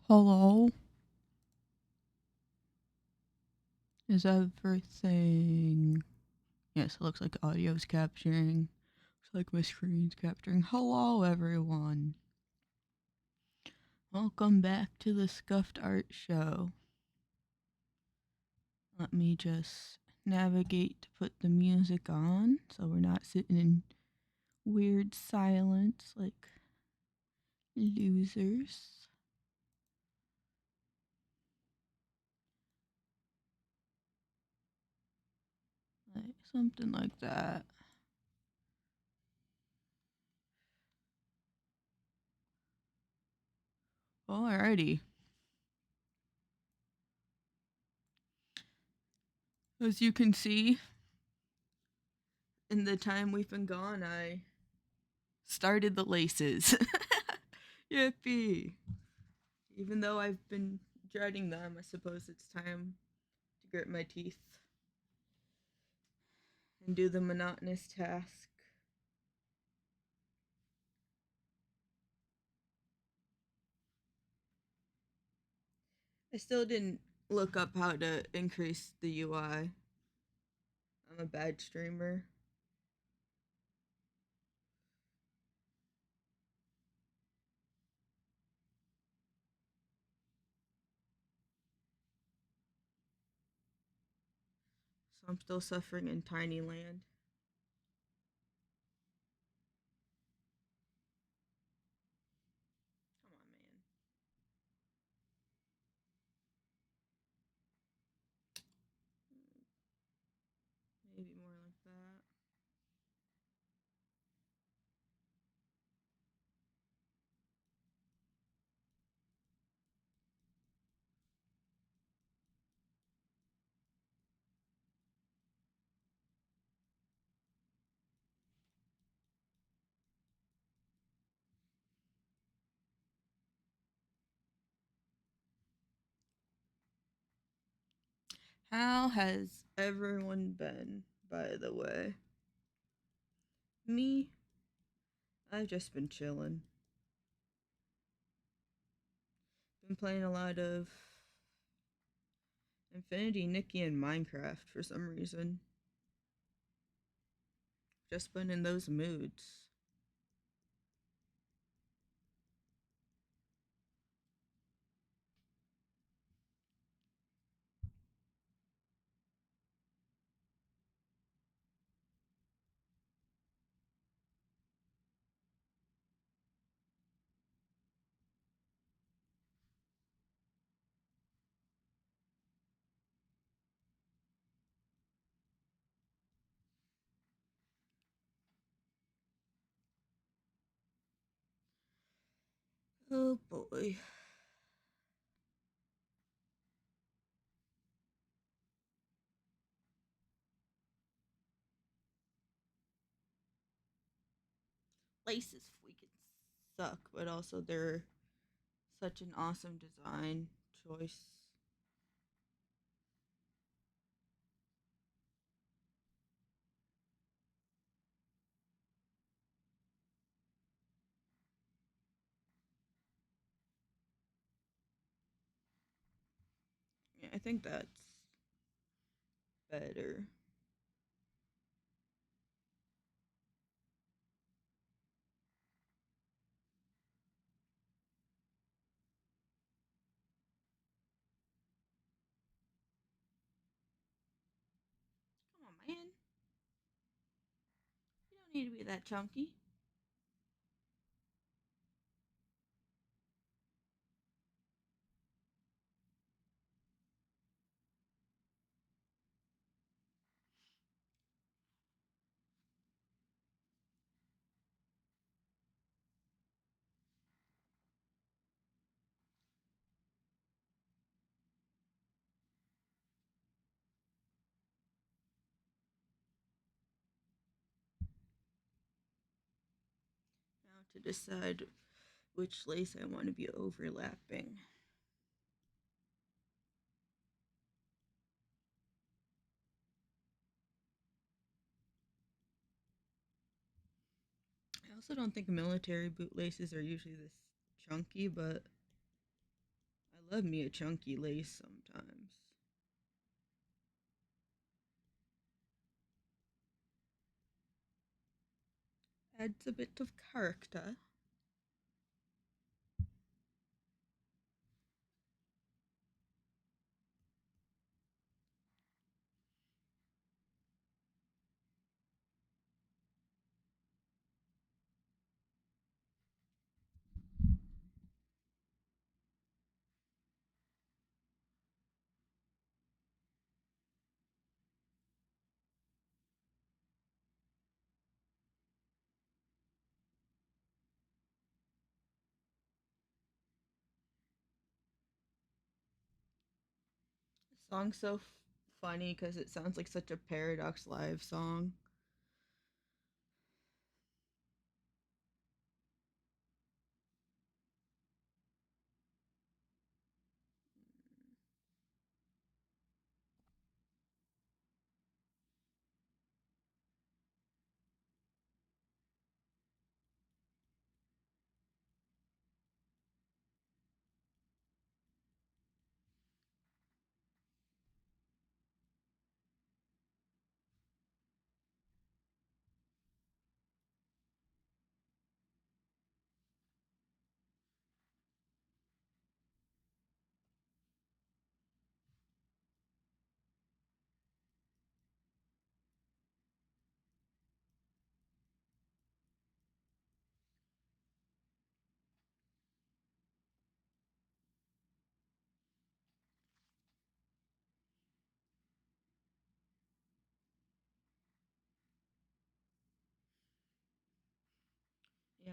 Hello? Is everything... Yes, it looks like audio's capturing. Looks like my screen's capturing. Hello, everyone. Welcome back to the Scuffed Art Show. Let me just navigate to put the music on so we're not sitting in weird silence like losers. Like something like that. Alrighty. As you can see, in the time we've been gone, I started the laces. Yippee! Even though I've been dreading them, I suppose it's time to grit my teeth and do the monotonous task. I still didn't look up how to increase the UI. I'm a bad streamer. So I'm still suffering in tiny land. Come on, man. Maybe more like that. How has everyone been, by the way? Me? I've just been chilling. Been playing a lot of Infinity Nikki and Minecraft for some reason. Just been in those moods. Oh boy. Laces freaking suck, but also they're such an awesome design choice. Yeah, I think that's better. Come on, man. You don't need to be that chunky. Now to decide which lace I want to be overlapping. I also don't think military boot laces are usually this chunky, but I love me a chunky lace sometimes. Adds a bit of character. The song's so funny because it sounds like such a Paradox Live song.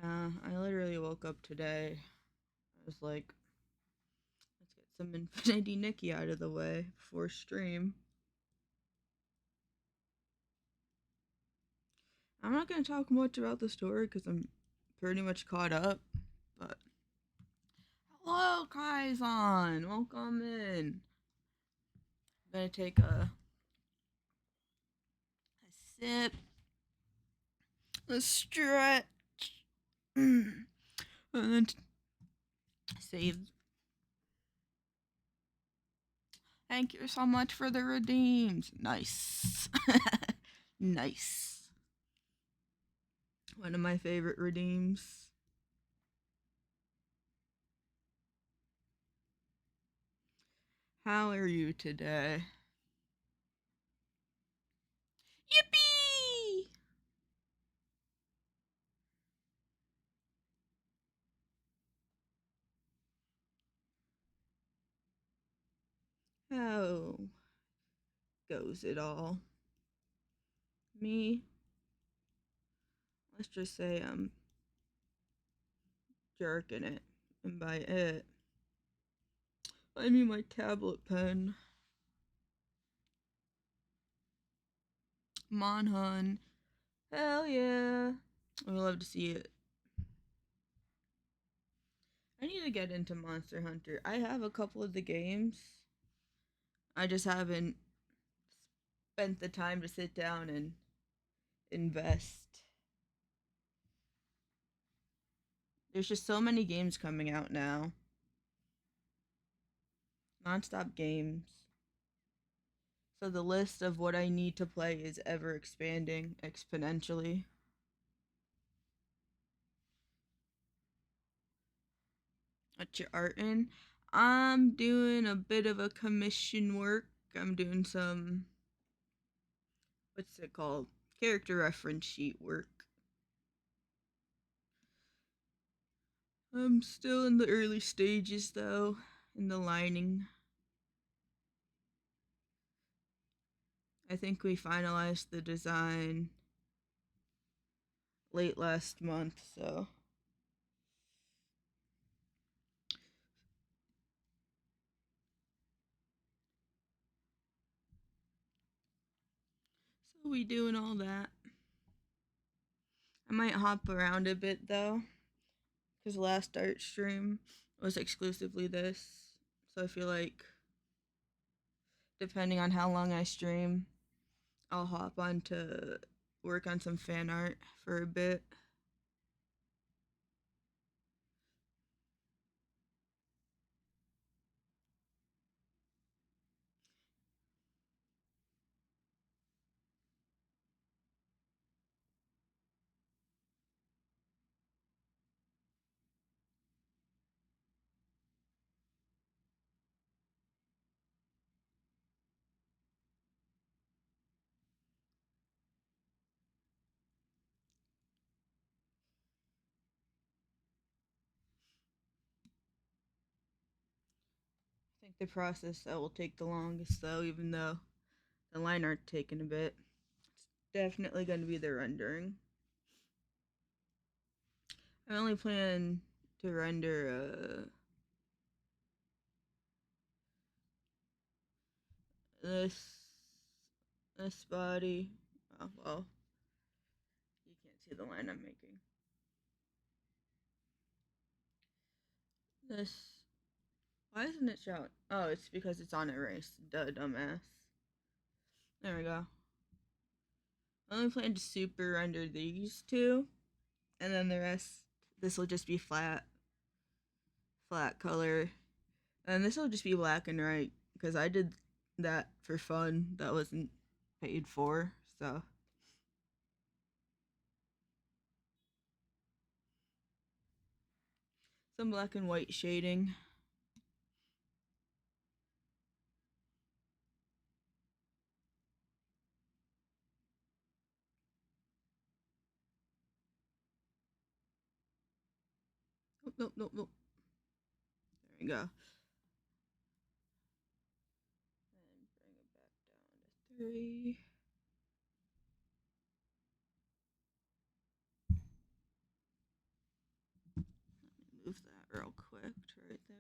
Yeah, I literally woke up today. I was like, let's get some Infinity Nikki out of the way before stream. I'm not going to talk much about the story because I'm pretty much caught up. But hello, Kaizan. Welcome in. I'm going to take a sip, a stretch, and then save. Thank you so much for the redeems. Nice. Nice. One of my favorite redeems. How are you today? Yippee! How goes it all? Me? Let's just say I'm jerking it. And by it, I mean my tablet pen. Monhun. Hell yeah. I would love to see it. I need to get into Monster Hunter. I have a couple of the games. I just haven't spent the time to sit down and invest. There's just so many games coming out now. Non-stop games. So the list of what I need to play is ever expanding exponentially. What you art in? I'm doing a bit of a commission work. I'm doing some, what's it called? Character reference sheet work. I'm still in the early stages though, in the lining. I think we finalized the design late last month, so we doing all that. I might hop around a bit though, because last art stream was exclusively this. So I feel like depending on how long I stream, I'll hop on to work on some fan art for a bit. think the process that will take the longest, though, even though the line art taking a bit, it's definitely going to be the rendering. I only plan to render this body. Oh, well, you can't see the line I'm making. This. Why isn't it showing? Oh, it's because it's on erase. Duh, dumbass. There we go. I only plan to super render these two, and then the rest. This will just be flat color, and this will just be black and white because I did that for fun. That wasn't paid for, so. Some black and white shading. Oh, nope, nope, nope. There we go. And bring it back down to 3. Move that real quick to right there.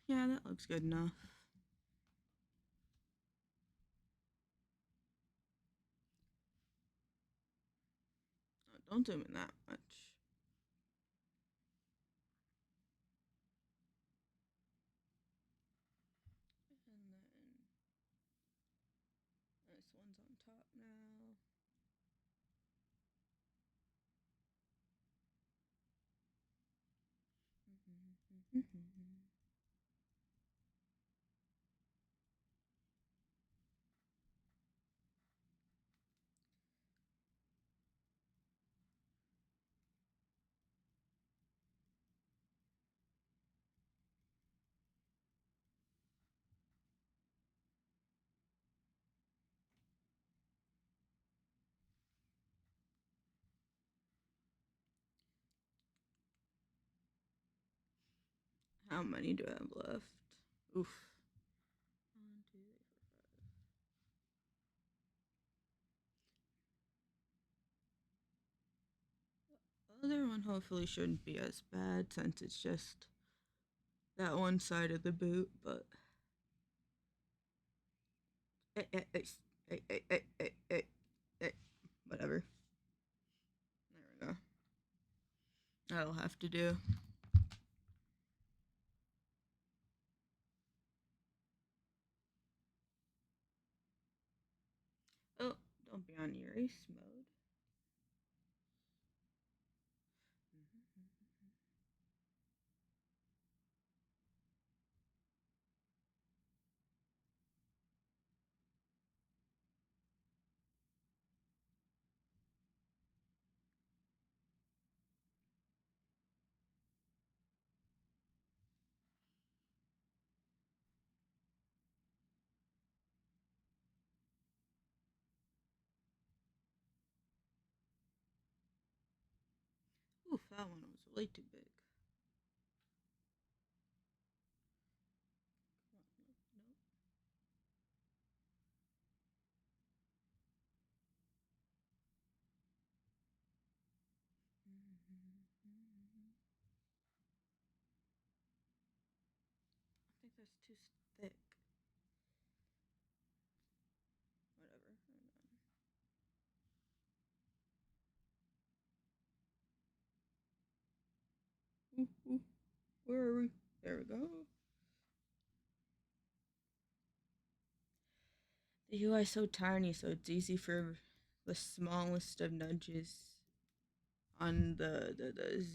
Yeah, that looks good enough. Oh, don't zoom in that much. And then this one's on top now. How many do I have left? Oof. 1, 2, 3, 4, 5. The other one hopefully shouldn't be as bad since it's just that one side of the boot, but whatever. There we go. That'll have to do. Oh, don't be on erase mode. Oof, that one was way too big. Nope. I think that's too thick. Whatever. Ooh, where are we? There we go. The UI is so tiny, so it's easy for the smallest of nudges on the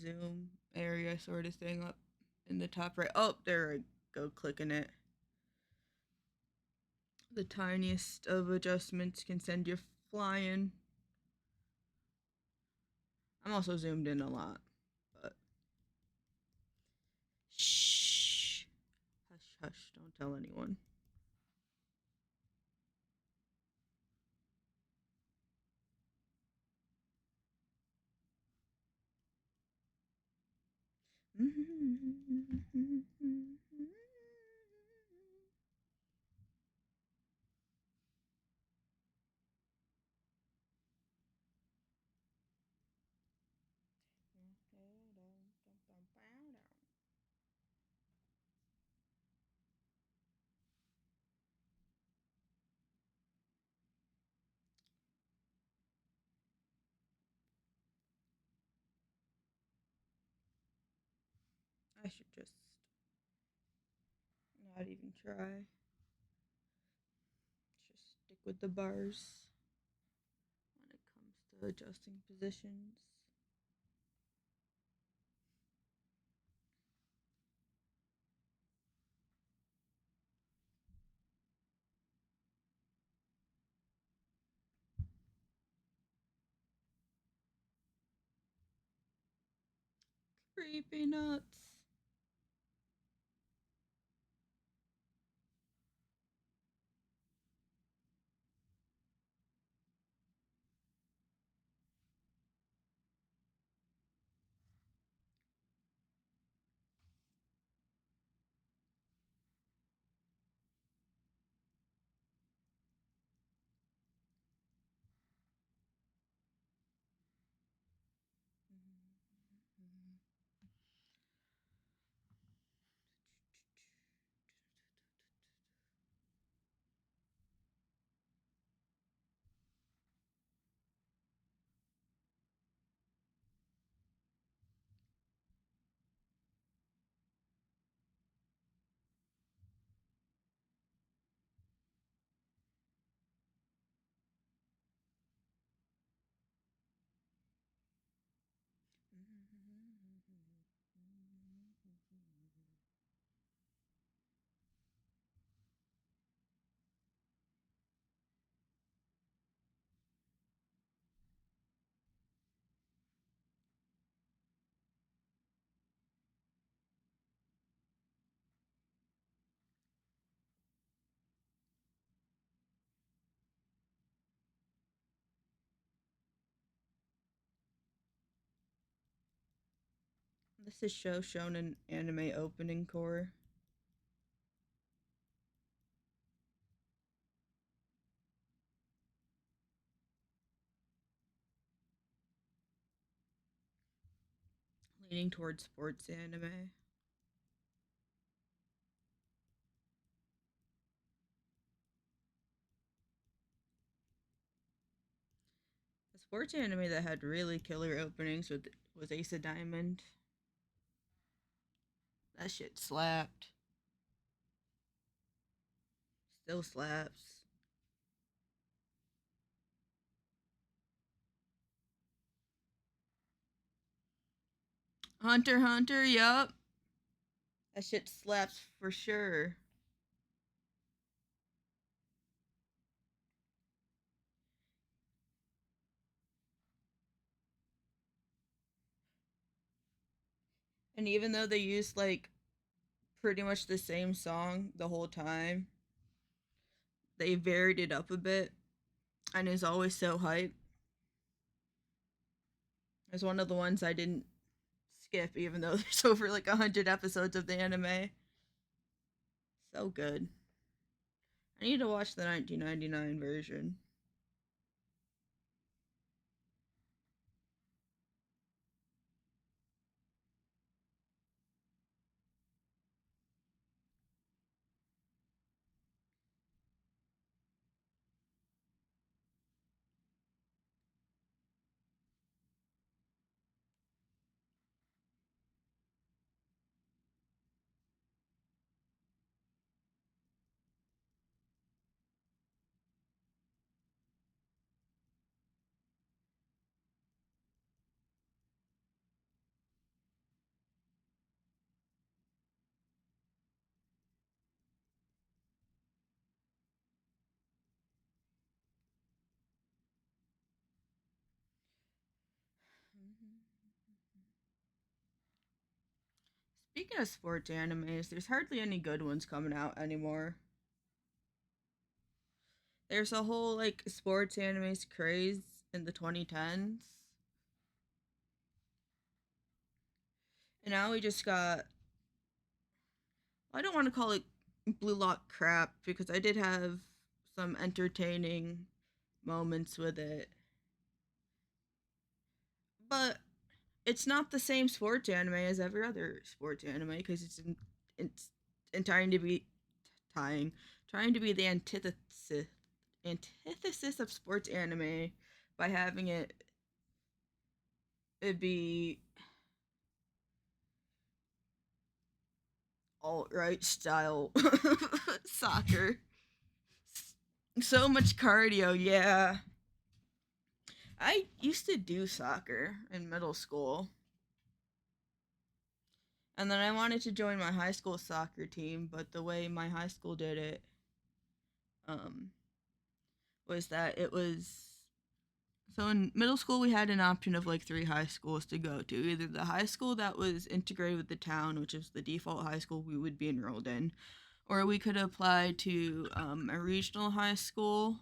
zoom area sort of thing up in the top right. Oh, there I go, clicking it. The tiniest of adjustments can send you flying. I'm also zoomed in a lot, but shh, hush, hush, don't tell anyone. I should just not even try. Just stick with the bars when it comes to adjusting positions. Creepy nuts. This is shown in anime opening core. Leaning towards sports anime. The sports anime that had really killer openings was Ace of Diamond. That shit slapped. Still slaps. Hunter Hunter, yup. That shit slaps for sure. And even though they used like pretty much the same song the whole time, they varied it up a bit and is always so hype. It's one of the ones I didn't skip, even though there's over like 100 episodes of the anime. So good. I need to watch the 1999 version. Speaking of sports animes, there's hardly any good ones coming out anymore. There's a whole like sports animes craze in the 2010s. And now we just got, I don't want to call it Blue Lock crap because I did have some entertaining moments with it. But it's not the same sports anime as every other sports anime because it's in trying to be tying trying to be the antithesis of sports anime by having it be alt right style soccer. So much cardio, yeah. I used to do soccer in middle school. And then I wanted to join my high school soccer team, but the way my high school did it um, was that it was so in middle school we had an option of like three high schools to go to. Either the high school that was integrated with the town, which is the default high school we would be enrolled in, or we could apply to a regional high school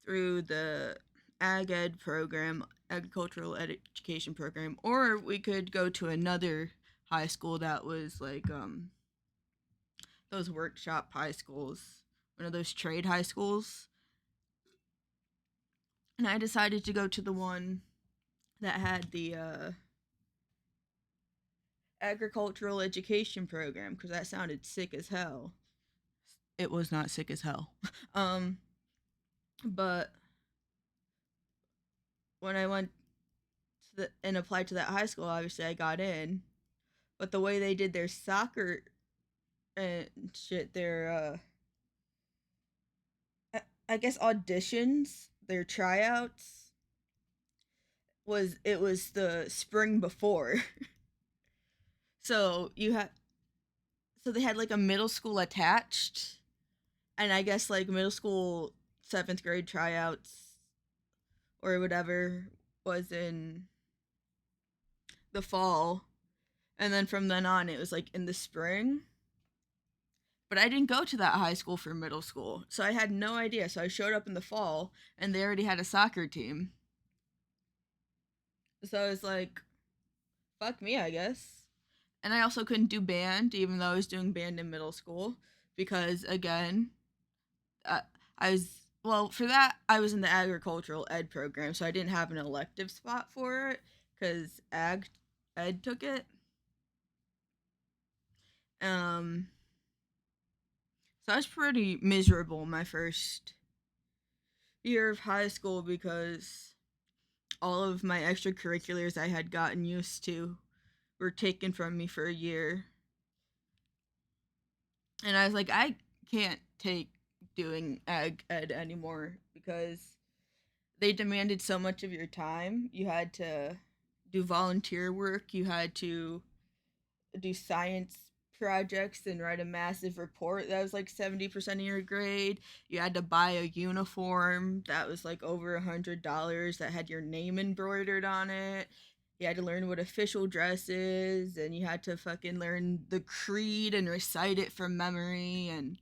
through the ag ed program, agricultural education program, or we could go to another high school that was like those workshop high schools, one of those trade high schools. And I decided to go to the one that had the agricultural education program because that sounded sick as hell. It was not sick as hell. um, but when I went and applied to that high school, obviously I got in. But the way they did their soccer and shit, their I guess auditions, their tryouts was the spring before. so you had so they had like a middle school attached, and I guess like middle school 7th grade tryouts or whatever was in the fall, and then from then on it was like in the spring. But I didn't go to that high school for middle school, so I had no idea. So I showed up in the fall, and they already had a soccer team. So I was like, fuck me, I guess. And I also couldn't do band, even though I was doing band in middle school, because again, uh, I was well for that I was in the agricultural ed program, so I didn't have an elective spot for it because ag ed took it. Um, so I was pretty miserable my first year of high school because all of my extracurriculars I had gotten used to were taken from me for a year. And I was like, I can't take doing ag ed anymore because they demanded so much of your time. You had to do volunteer work, you had to do science projects and write a massive report that was like 70% of your grade. You had to buy a uniform that was like over $100 that had your name embroidered on it. You had to learn what official dress is, and you had to fucking learn the creed and recite it from memory, and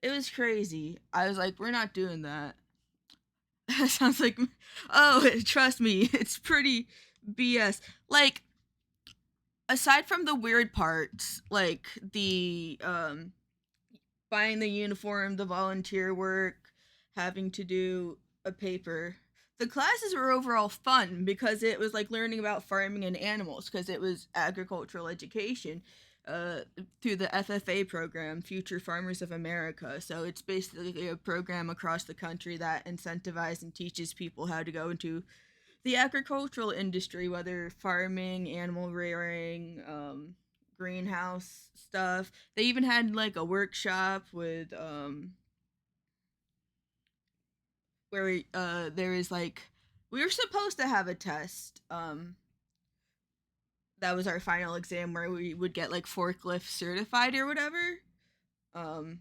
it was crazy. I was like, we're not doing that. That sounds like, oh, trust me, it's pretty BS. Like, aside from the weird parts, like the buying the uniform, the volunteer work, having to do a paper, the classes were overall fun because it was like learning about farming and animals because it was agricultural education uh, through the FFA program, Future Farmers of America. So it's basically a program across the country that incentivizes and teaches people how to go into the agricultural industry, whether farming, animal rearing, greenhouse stuff. They even had like a workshop with where there is like we were supposed to have a test. That was our final exam where we would get like forklift certified or whatever. Um,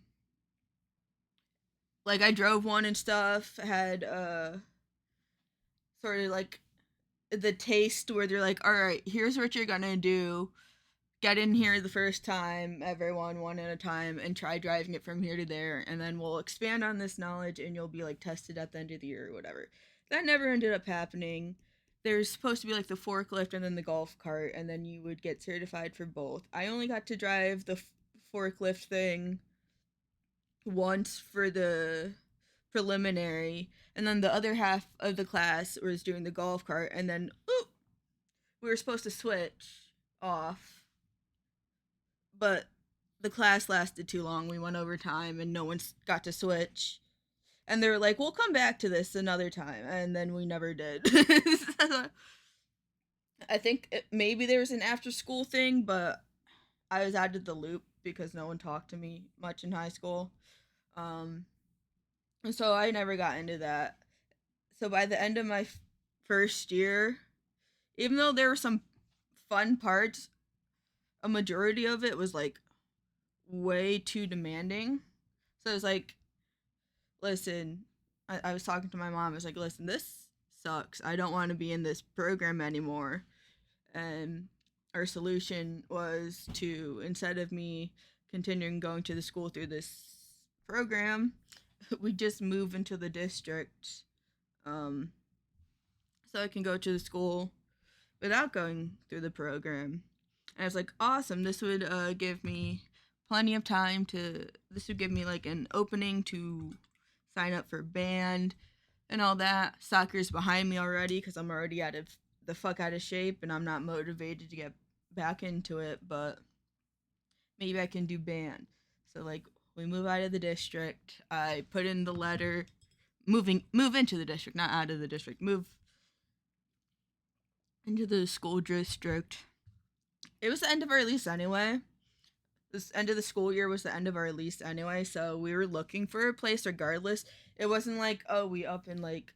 like I drove one and stuff. Had sort of like the taste where they're like, all right, here's what you're gonna do. Get in here the first time, everyone, one at a time, and try driving it from here to there, and then we'll expand on this knowledge, and you'll be like tested at the end of the year or whatever. That never ended up happening. There's supposed to be like the forklift and then the golf cart, and then you would get certified for both. I only got to drive the forklift thing once for the preliminary, and then the other half of the class was doing the golf cart, and then we were supposed to switch off, but the class lasted too long. We went over time, and no one got to switch. And they were like, "We'll come back to this another time," and then we never did. I think maybe there was an after school thing, but I was out of the loop because no one talked to me much in high school. Um, so I never got into that. So by the end of my first year, even though there were some fun parts, a majority of it was like way too demanding. So it was like, listen, I was talking to my mom. I was like, listen, this sucks. I don't want to be in this program anymore. And our solution was to, instead of me continuing going to the school through this program, we just move into the district, so I can go to the school without going through the program. And I was like, awesome. This would give me plenty of time to. This would give me like an opening to sign up for band and all that. Soccer's behind me already because I'm already out of the fuck out of shape and I'm not motivated to get back into it. But maybe I can do band. So like we move out of the district. I put in the letter, move into the district, not out of the district. Move into the school district. It was the end of our lease anyway. This end of the school year was the end of our lease anyway, so we were looking for a place regardless. It wasn't like, oh, we up and like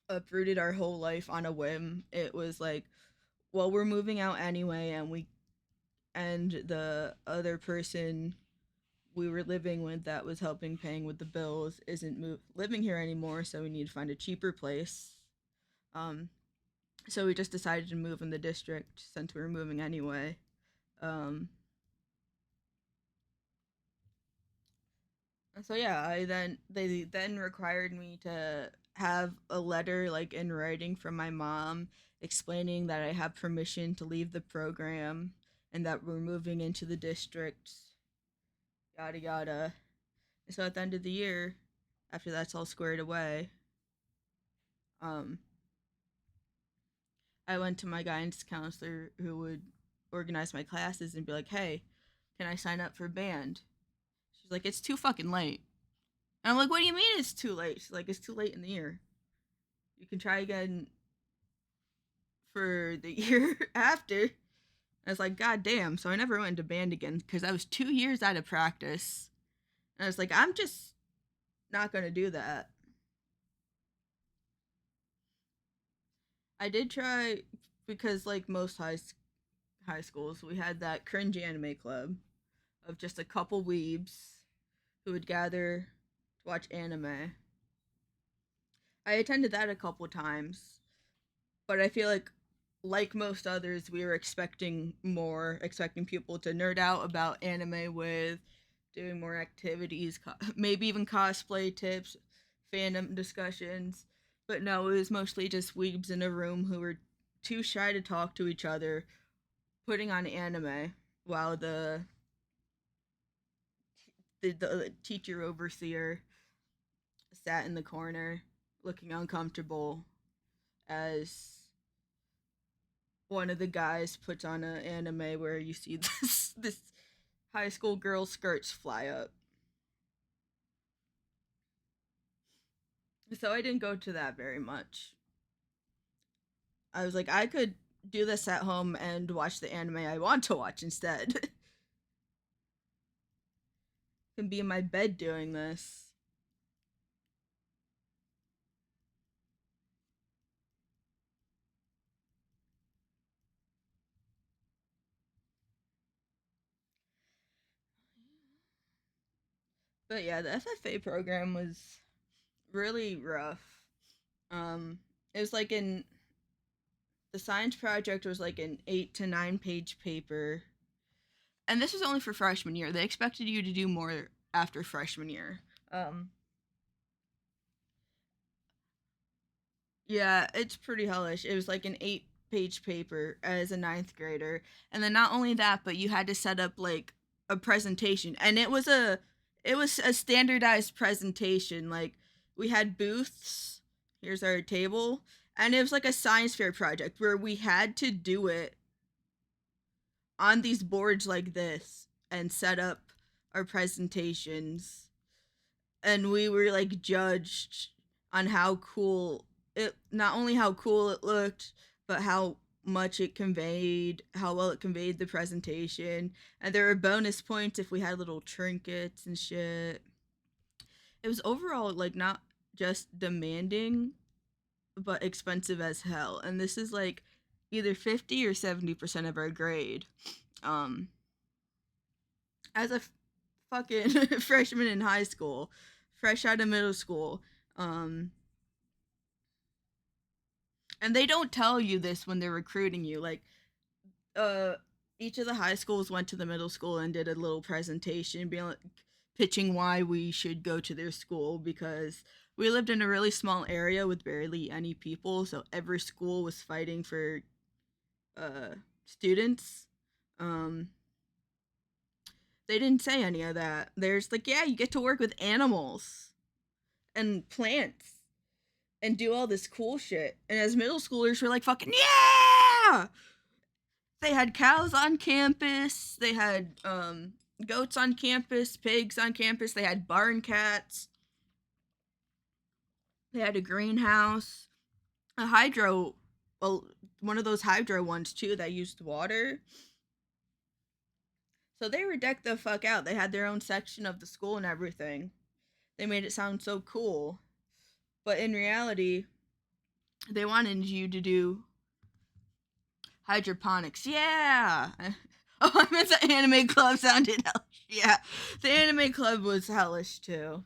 uprooted our whole life on a whim. It was like, well, we're moving out anyway, and the other person we were living with that was helping paying with the bills isn't living here anymore, so we need to find a cheaper place. Um, so we just decided to move in the district since we were moving anyway. Um, so yeah, they then required me to have a letter like in writing from my mom explaining that I have permission to leave the program and that we're moving into the district, yada yada. So at the end of the year, after that's all squared away, um, I went to my guidance counselor who would organize my classes and be like, "Hey, can I sign up for band?" She's like, "It's too fucking late." And I'm like, "What do you mean it's too late?" She's like, "It's too late in the year. You can try again for the year after." And I was like, "God damn!" So I never went into band again because I was 2 years out of practice. And I was like, "I'm just not gonna do that." I did try because, like most high schools, we had that cringe anime club of just a couple weebs who would gather to watch anime. I attended that a couple times, but I feel like most others, we were expecting more, expecting people to nerd out about anime with doing more activities, maybe even cosplay tips, fandom discussions. But no, it was mostly just weebs in a room who were too shy to talk to each other, putting on anime while the teacher overseer sat in the corner looking uncomfortable as one of the guys puts on an anime where you see this high school girl's skirts fly up. So I didn't go to that very much. I was like, I could do this at home and watch the anime I want to watch instead. Can be in my bed doing this. But yeah, the FFA program was really rough. It was like in the science project was like an 8 to 9 page paper, and this was only for freshman year. They expected you to do more after freshman year. Um, yeah, it's pretty hellish. It was like an 8 page paper as a ninth grader, and then not only that, but you had to set up like a presentation, and it was a standardized presentation. Like we had booths. Here's our table, and it was like a science fair project where we had to do it on these boards like this and set up our presentations, and we were like judged on how cool it, not only how cool it looked, but how much it conveyed, how well it conveyed the presentation. And there were bonus points if we had little trinkets and shit. It was overall like not just demanding, but expensive as hell. And this is like either 50 or 70% of our grade. Um, as a fucking freshman in high school, fresh out of middle school. Um, and they don't tell you this when they're recruiting you. Like, uh, each of the high schools went to the middle school and did a little presentation, being like, pitching why we should go to their school because we lived in a really small area with barely any people, so every school was fighting for students. Um, they didn't say any of that. There's like, yeah, you get to work with animals and plants and do all this cool shit. And as middle schoolers, we're like, fucking yeah! They had cows on campus. They had goats on campus, pigs on campus. They had barn cats. They had a greenhouse, a hydro, one of those hydro ones too that used water. So they were decked the fuck out. They had their own section of the school and everything. They made it sound so cool. But in reality, they wanted you to do hydroponics. Yeah. Oh, I meant the anime club sounded hellish. Yeah. The anime club was hellish too.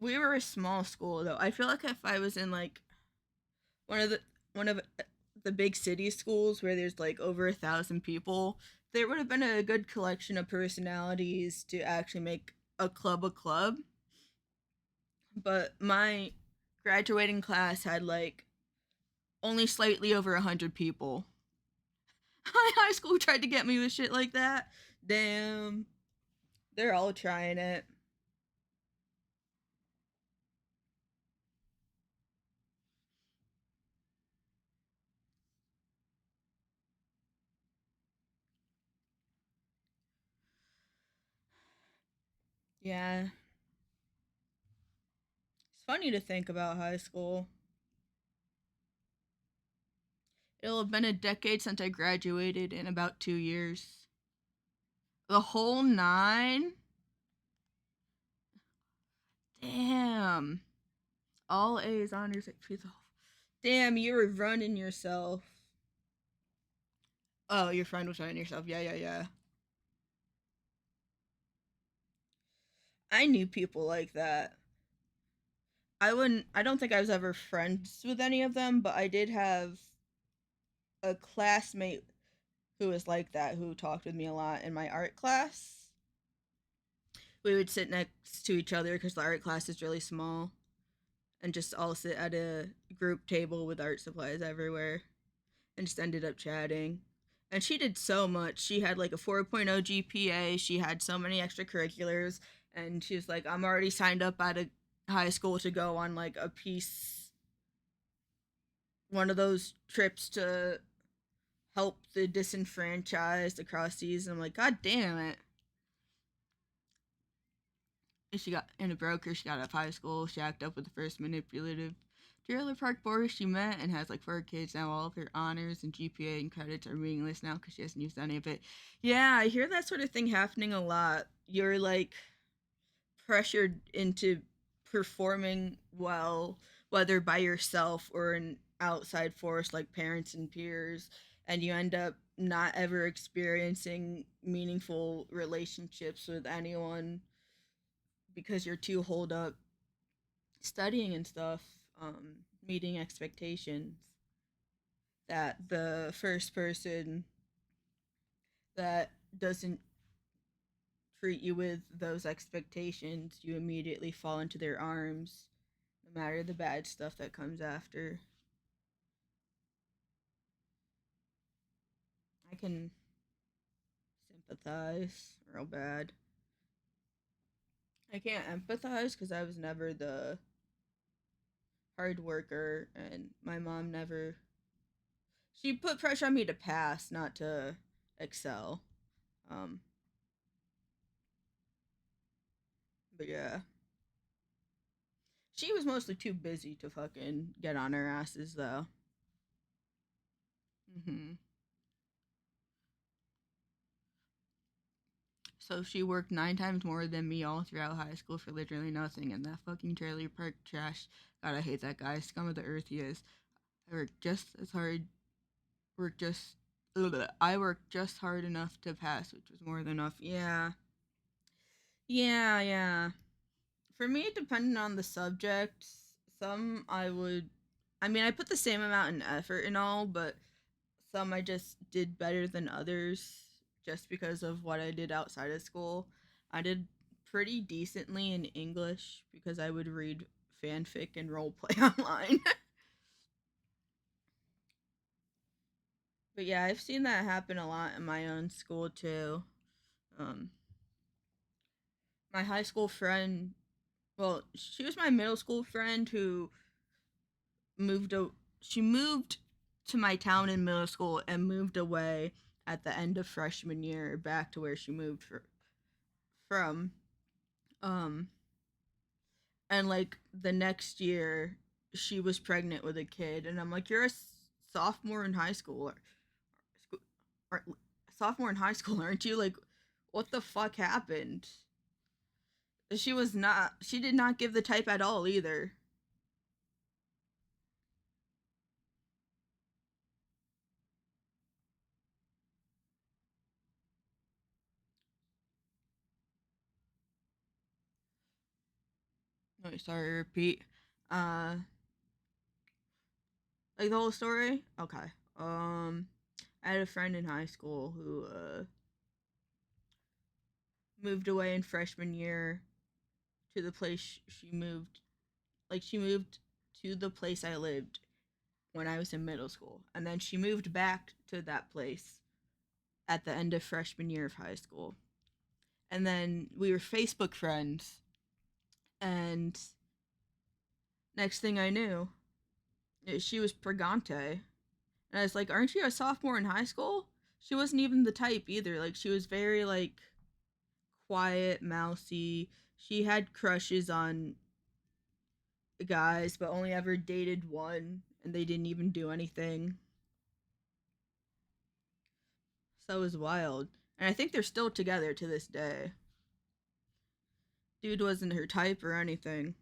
We were a small school though. I feel like if I was in like one of the one of the big city schools where there's like over 1,000 people, there would have been a good collection of personalities to actually make a club a club. But my graduating class had like only slightly over 100 people. My high school tried to get me with shit like that. Damn. They're all trying it. Yeah. It's funny to think about high school. It'll have been a decade since I graduated in about 2 years. The whole nine? Damn. All A's, honors. Damn, you were running yourself. Oh, your friend was running yourself. Yeah, yeah, yeah. I knew people like that. I don't think I was ever friends with any of them, but I did have a classmate who was like that, who talked with me a lot in my art class. We would sit next to each other because the art class is really small and just all sit at a group table with art supplies everywhere and just ended up chatting. And she did so much. She had like a 4.0 GPA. She had so many extracurriculars. And she was like, I'm already signed up at a high school to go on like a piece, one of those trips to help the disenfranchised across seas. And I'm like, God damn it. And she got in a broker. She got out of high school. She acted up with the first manipulative trailer park boy she met and has like 4 kids now. All of her honors and GPA and credits are meaningless now because she hasn't used any of it. Yeah, I hear that sort of thing happening a lot. You're like pressured into performing well, whether by yourself or an outside force like parents and peers, and you end up not ever experiencing meaningful relationships with anyone because you're too holed up studying and stuff. meeting expectations, that the first person that doesn't treat you with those expectations, you immediately fall into their arms, no matter the bad stuff that comes after. I can sympathize real bad. I can't empathize because I was never the hard worker, and my mom never. She put pressure on me to pass, not to excel. Um, but yeah, she was mostly too busy to fucking get on her asses, though. Hmm. So she worked 9 times more than me all throughout high school for literally nothing, and that fucking trailer park trash. God, I hate that guy. Scum of the earth he is. I worked just as hard. Worked just. I worked just hard enough to pass, which was more than enough. Yeah. Yeah, yeah. For me, depending on the subject, some I would. I mean, I put the same amount in effort and all, but some I just did better than others just because of what I did outside of school. I did pretty decently in English because I would read fanfic and roleplay online. But yeah, I've seen that happen a lot in my own school too. Um, my high school friend, well, she was my middle school friend who moved. She moved to my town in middle school and moved away at the end of freshman year back to where she moved from. Um, and like the next year, she was pregnant with a kid, and I'm like, "You're a sophomore in high school, or sophomore in high school, aren't you? Like, what the fuck happened?" She was not. She did not give the type at all either. No, sorry, repeat. Uh, like the whole story. Okay. I had a friend in high school who moved away in freshman year to the place she moved. Like she moved to the place I lived when I was in middle school, and then she moved back to that place at the end of freshman year of high school. And then we were Facebook friends, and next thing I knew, she was pregante. And I was like, "Aren't you a sophomore in high school?" She wasn't even the type either. Like she was very like quiet, mousy. She had crushes on guys, but only ever dated one, and they didn't even do anything. So it was wild. And I think they're still together to this day. Dude wasn't her type or anything.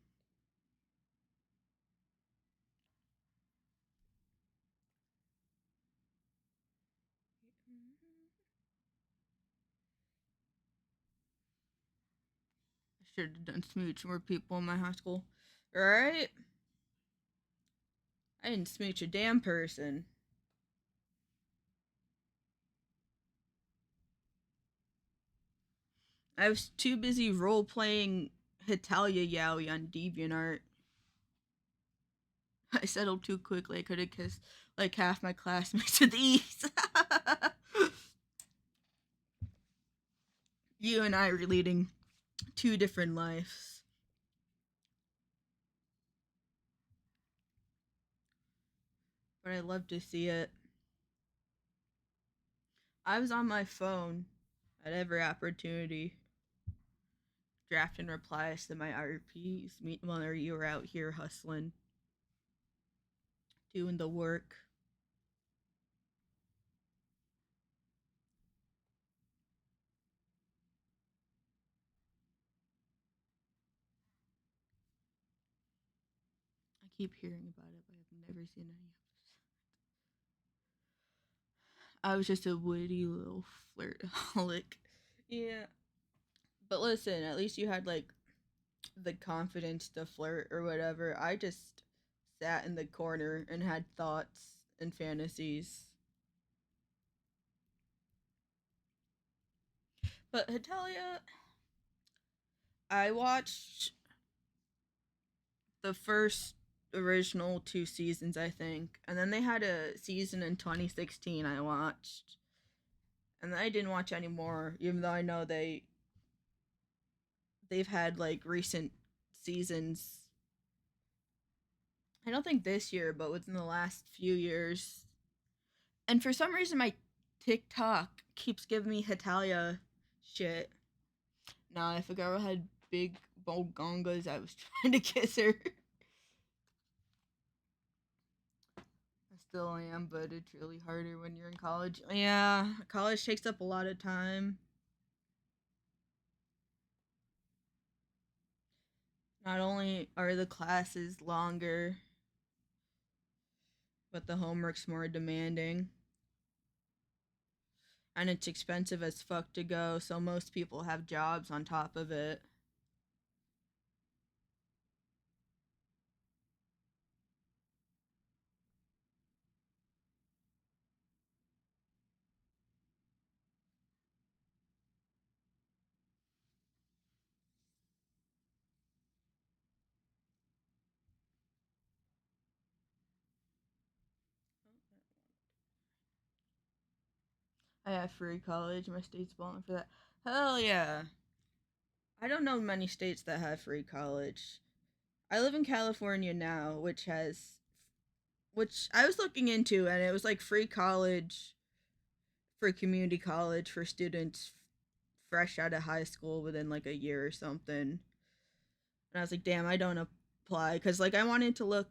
I should have done smooch more people in my high school. Right? I didn't smooch a damn person. I was too busy role playing Hitalia Yaoi on DeviantArt. I settled too quickly. I could have kissed like half my classmates with ease. You and I are leading two different lives. But I love to see it. I was on my phone at every opportunity, drafting replies to my RPs. Meanwhile, you were out here hustling, doing the work. I keep hearing about it, but I've never seen any. I was just a witty little flirtaholic. Yeah. But listen, at least you had like the confidence to flirt or whatever. I just sat in the corner and had thoughts and fantasies. But Hetalia, I watched the first original two seasons, I think, and then they had a season in 2016 I watched, and then I didn't watch anymore, even though I know they've had like recent seasons. I don't think this year, but within the last few years. And for some reason, my TikTok keeps giving me Hetalia shit. Nah, if a girl had big bold gongas, I was trying to kiss her. I still am, but it's really harder when you're in college. Yeah, college takes up a lot of time. Not only are the classes longer, but the homework's more demanding. And it's expensive as fuck to go, so most people have jobs on top of it. I have free college. My state's balling for that. Hell yeah. I don't know many states that have free college. I live in California now, which I was looking into, and it was like free college for community college for students fresh out of high school within like a year or something. And I was like, damn, I don't apply because like I wanted to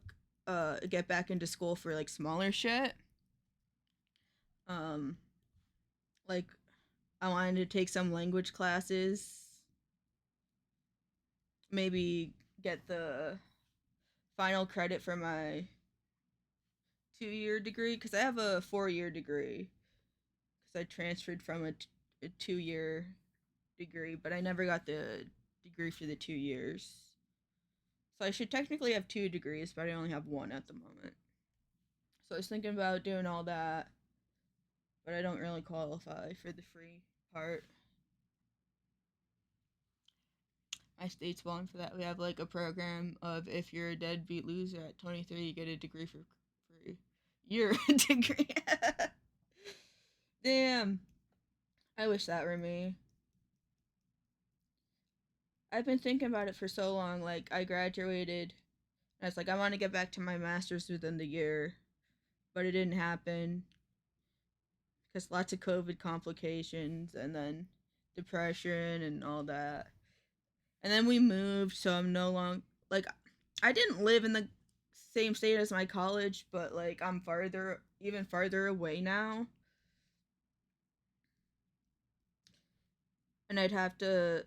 get back into school for like smaller shit. Um, like I wanted to take some language classes, maybe get the final credit for my 2 year degree because I have a 4 year degree because I transferred from a 2 year degree, but I never got the degree for the 2 years. So I should technically have two degrees, but I only have one at the moment. So I was thinking about doing all that, but I don't really qualify for the free part. My state's falling for that. We have like a program of if you're a deadbeat loser at 23, you get a degree for free. Your degree. Damn. I wish that were me. I've been thinking about it for so long. Like, I graduated, and I was like, I want to get back to my master's within the year, but it didn't happen because lots of COVID complications and then depression and all that. And then we moved, so I'm no longer like I didn't live in the same state as my college, but like I'm even farther away now, and I'd have to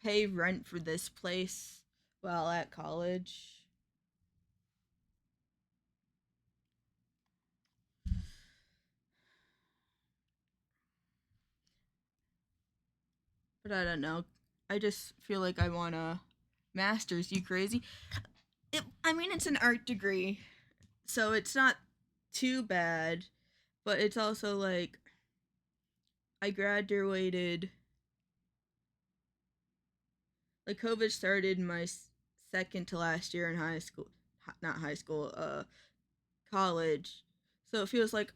pay rent for this place while at college. But I don't know. I just feel like I want a master's. You crazy? I mean, it's an art degree, so it's not too bad. But it's also like I graduated. Like COVID started my second to last year in high school, not high school, college. So it feels like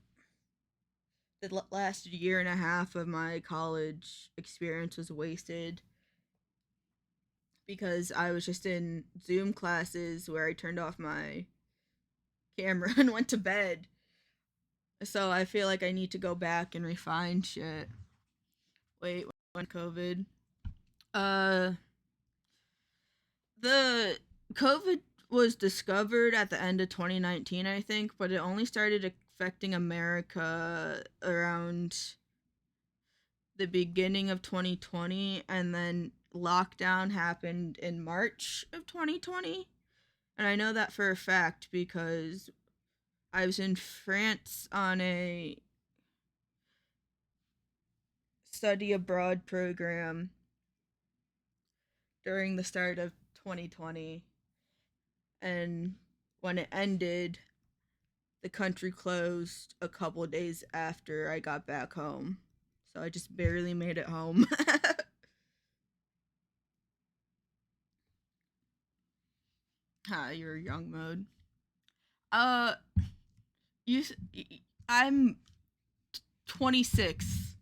the last year and a half of my college experience was wasted because I was just in Zoom classes where I turned off my camera and went to bed. So I feel like I need to go back and refine shit. Wait, when COVID? Uh, the COVID was discovered at the end of 2019, I think, but it only started affecting America around the beginning of 2020, and then lockdown happened in March of 2020. And I know that for a fact because I was in France on a study abroad program during the start of 2020, and when it ended, the country closed a couple days after I got back home. So I just barely made it home. Hi, you're young mode. Uh, you. I'm 26.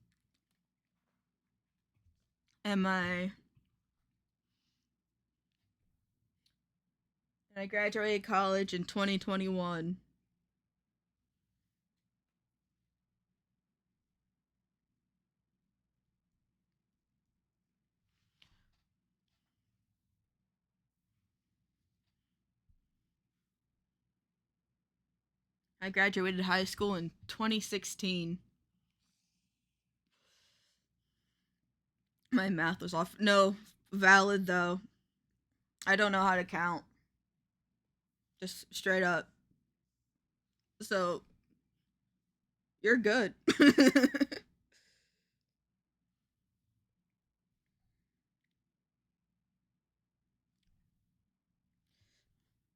Am I? And I graduated college in 2021. I graduated high school in 2016. My math was off. No, valid though. I don't know how to count. Just straight up. So, you're good.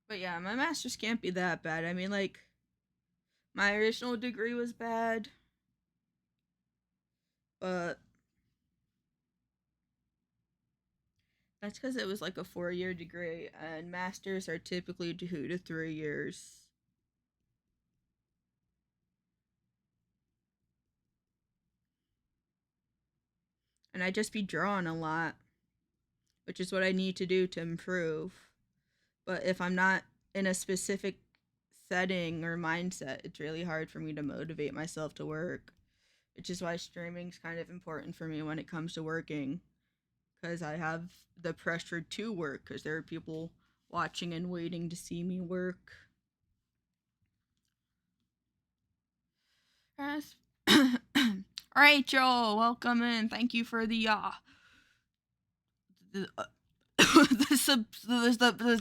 But yeah, my master's can't be that bad. I mean, like, my original degree was bad, but that's because it was like a 4 year degree, and masters are typically 2 to 3 years. And I just be drawing a lot, which is what I need to do to improve. But if I'm not in a specific setting or mindset, it's really hard for me to motivate myself to work, which is why streaming's kind of important for me when it comes to working, because I have the pressure to work because there are people watching and waiting to see me work. Yes. Rachel, welcome in. Thank you for the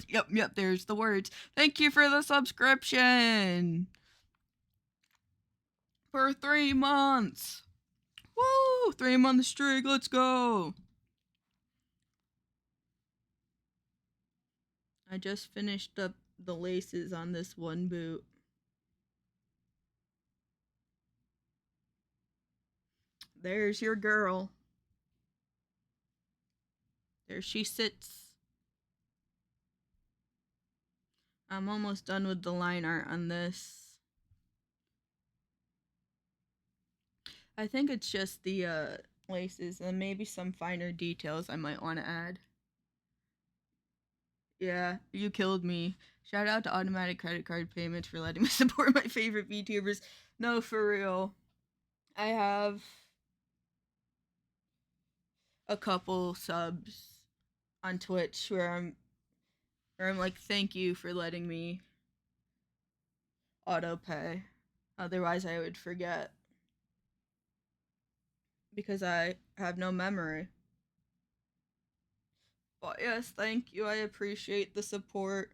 yep, there's the words. Thank you for the subscription for 3 months. Woo! 3 month streak. Let's go. I just finished up the laces on this one boot. There's your girl. There she sits. I'm almost done with the line art on this. I think it's just the laces and maybe some finer details I might want to add. Yeah, you killed me. Shout out to automatic credit card payments for letting me support my favorite VTubers. No, for real. I have a couple subs on Twitch where I'm like, thank you for letting me auto pay. Otherwise, I would forget because I have no memory. But yes, thank you. I appreciate the support.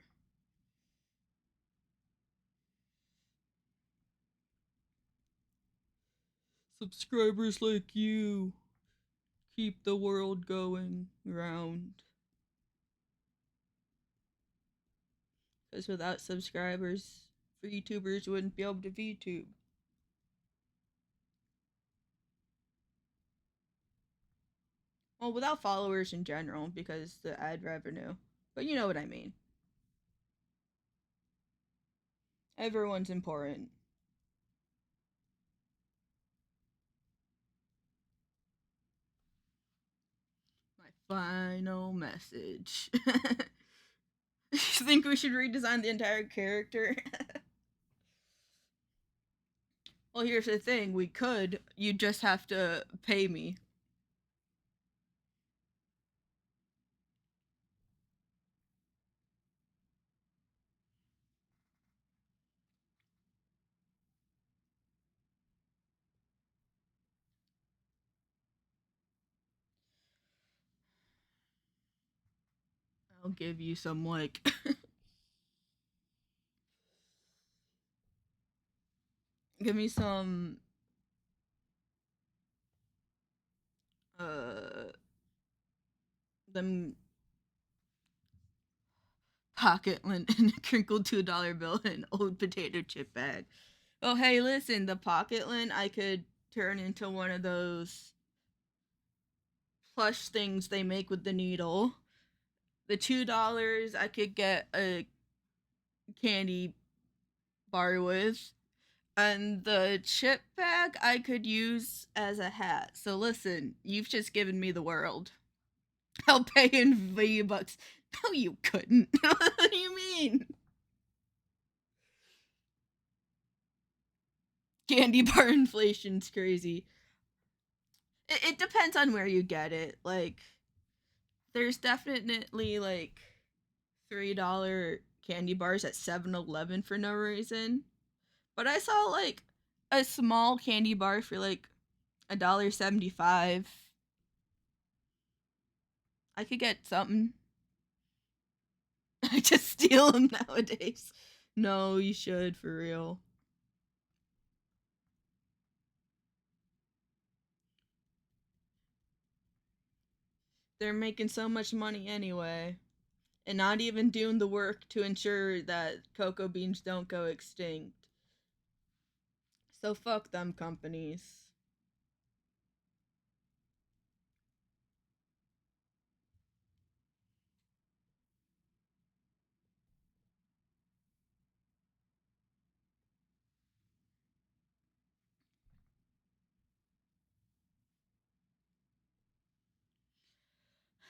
Subscribers like you keep the world going round. Because without subscribers, VTubers wouldn't be able to VTube. Well, without followers in general, because the ad revenue. But you know what I mean. Everyone's important. My final message. You think we should redesign the entire character? Well, here's the thing. We could. You just have to pay me. I'll give you some, like, give me some, uh, them pocket lint and a crinkled $2 bill and an old potato chip bag. Oh, hey, listen, the pocket lint I could turn into one of those plush things they make with the needle. The $2 I could get a candy bar with. And the chip bag I could use as a hat. So listen, you've just given me the world. I'll pay in V-Bucks. No, you couldn't. What do you mean? Candy bar inflation's crazy. It depends on where you get it. Like, there's definitely like $3 candy bars at 7-Eleven for no reason. But I saw like a small candy bar for like $1.75. I could get something. I just steal them nowadays. No, you should, for real. They're making so much money anyway, and not even doing the work to ensure that cocoa beans don't go extinct. So fuck them companies.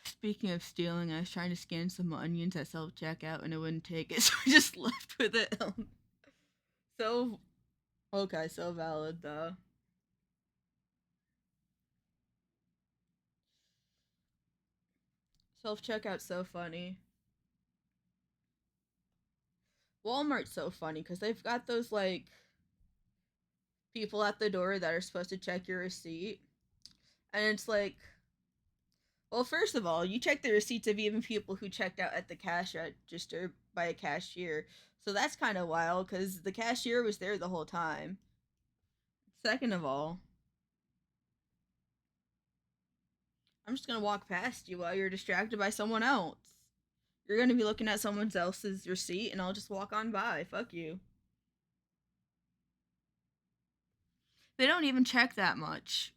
Speaking of stealing, I was trying to scan some onions at self checkout and it wouldn't take it, so I just left with it. So okay, so valid though. Self checkout's so funny. Walmart's so funny because they've got those like people at the door that are supposed to check your receipt, and it's like, well, first of all, you check the receipts of even people who checked out at the cash register by a cashier. So that's kind of wild because the cashier was there the whole time. Second of all, I'm just going to walk past you while you're distracted by someone else. You're going to be looking at someone else's receipt and I'll just walk on by. Fuck you. They don't even check that much.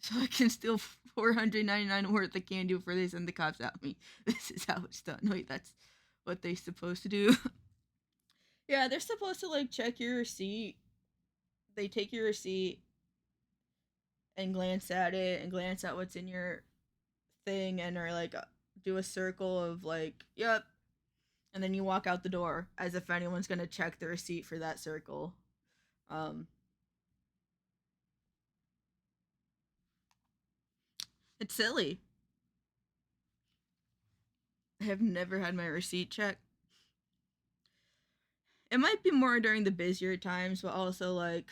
So I can steal $499 worth of candy before they send the cops at me. This is how it's done. Wait, that's what they're supposed to do. Yeah, they're supposed to like check your receipt. They take your receipt and glance at it and glance at what's in your thing and are like do a circle of like, yep. And then you walk out the door as if anyone's gonna check the receipt for that circle. Um, it's silly. I have never had my receipt checked. It might be more during the busier times, but also like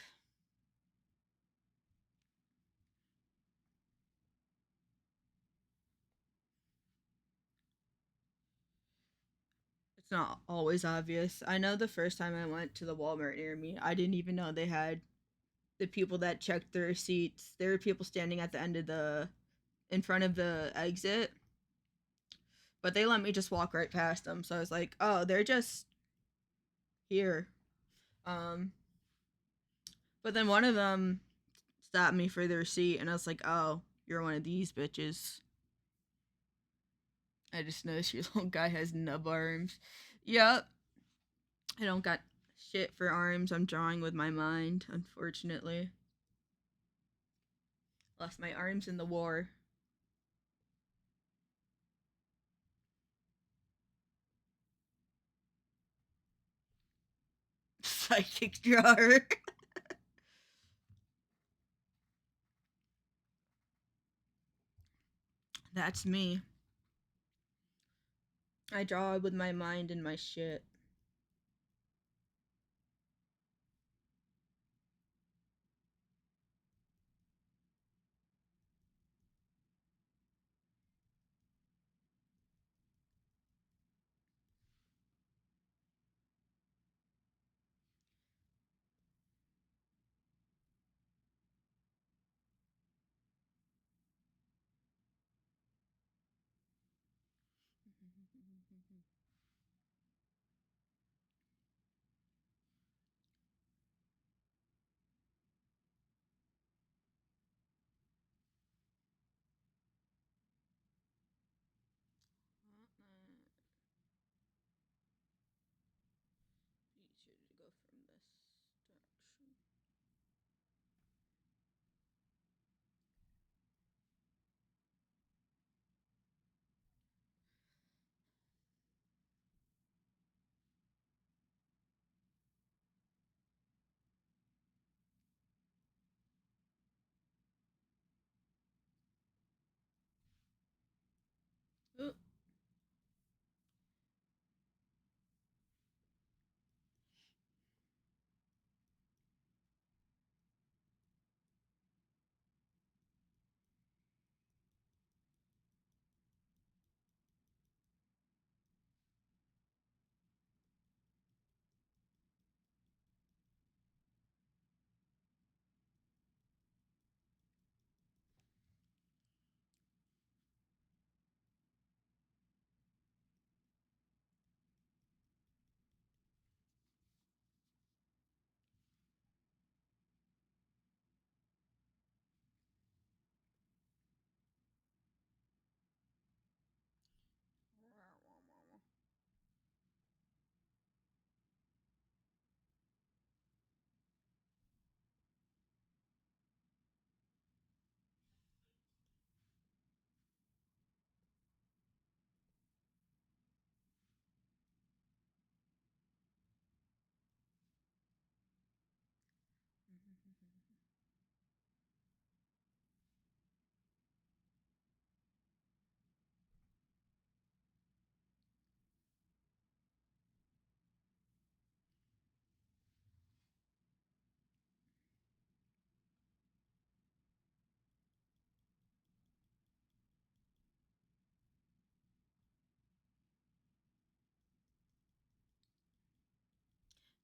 it's not always obvious. I know the first time I went to the Walmart near me, I didn't even know they had the people that checked the receipts. There were people standing at the end of the in front of the exit, but they let me just walk right past them. So I was like, "Oh, they're just here." Um, but then one of them stopped me for the receipt, and I was like, "Oh, you're one of these bitches." I just noticed your little guy has nub arms. Yep, I don't got shit for arms. I'm drawing with my mind, unfortunately. Lost my arms in the war. Psychic drawer. That's me. I draw with my mind and my shit.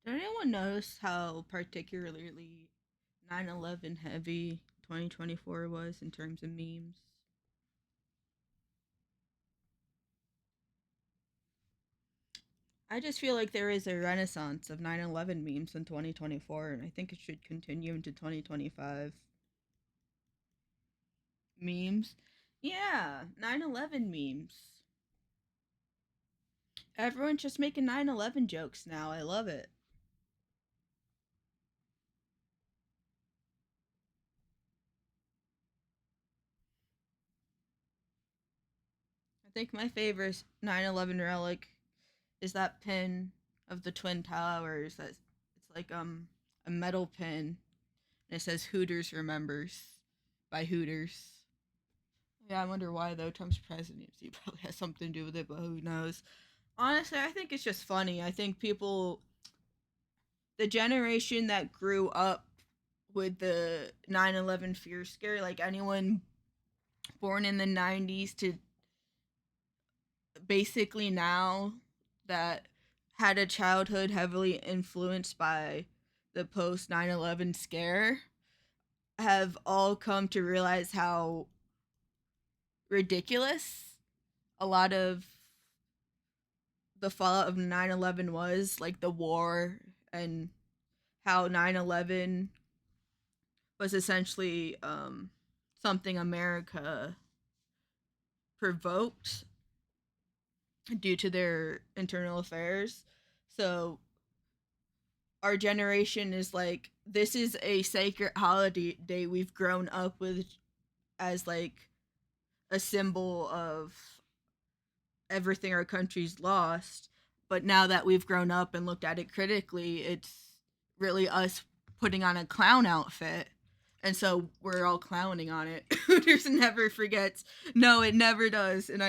Did anyone notice how particularly 9/11 heavy 2024 was in terms of memes? I just feel like there is a renaissance of 9/11 memes in 2024, and I think it should continue into 2025. Memes? Yeah, 9/11 memes. Everyone's just making 9/11 jokes now. I love it. I think my favorite 9/11 relic is that pin of the Twin Towers. That's it's like a metal pin, and it says Hooters remembers by Hooters. Yeah, I wonder why though. Trump's presidency probably has something to do with it, but who knows? Honestly, I think it's just funny. I think people, the generation that grew up with the 9/11 fear scare, like anyone born in the 90s to basically now that had a childhood heavily influenced by the post 9/11 scare, have all come to realize how ridiculous a lot of the fallout of 9/11 was, like the war, and how 9/11 was essentially something America provoked due to their internal affairs. So our generation is like, this is a sacred holiday day we've grown up with as like a symbol of everything our country's lost. But now that we've grown up and looked at it critically, it's really us putting on a clown outfit. And so we're all clowning on it. Hooters never forgets. No, it never does. And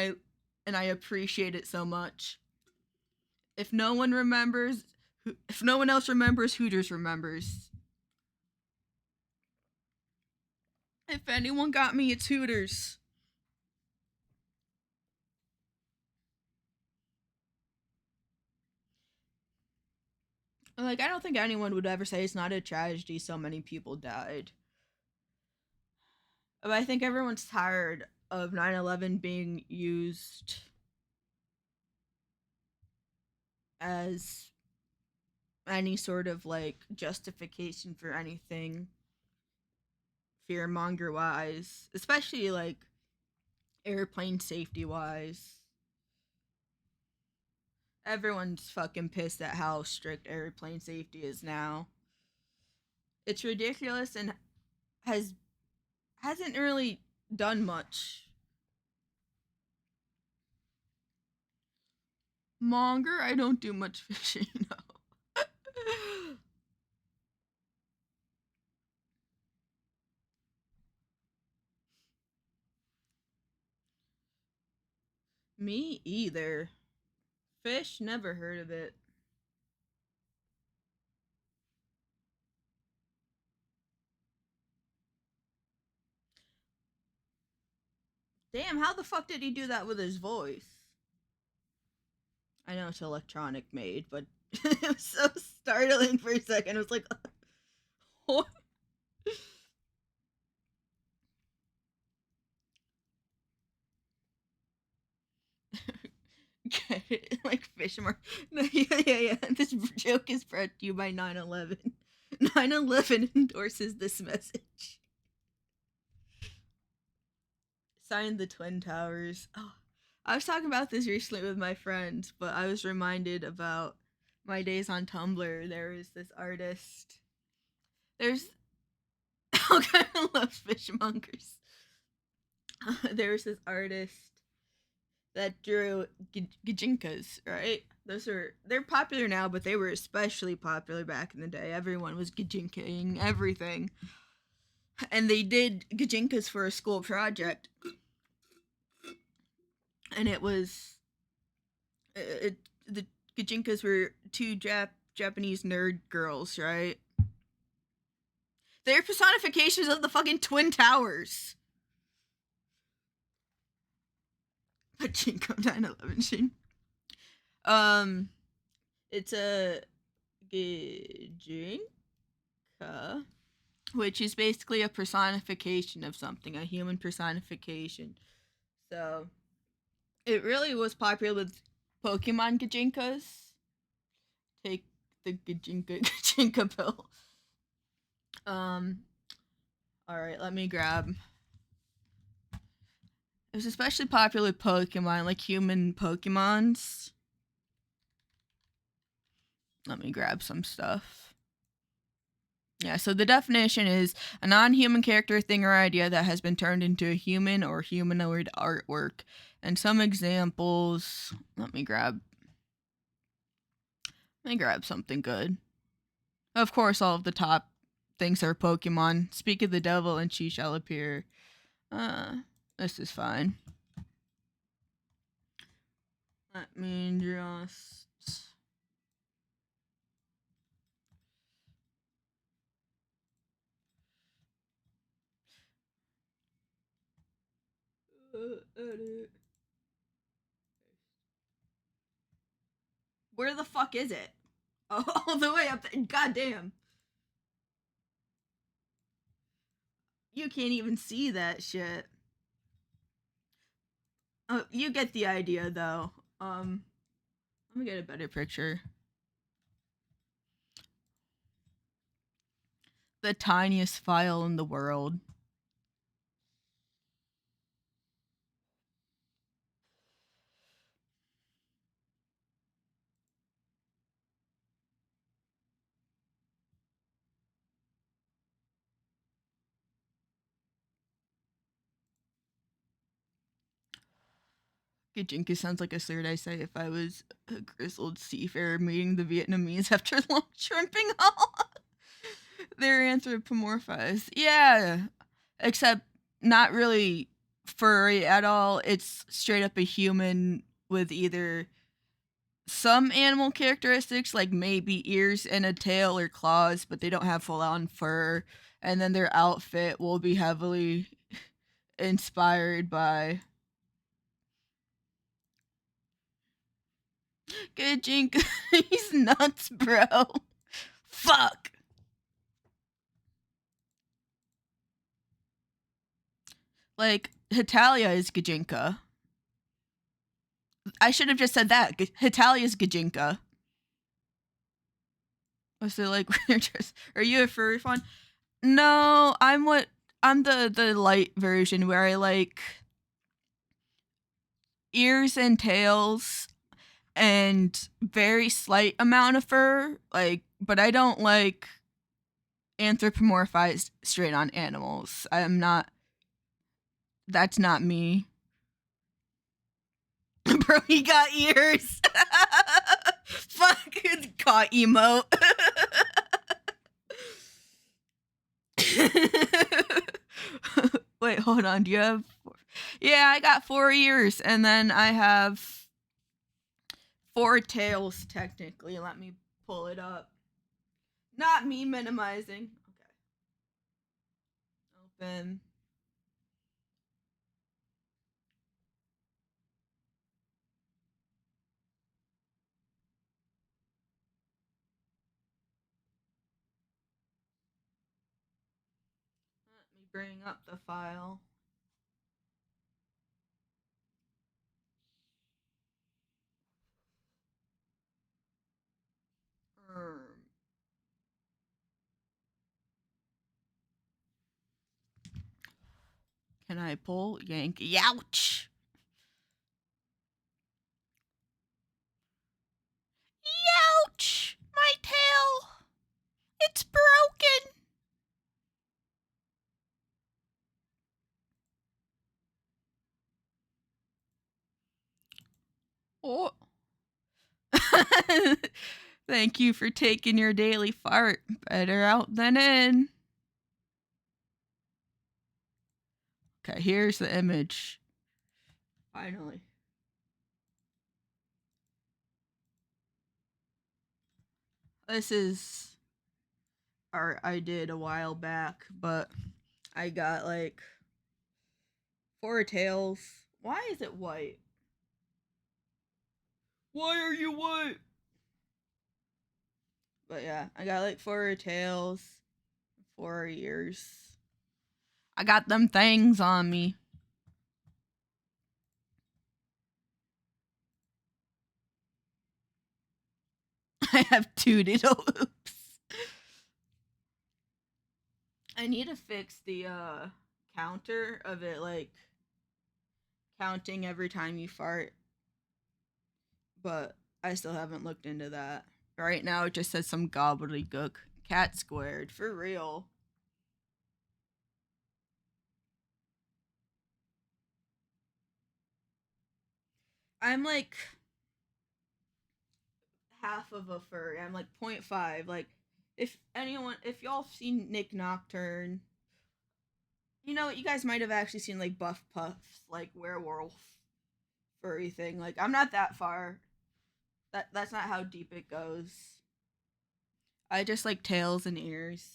I appreciate it so much. If no one remembers, if no one else remembers, Hooters remembers. If anyone got me, it's Hooters. Like, I don't think anyone would ever say it's not a tragedy so many people died. But I think everyone's tired of 9/11 being used as any sort of like justification for anything fear monger wise, especially like airplane safety wise. Everyone's fucking pissed at how strict airplane safety is now. It's ridiculous and hasn't really done much. Monger, I don't do much fishing, no. Me either. Fish, never heard of it. Damn, how the fuck did he do that with his voice? I know it's electronic made, but it was so startling for a second. I was like, what? Like fish mark. No, yeah. This joke is brought to you by 9/11. 9/11 endorses this message. Signed the Twin Towers. Oh, I was talking about this recently with my friends, but I was reminded about my days on Tumblr. There was this artist. There's okay, I love fishmongers. There was this artist that drew gajinkas, right? They're popular now, but they were especially popular back in the day. Everyone was gajinkaing everything, and they did gajinkas for a school project, and it was the gajinkas were two Japanese nerd girls, right? They're personifications of the fucking Twin Towers. Pachinko 9/11 Shin. Um, it's a Gijinka, which is basically a personification of something, a human personification. So it really was popular with Pokemon Gijinkas. Take the Gijinka pill. Alright, let me grab. It was especially popular with Pokemon, like human Pokemons. Let me grab some stuff. Yeah, so the definition is a non-human character, thing, or idea that has been turned into a human or humanoid artwork. And some examples. Let me grab something good. Of course, all of the top things are Pokemon. Speak of the devil and she shall appear. This is fine. Let me just... edit. Where the fuck is it? Oh, all the way up there. God damn. You can't even see that shit. Oh, you get the idea, though. Let me get a better picture. The tiniest file in the world. Gijinka sounds like a slur I say if I was a grizzled seafarer meeting the Vietnamese after long shrimping haul. They're anthropomorphized. Yeah. Except not really furry at all. It's straight up a human with either some animal characteristics, like maybe ears and a tail or claws, but they don't have full on fur. And then their outfit will be heavily inspired by Gijinka. He's nuts, bro. Fuck. Like, Hitalia is Gijinka. I should have just said that. Hitalia is Gijinka. Was it like, are you a furry fan? No, I'm the light version where I like ears and tails and very slight amount of fur, like, but I don't like anthropomorphized straight on animals. I'm not. That's not me. Bro, he got ears. Fuck, got emote. Wait, hold on. Do you have... Yeah, I got 4 ears, and then I have 4 tails, technically. Let me pull it up. Not me minimizing. Okay. Open. Let me bring up the file. Can I pull? Yank. Youch! Youch! My tail! It's broken! Oh. Thank you for taking your daily fart. Better out than in. Okay, here's the image. Finally. This is art I did a while back, but I got like 4 tails. Why is it white? Why are you white? But yeah, I got like four tails, four ears. I got them things on me. I have tooted loops. I need to fix the counter of it, like counting every time you fart, but I still haven't looked into that. Right now, it just says some gobbledygook. Cat squared, for real. I'm like half of a furry. I'm like point 0.5. Like, if y'all seen Nick Nocturne, you know, you guys might have actually seen like Buff Puff's like werewolf furry thing. Like, I'm not that far. That's not how deep it goes. I just like tails and ears.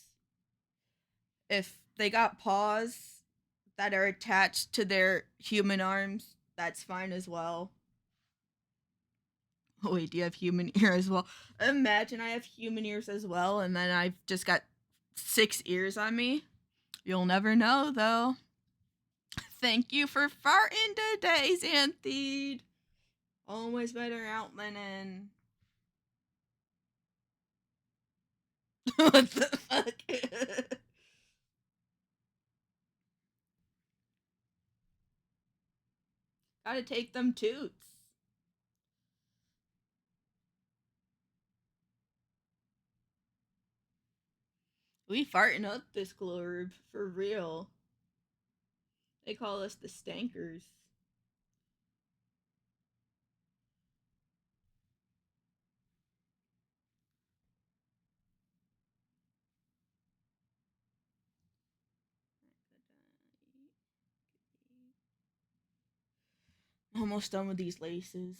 If they got paws that are attached to their human arms, that's fine as well. Oh, wait, do you have human ear as well? Imagine I have human ears as well, and then I've just got 6 ears on me. You'll never know, though. Thank you for farting today, Xanthede. Always better out than in. What the fuck? Gotta take them toots. We farting up this globe, for real. They call us the Stankers. Almost done with these laces.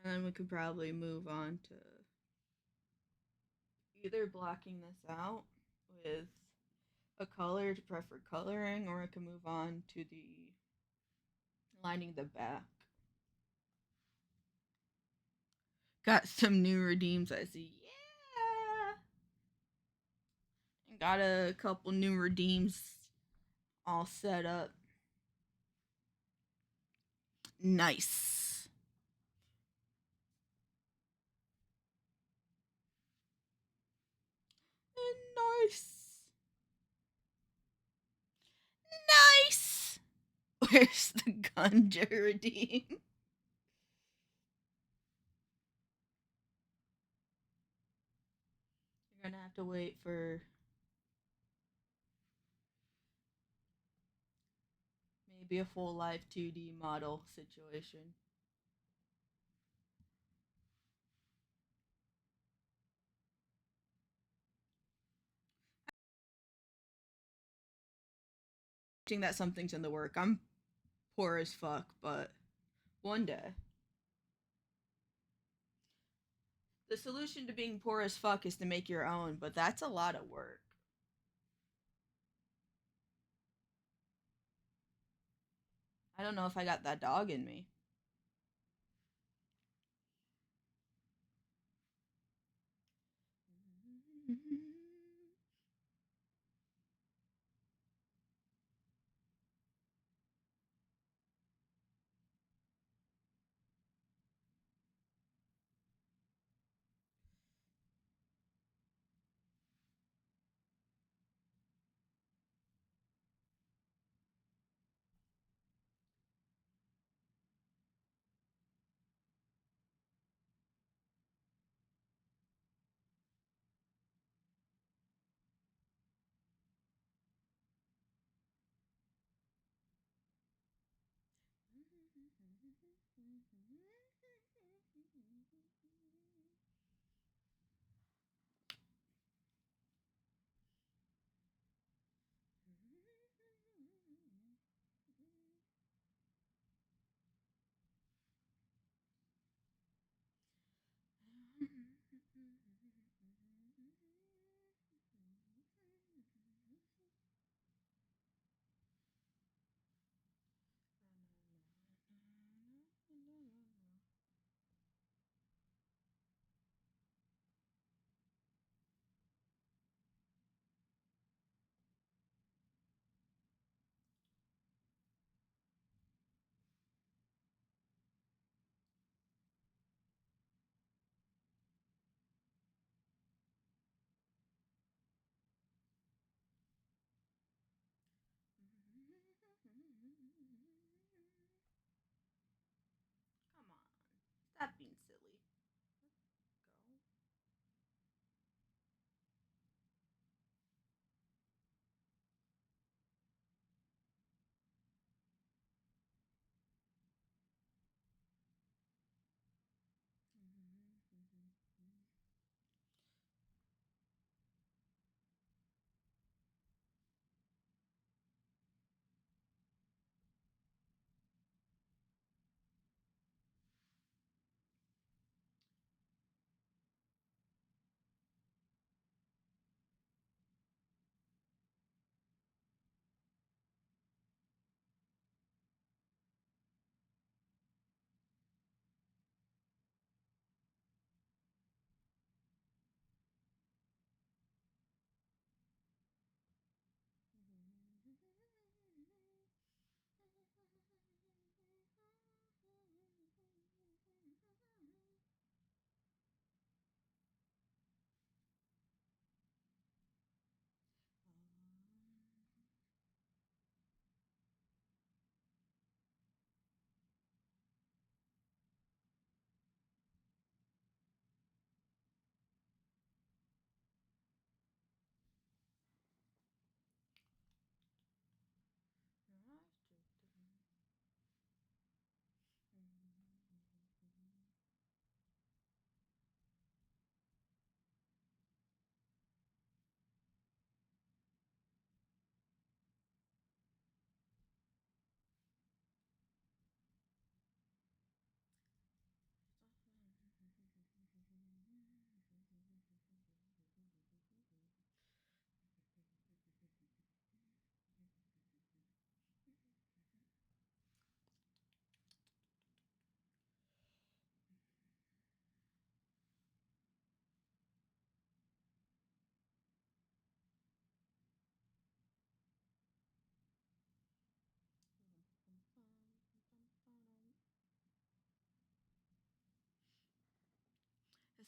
And then we could probably move on to either blocking this out with a color to prefer coloring, or I can move on to the lining the back. Got some new redeems, I see. Yeah! Got a couple new redeems all set up. Nice. Nice. Nice. Where's the Gunja redeem? You're gonna have to wait for maybe a full life 2D model situation. That something's in the work. I'm poor as fuck, but one day. The solution to being poor as fuck is to make your own, but that's a lot of work. I don't know if I got that dog in me.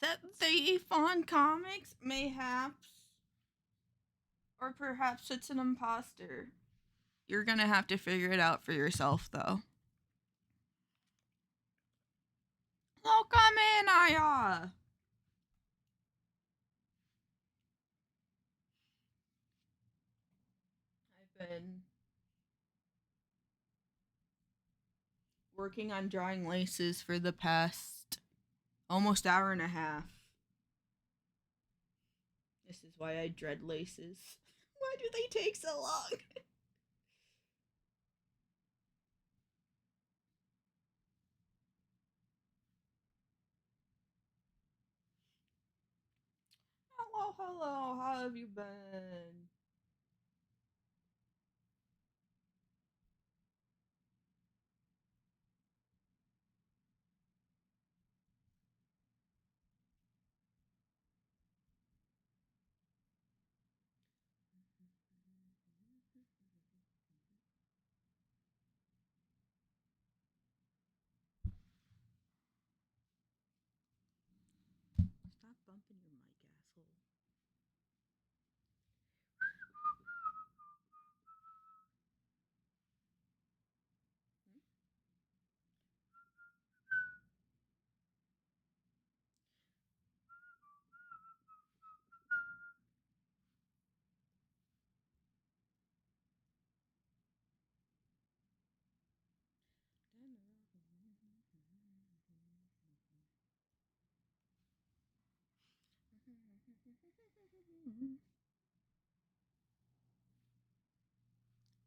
That thief on comics? Mayhaps. Or perhaps it's an imposter. You're gonna have to figure it out for yourself, though. Oh, come in, Aya! I've been working on drawing laces for the past almost hour and a half. This is why I dread laces. Why do they take so long? Hello, hello, how have you been? Stop bumping your mic, asshole.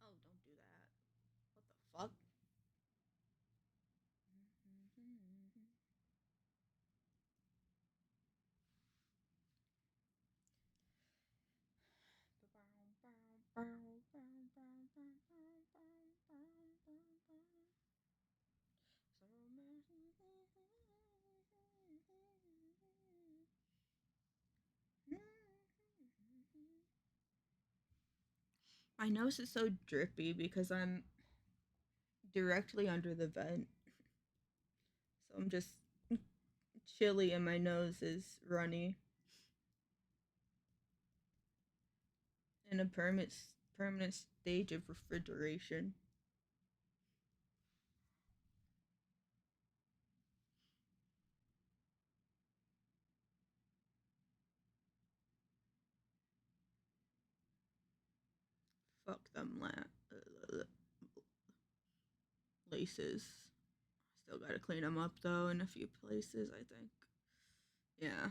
Oh, don't do that. What the fuck? My nose is so drippy because I'm directly under the vent. So I'm just chilly and my nose is runny in a permanent stage of refrigeration. Fuck them laces. Still gotta clean them up though in a few places, I think. Yeah.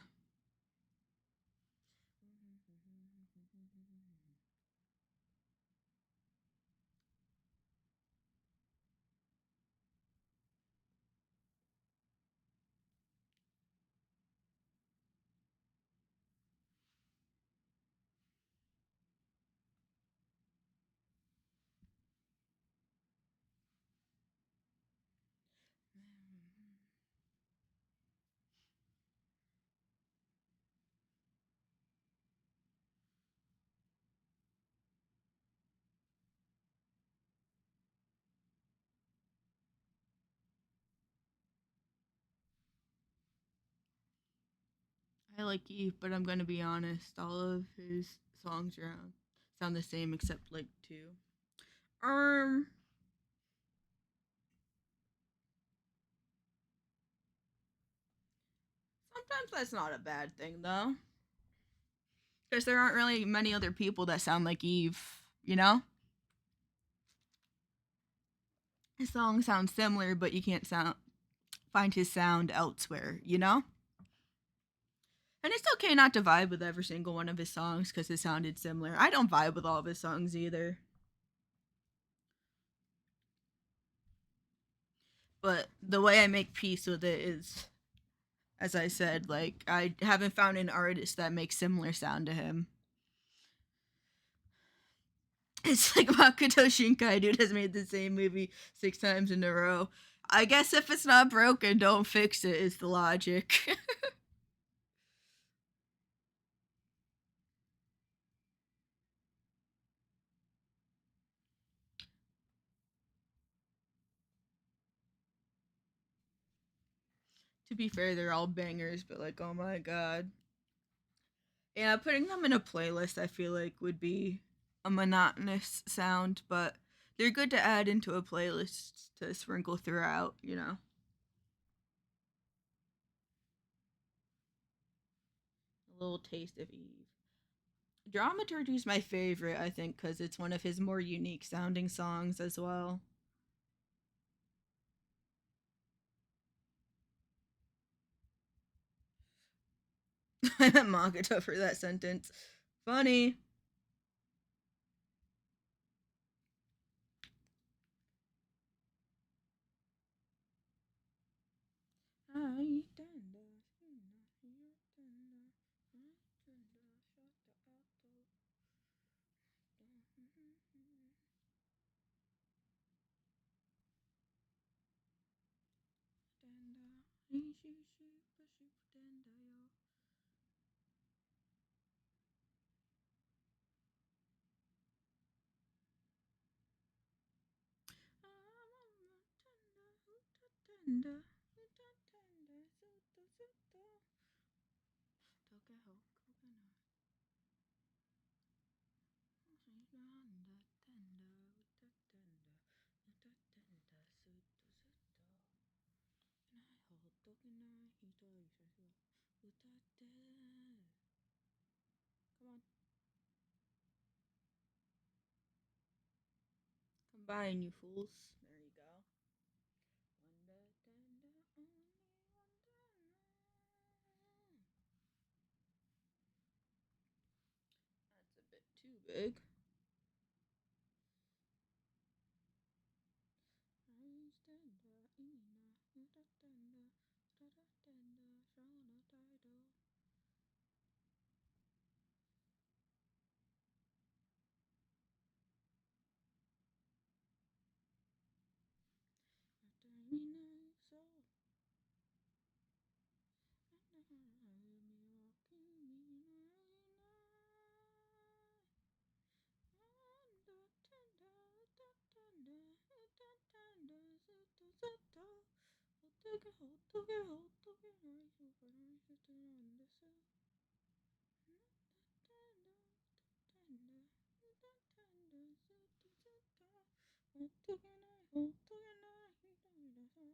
I like Eve, but I'm gonna be honest. All of his songs around sound the same except like two. Um, Sometimes that's not a bad thing though, because there aren't really many other people that sound like Eve. You know, his songs sound similar, but you can't find his sound elsewhere. You know. And it's okay not to vibe with every single one of his songs because it sounded similar. I don't vibe with all of his songs either. But the way I make peace with it is, as I said, like, I haven't found an artist that makes similar sound to him. It's like Makoto Shinkai, dude, has made the same movie 6 times in a row. I guess if it's not broken, don't fix it, is the logic. To be fair, they're all bangers, but like, oh my god. Yeah, putting them in a playlist I feel like would be a monotonous sound, but they're good to add into a playlist to sprinkle throughout, you know. A little taste of Eve. Dramaturgy is my favorite, I think, because it's one of his more unique sounding songs as well. I meant Magata for that sentence. Funny. Come on. Combine, you fools. There you go. That's a bit too big. That's not what I'm doing though. Don't do all that, loser.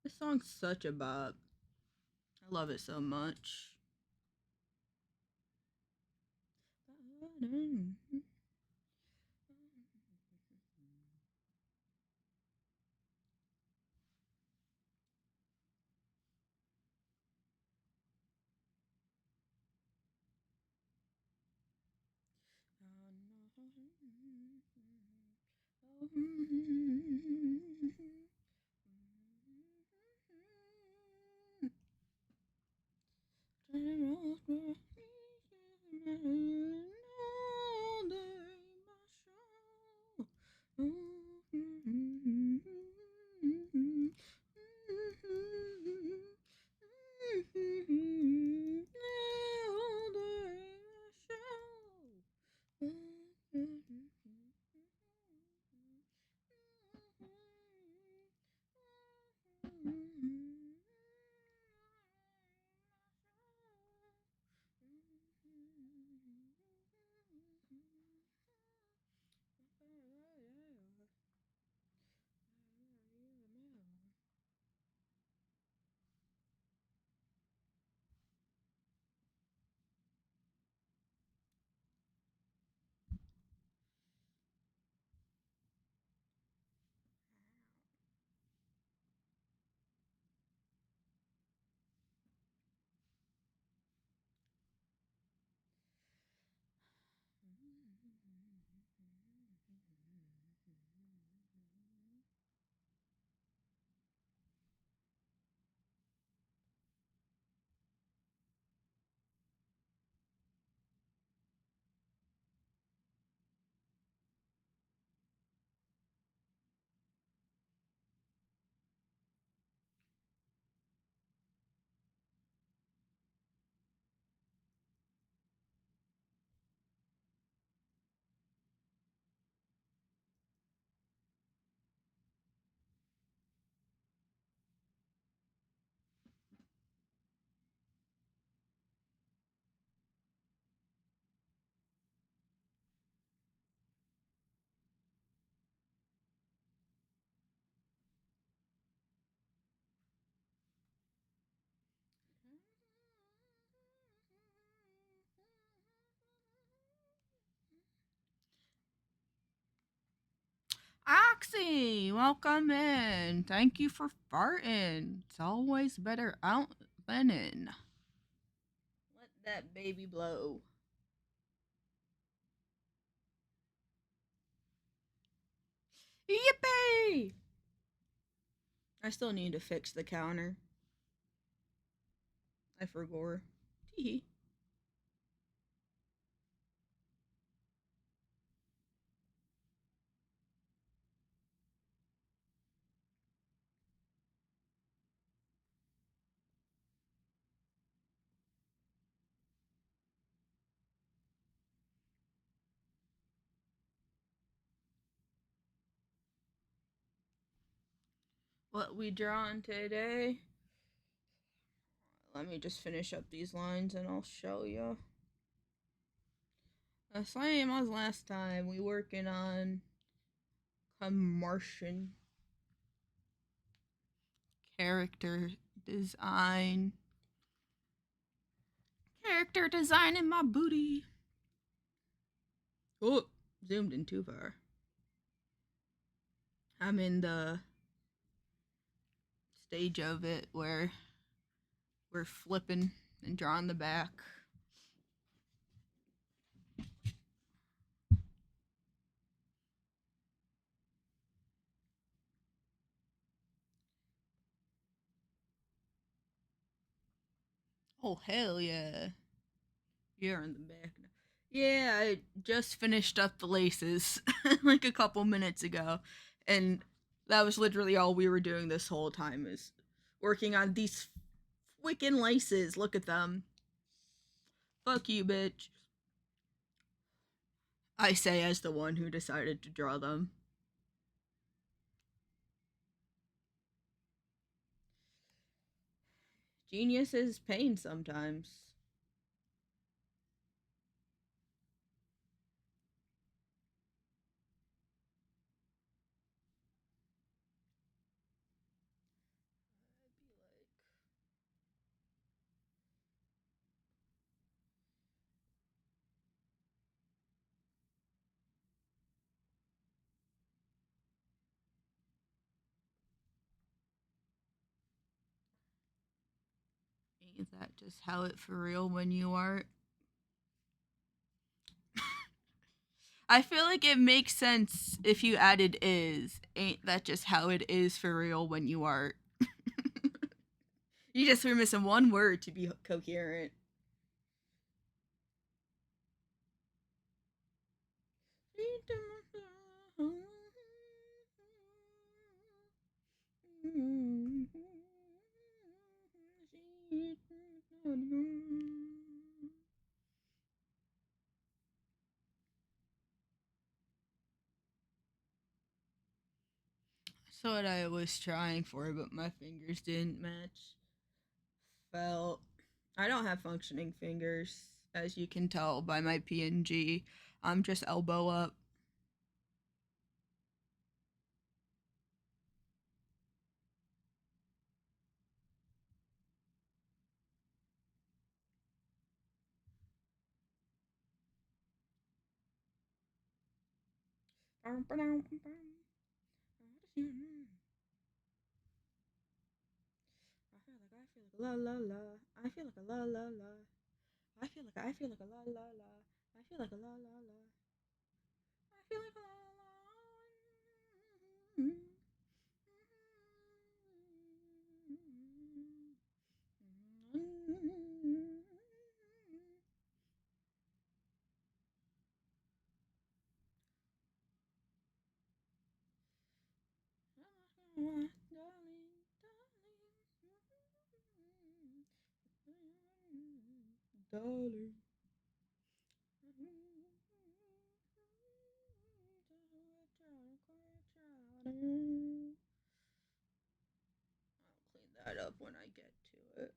This song's such a bop. I love it so much. Oxy, welcome in. Thank you for farting. It's always better out than in. Let that baby blow. Yippee! I still need to fix the counter. I forgot. Tee. what we drawn today. Let me just finish up these lines and I'll show you. The same as last time. We working on commercial character design. Character design in my booty. Oh, zoomed in too far. I'm in the stage of it where we're flipping and drawing the back. Oh, hell yeah. You're in the back now. Yeah, I just finished up the laces like a couple minutes ago. And that was literally all we were doing this whole time is working on these freaking laces. Look at them. Fuck you, bitch. I say as the one who decided to draw them. Genius is pain sometimes. Ain't that just how it for real when you art? I feel like it makes sense if you added is. Ain't that just how it is for real when you art? You just were missing one word to be coherent. That's what I was trying for, but my fingers didn't match. Felt. I don't have functioning fingers, as you can tell by my PNG. I'm just elbow up. La la la. I feel like a la la la. I feel like a la la la. I feel like a la la la. I feel like a la la la. Darling. I'll clean that up when I get to it.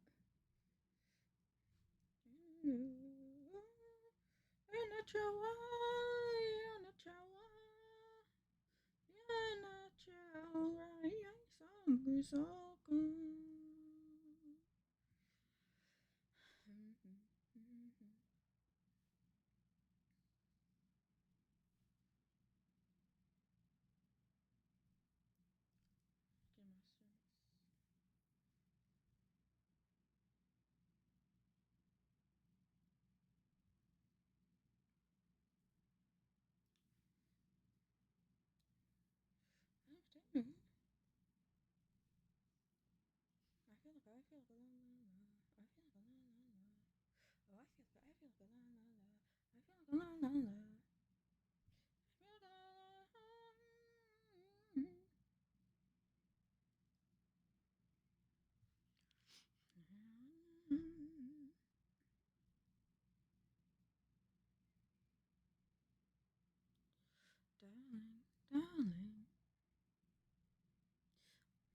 Darling,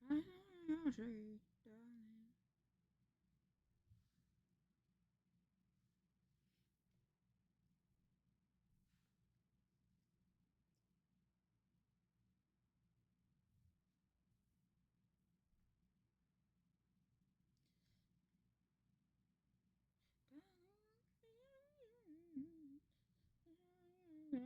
darling. straight, darling. So,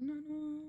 no, no.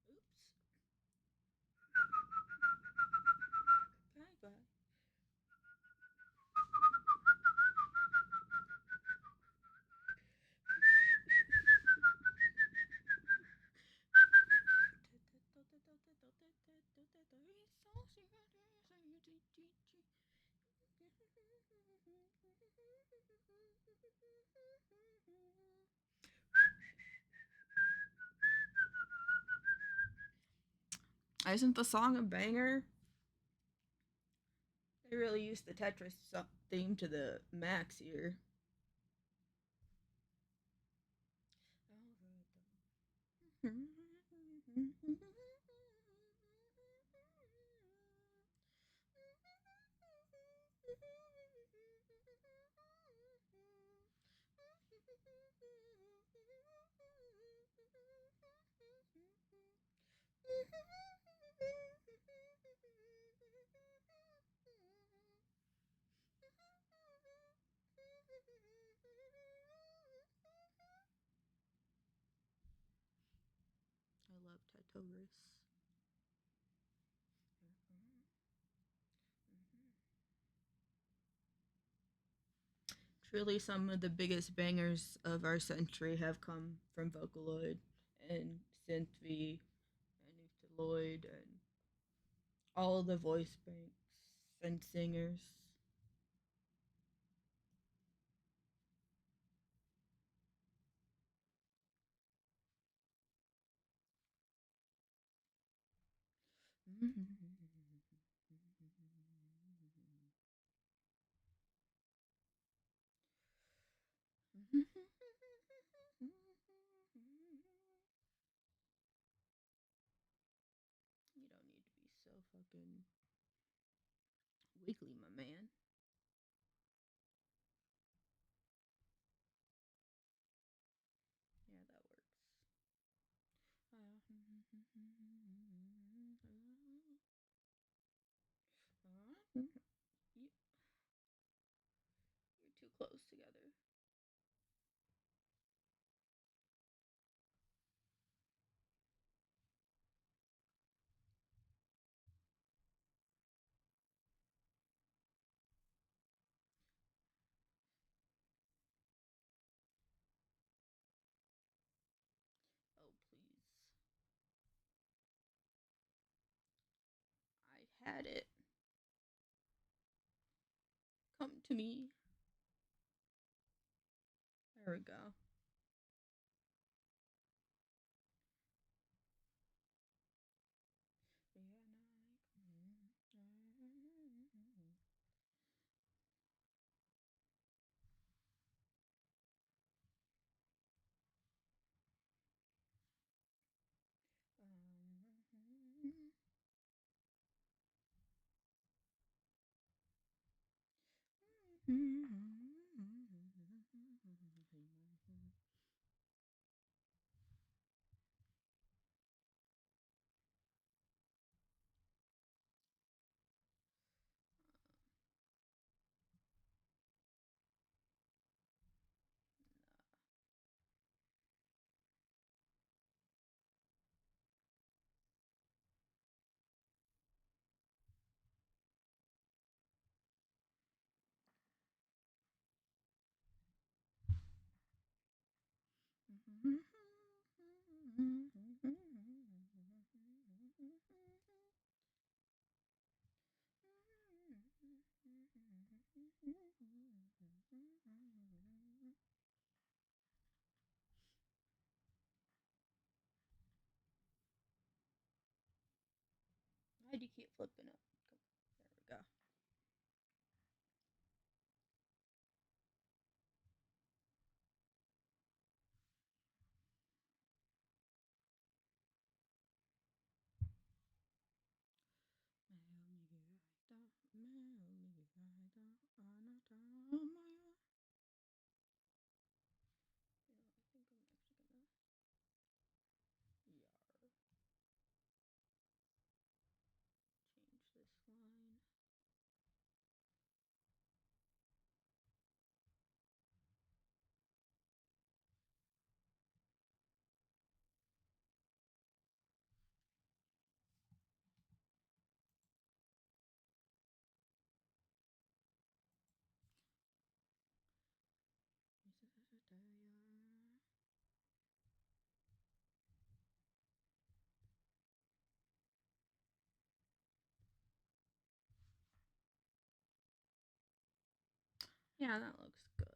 Oops. Bye bye. Isn't the song a banger? They really used the Tetris theme to the max here. I love Tetoris. Truly, some of the biggest bangers of our century have come from Vocaloid and Synthv and Utiloid and all the voice banks and singers. You don't need to be so fucking wiggly, my man. Yeah, that works. You're too close together. Oh, please. I had it. Come to me. There we go. Why do you keep flipping up? There we go. I think I'm actually gonna change this line. Yeah, that looks good.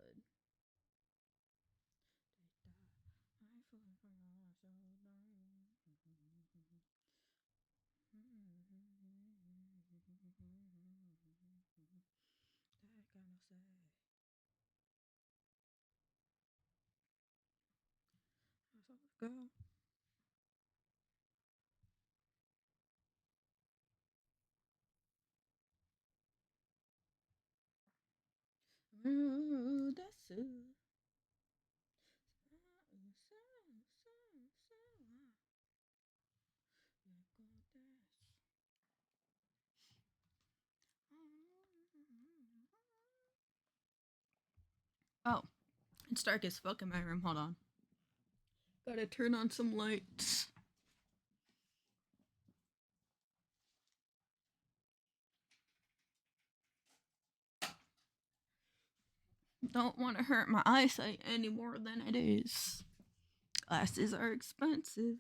Go. That's Oh, it's dark as fuck in my room. Hold on. Gotta turn on some lights. Don't want to hurt my eyesight any more than it is. Glasses are expensive.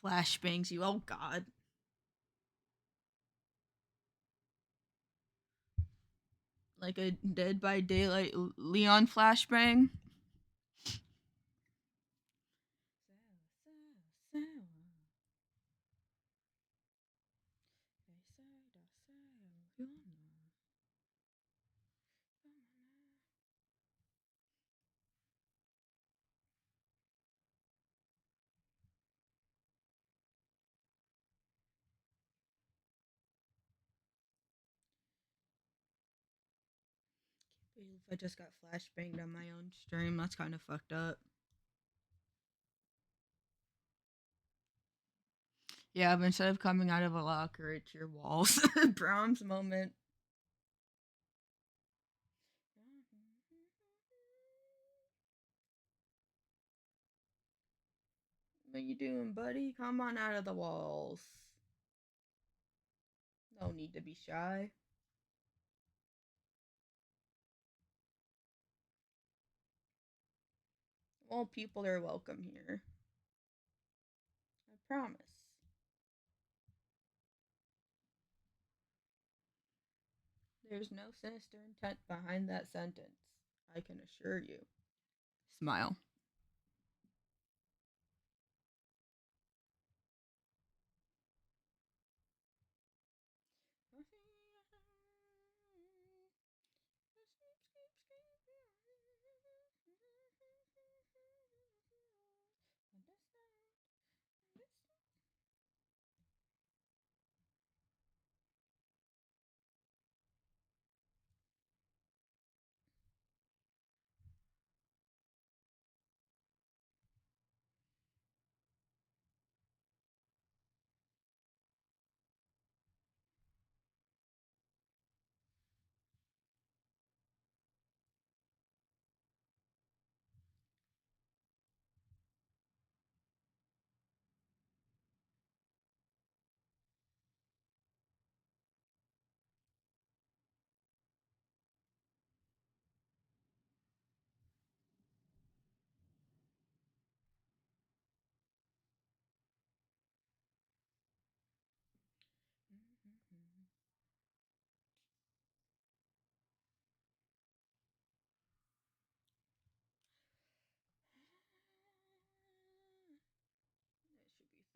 Flashbangs you. Oh God. Like a Dead by Daylight Leon flashbang. If I just got flashbanged on my own stream, that's kind of fucked up. Yeah, but instead of coming out of a locker, it's your walls. Brahms moment. What you doing, buddy? Come on out of the walls. No need to be shy. All people are welcome here. I promise. There's no sinister intent behind that sentence. I can assure you. Smile.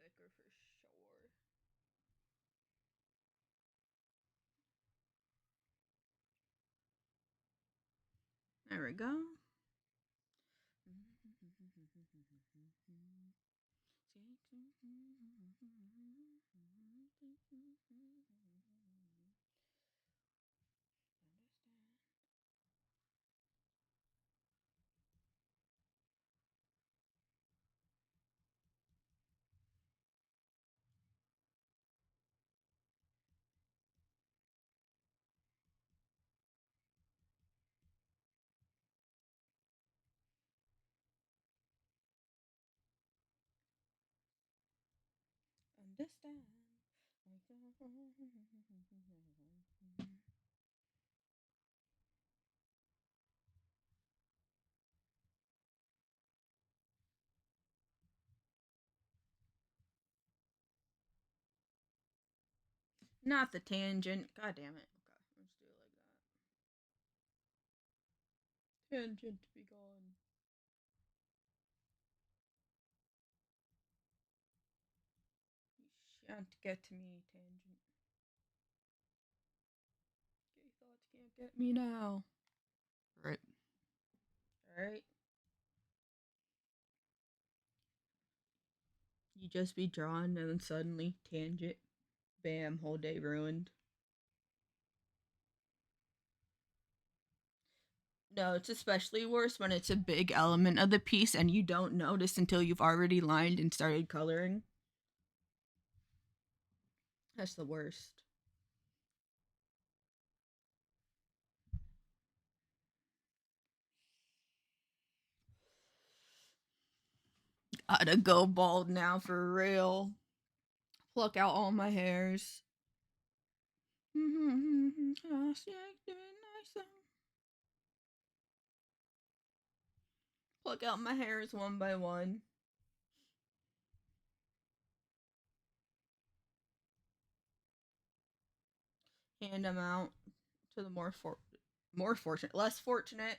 It should be thicker for sure. There we go. Understand. Not the tangent. God damn it. Okay, let's do it like that. Tangent to be gone. You shan't get me, tangent. Gay thoughts can't get me now. Right. Alright. You just be drawn and then suddenly tangent. Bam, whole day ruined. No, it's especially worse when it's a big element of the piece and you don't notice until you've already lined and started coloring. That's the worst. Gotta go bald now for real. Pluck out all my hairs. Pluck out my hairs one by one. hand them out to the more fortunate, less fortunate,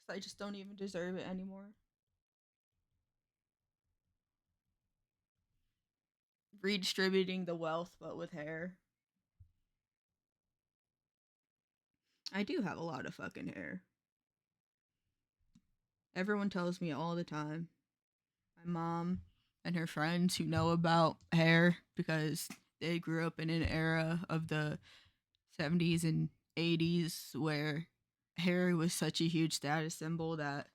because I just don't even deserve it anymore. Redistributing the wealth, but with hair. I do have a lot of fucking hair. Everyone tells me all the time. My mom and her friends who know about hair because they grew up in an era of the 70s and 80s where hair was such a huge status symbol that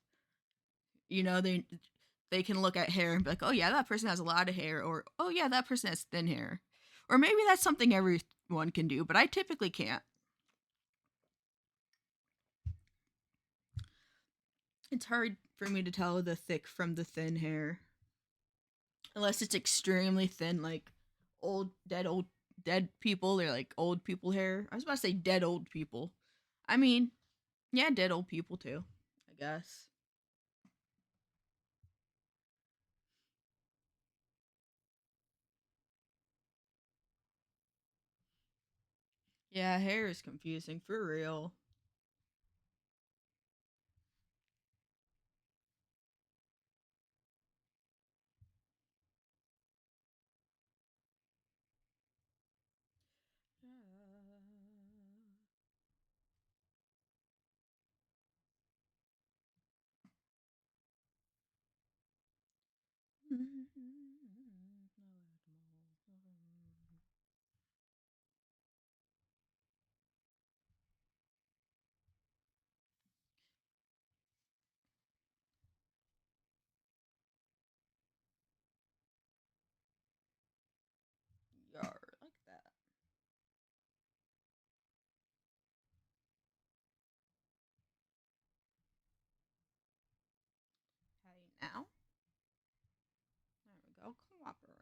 they can look at hair and be like, "Oh yeah, that person has a lot of hair," or "Oh yeah, that person has thin hair." Or maybe that's something everyone can do, but I typically can't. It's hard for me to tell the thick from the thin hair. Unless it's extremely thin, like old dead people or like old people hair. I was about to say dead old people. I mean, yeah, dead old people too, I guess. Yeah, hair is confusing for real. Yar, like that. Hey, now? There we go. Cooperate.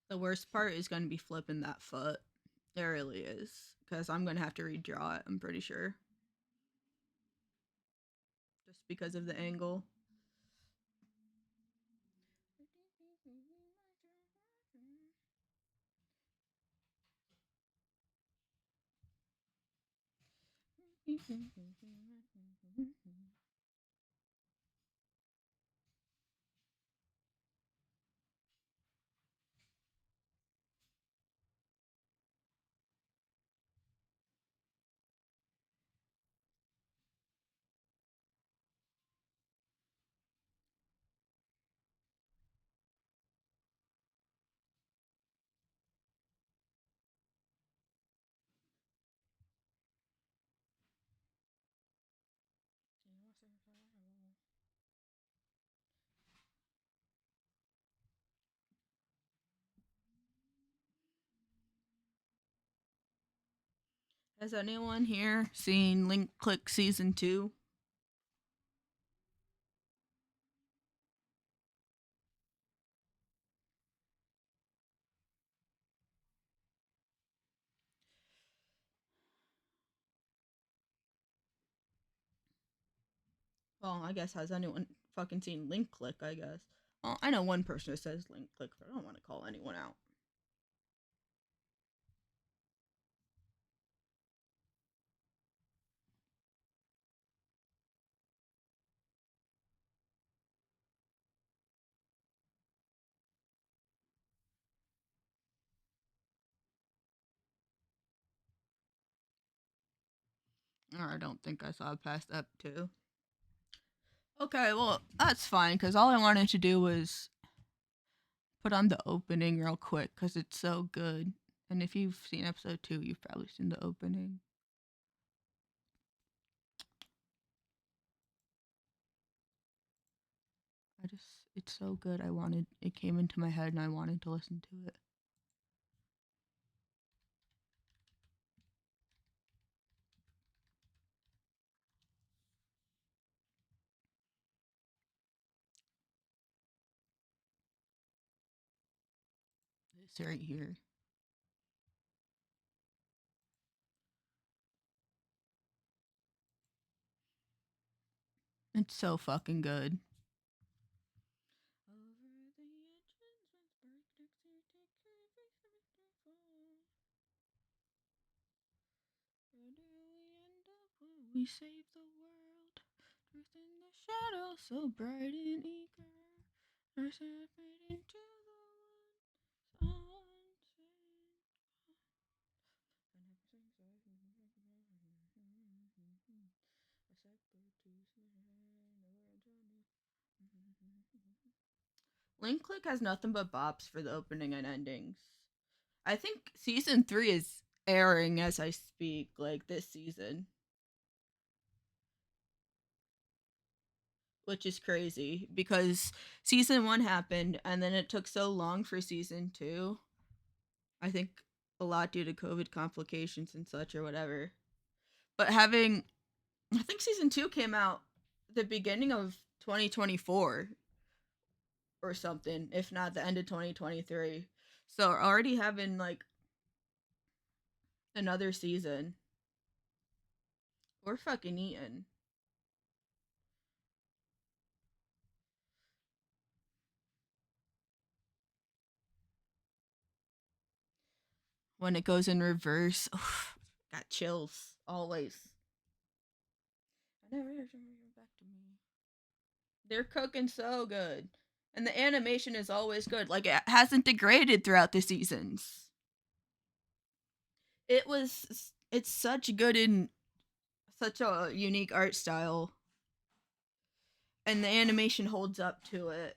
The worst part is going to be flipping that foot. It really is. Because I'm going to have to redraw it, I'm pretty sure. Just because of the angle. Has anyone here seen Link Click Season 2? Well, I guess has anyone fucking seen Link Click? I guess. Well, I know one person who says Link Click, but I don't want to call anyone out. Or I don't think I saw past up two. Okay, well that's fine because all I wanted to do was put on the opening real quick because it's so good. And if you've seen episode two, you've probably seen the opening. It's so good. It came into my head and I wanted to listen to it. This right here. It's so fucking good. We save the world. Truth in the shadow, so bright and eager. Are separated to the one Link Click has nothing but bops for the opening and endings. I think season 3 is airing as I speak, like this season. Which is crazy because season 1 happened and then it took so long for season 2. I think a lot due to COVID complications and such or whatever. But I think season 2 came out the beginning of 2024 or something, if not the end of 2023. So already having like another season. We're fucking eating. When it goes in reverse, got chills always. I never heard from you back to me. They're cooking so good. And the animation is always good. Like it hasn't degraded throughout the seasons. It's such good in such a unique art style. And the animation holds up to it.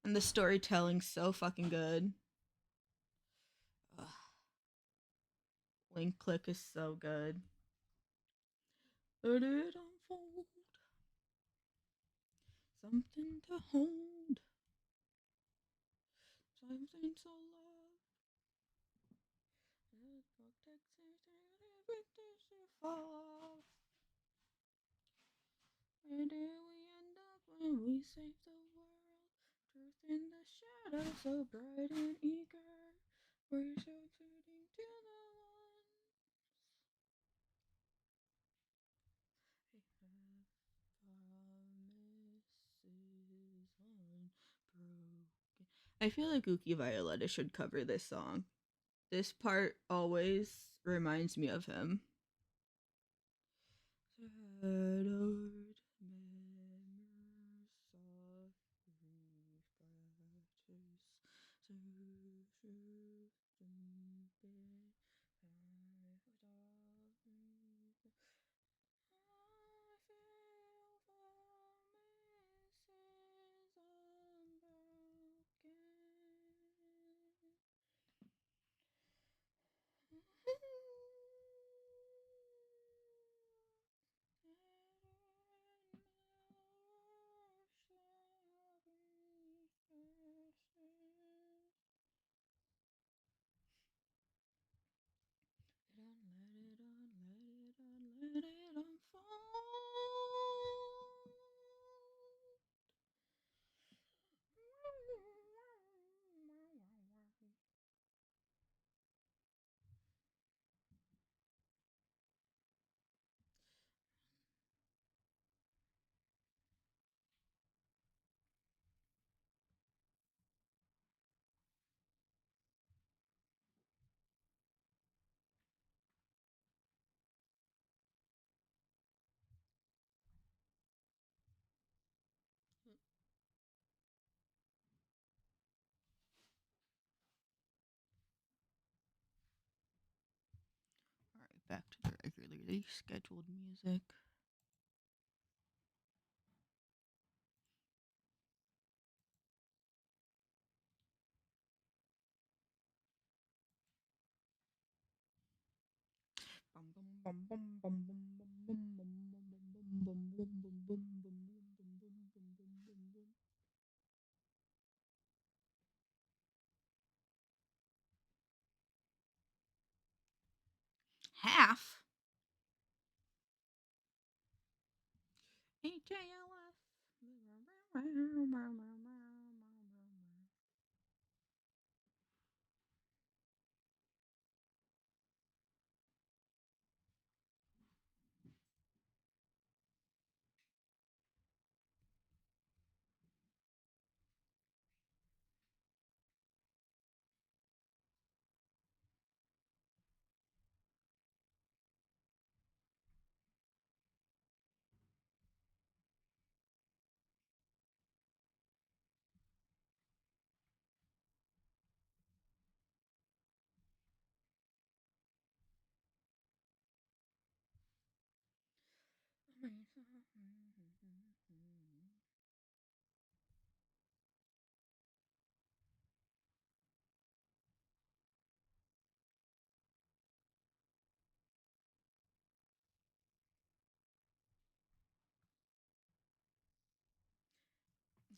And the storytelling's so fucking good. Ugh. Link Click is so good. Let it unfold. Something to hold. Something so loud. Where do we end up when we save the world? Truth in the shadow, so bright and eager. We're so fading to the one. I feel like Uki Violetta should cover this song. This part always reminds me of him. Shadowed memories softly flashes through regularly scheduled music. Half. HALF.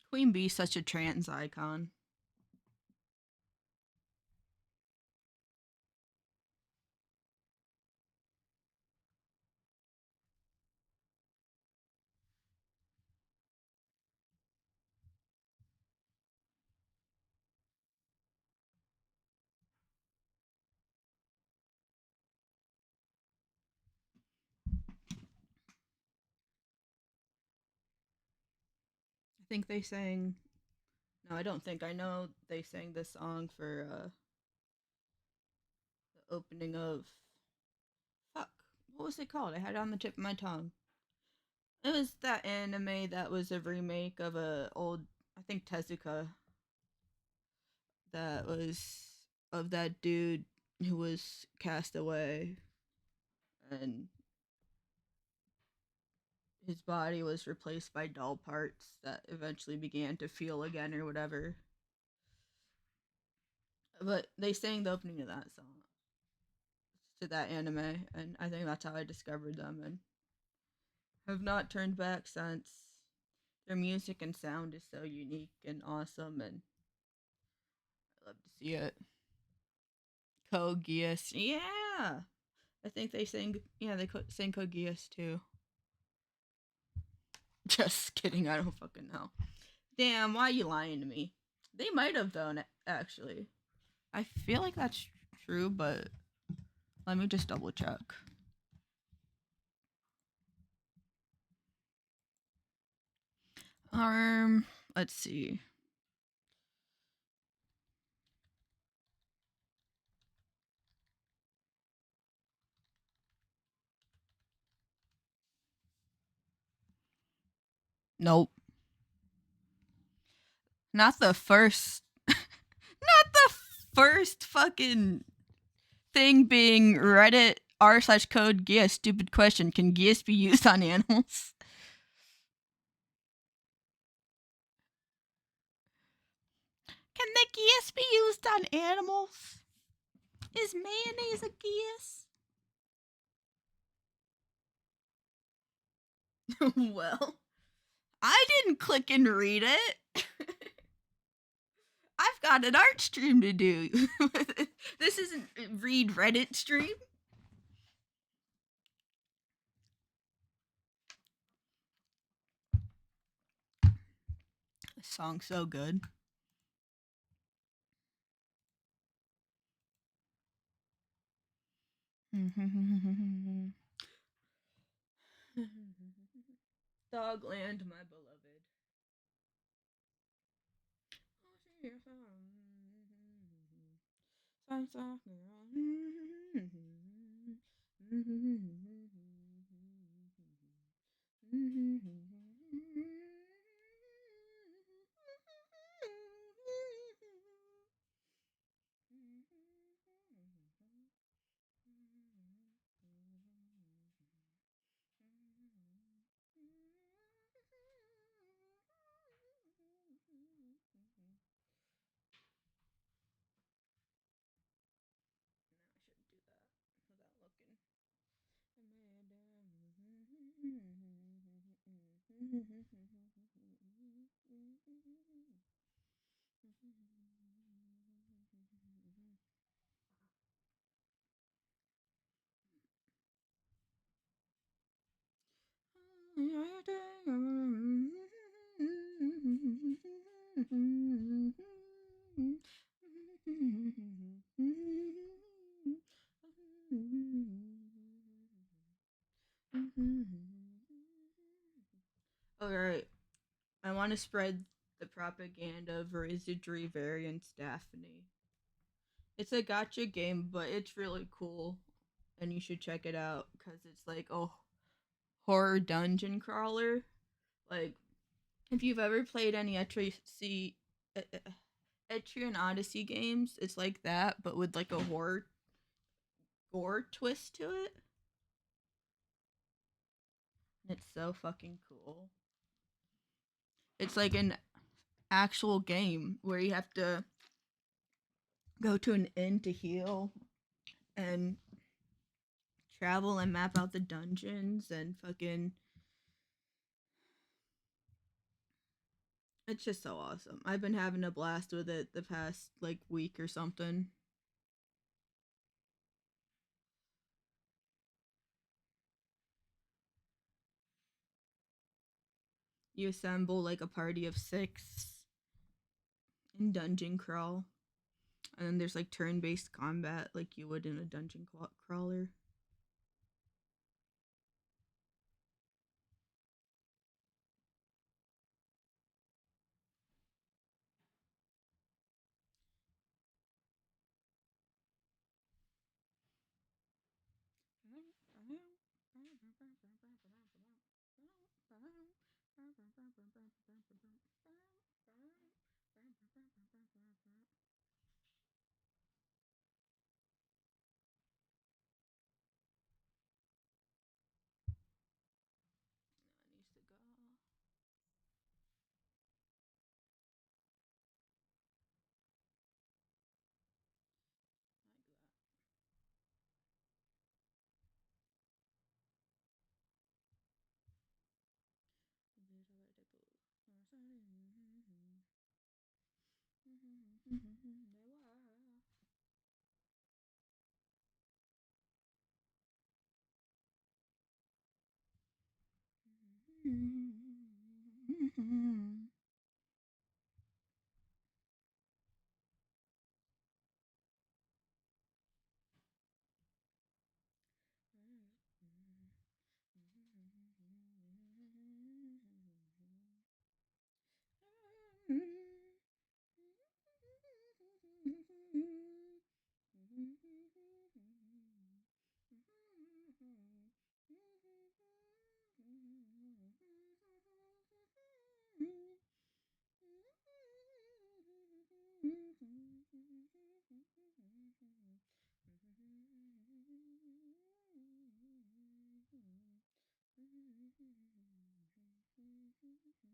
Queen Bee such a trans icon. I think they sang. No, I don't think. I know they sang this song for the opening of. Fuck. What was it called? I had it on the tip of my tongue. It was that anime that was a remake of a old, I think Tezuka. That was of that dude who was cast away, and his body was replaced by doll parts that eventually began to feel again or whatever. But they sang the opening of that song to that anime, and I think that's how I discovered them, and have not turned back since. Their music and sound is so unique and awesome, and I love to see it. Code Geass, yeah. I think they sang, yeah, they sang Code Geass too. Just kidding, I don't fucking know. Damn, why are you lying to me? They might have though, actually. I feel like that's true, but let me just double check. Let's see. Nope. Not the first. Not the first fucking thing being Reddit r/code Geass. Stupid question. Can Geass be used on animals? Can the Geass be used on animals? Is mayonnaise a Geass? Well, I didn't click and read it. I've got an art stream to do. This isn't read Reddit stream. This song's so good. Dogland, my beloved. Alright, I want to spread the propaganda of Wizardry Variants Daphne. It's a gotcha game, but it's really cool, and you should check it out because it's like a horror dungeon crawler. Like, if you've ever played any Etrian Odyssey games, it's like that, but with like a horror gore twist to it. It's so fucking cool. It's like an actual game where you have to go to an inn to heal and travel and map out the dungeons and fucking. It's just so awesome. I've been having a blast with it the past like week or something. You assemble like a party of 6 in dungeon crawl, and then there's like turn-based combat like you would in a dungeon crawler. Needs to go.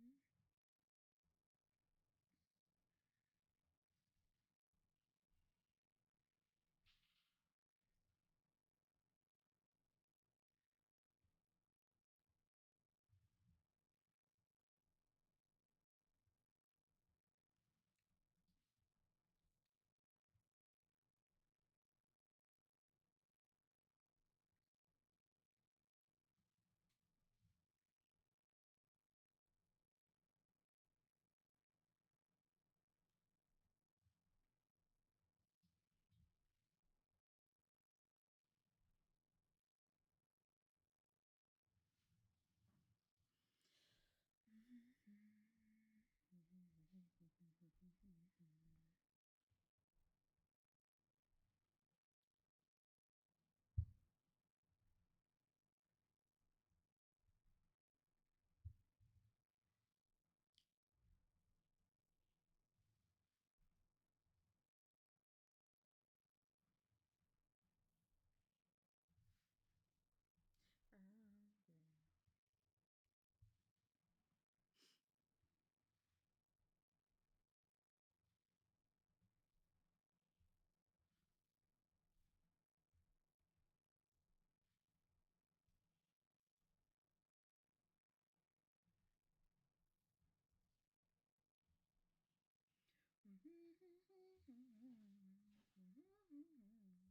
클로셋으로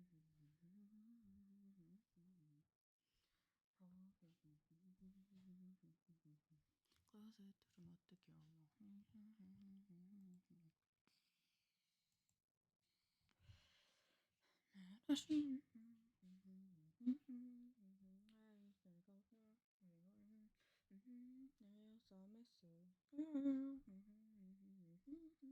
어떻게 어머. 다시 yellow, yellow, yellow, yellow, yellow, yellow, yellow, yellow, yellow, yellow, yellow, yellow.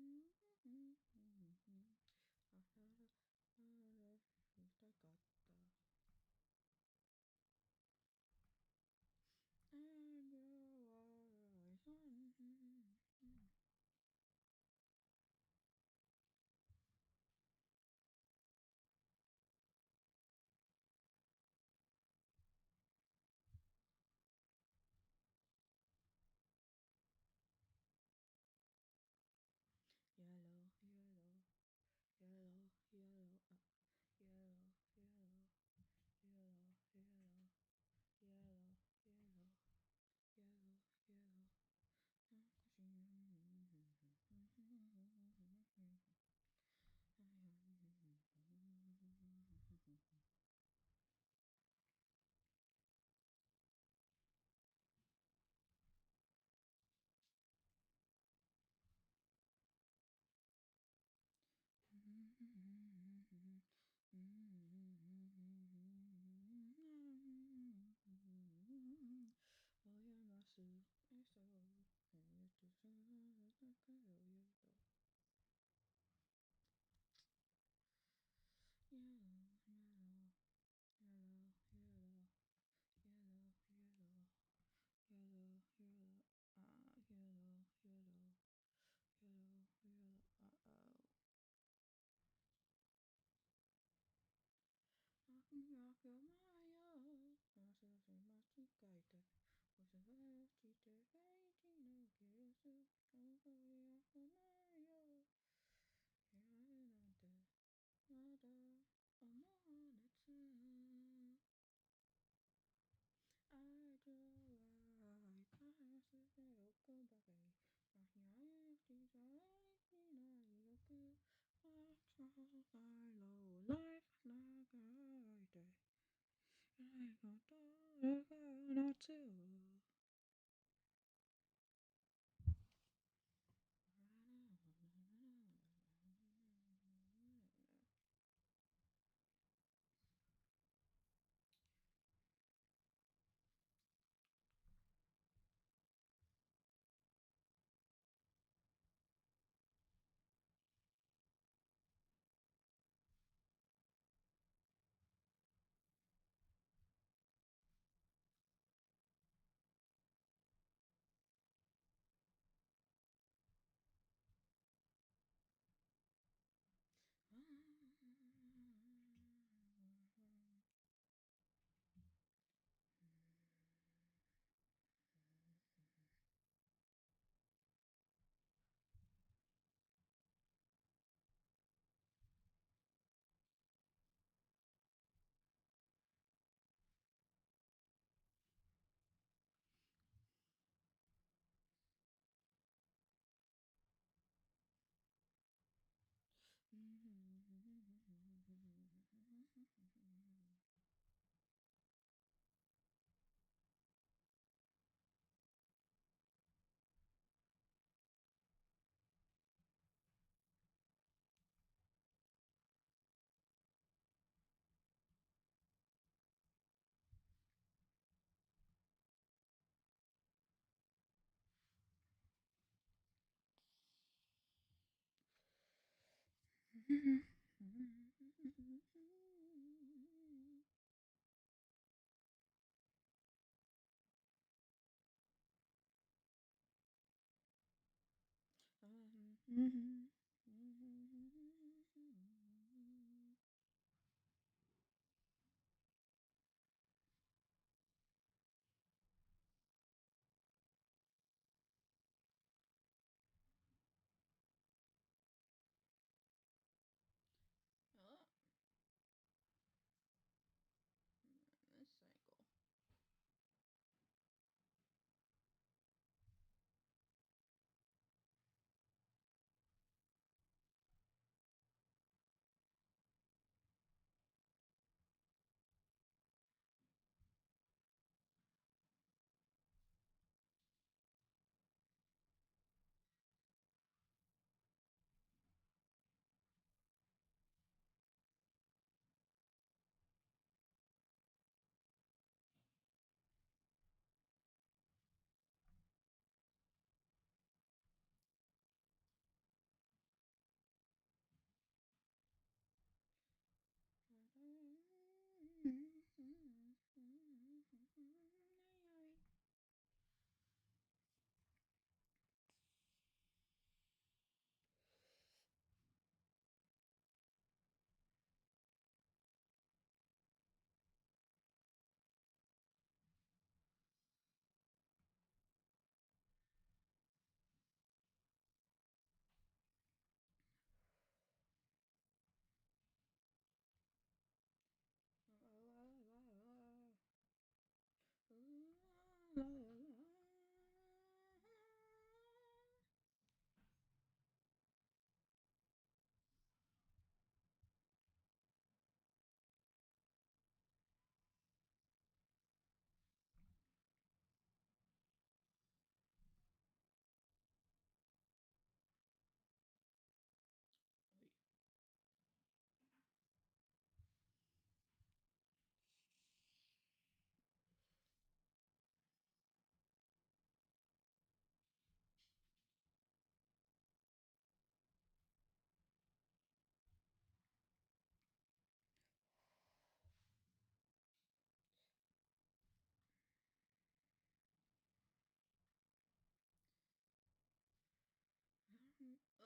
Oh, this cycle.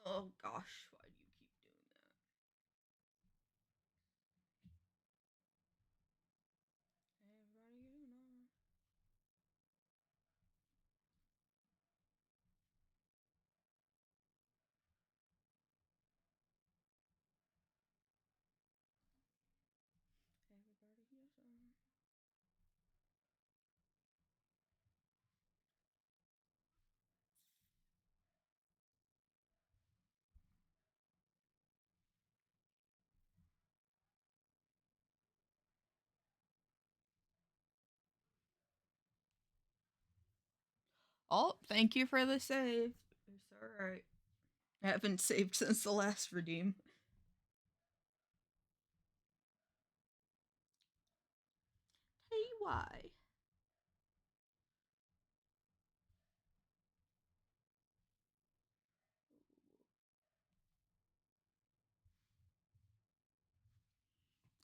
Oh gosh, why do you keep doing that? Hey, everybody, you know. Everybody, yes, Oh, thank you for the save. It's alright. I haven't saved since the last redeem. Tell you why.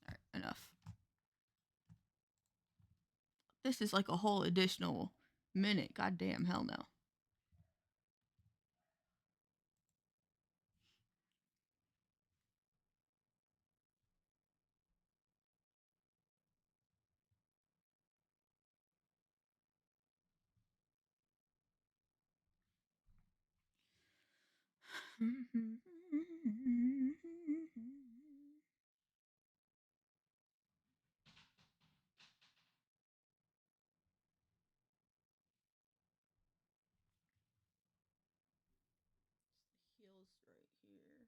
Alright, enough. This is like a whole additional minute. Goddamn, hell no. Heels right here.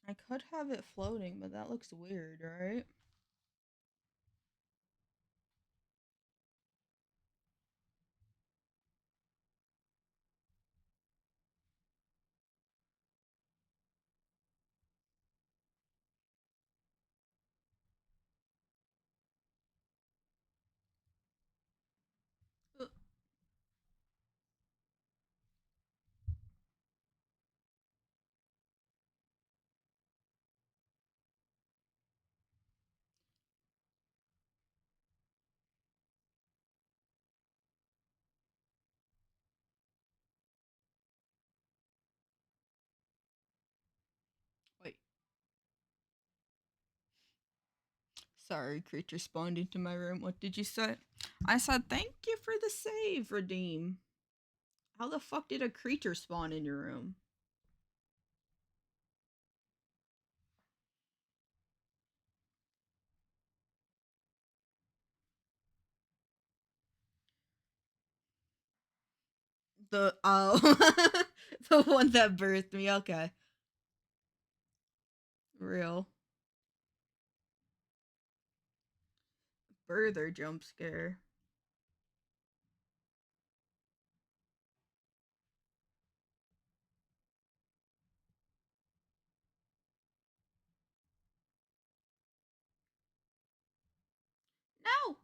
I could have it floating, but that looks weird, right? Sorry, creature spawned into my room. What did you say? I said thank you for the save, Redeem. How the fuck did a creature spawn in your room? The oh, the one that birthed me. Okay, real further jump scare. No.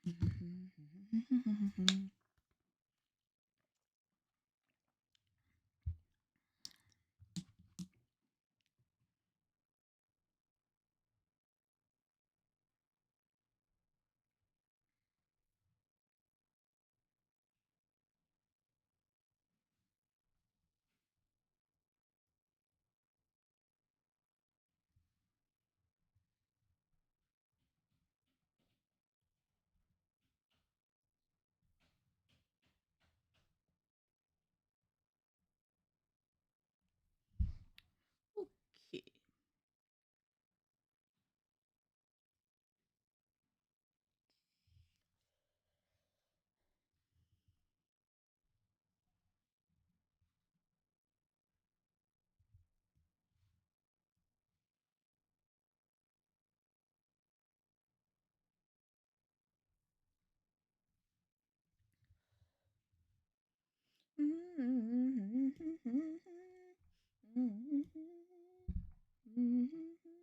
Okay. Oh yay! Oh yay!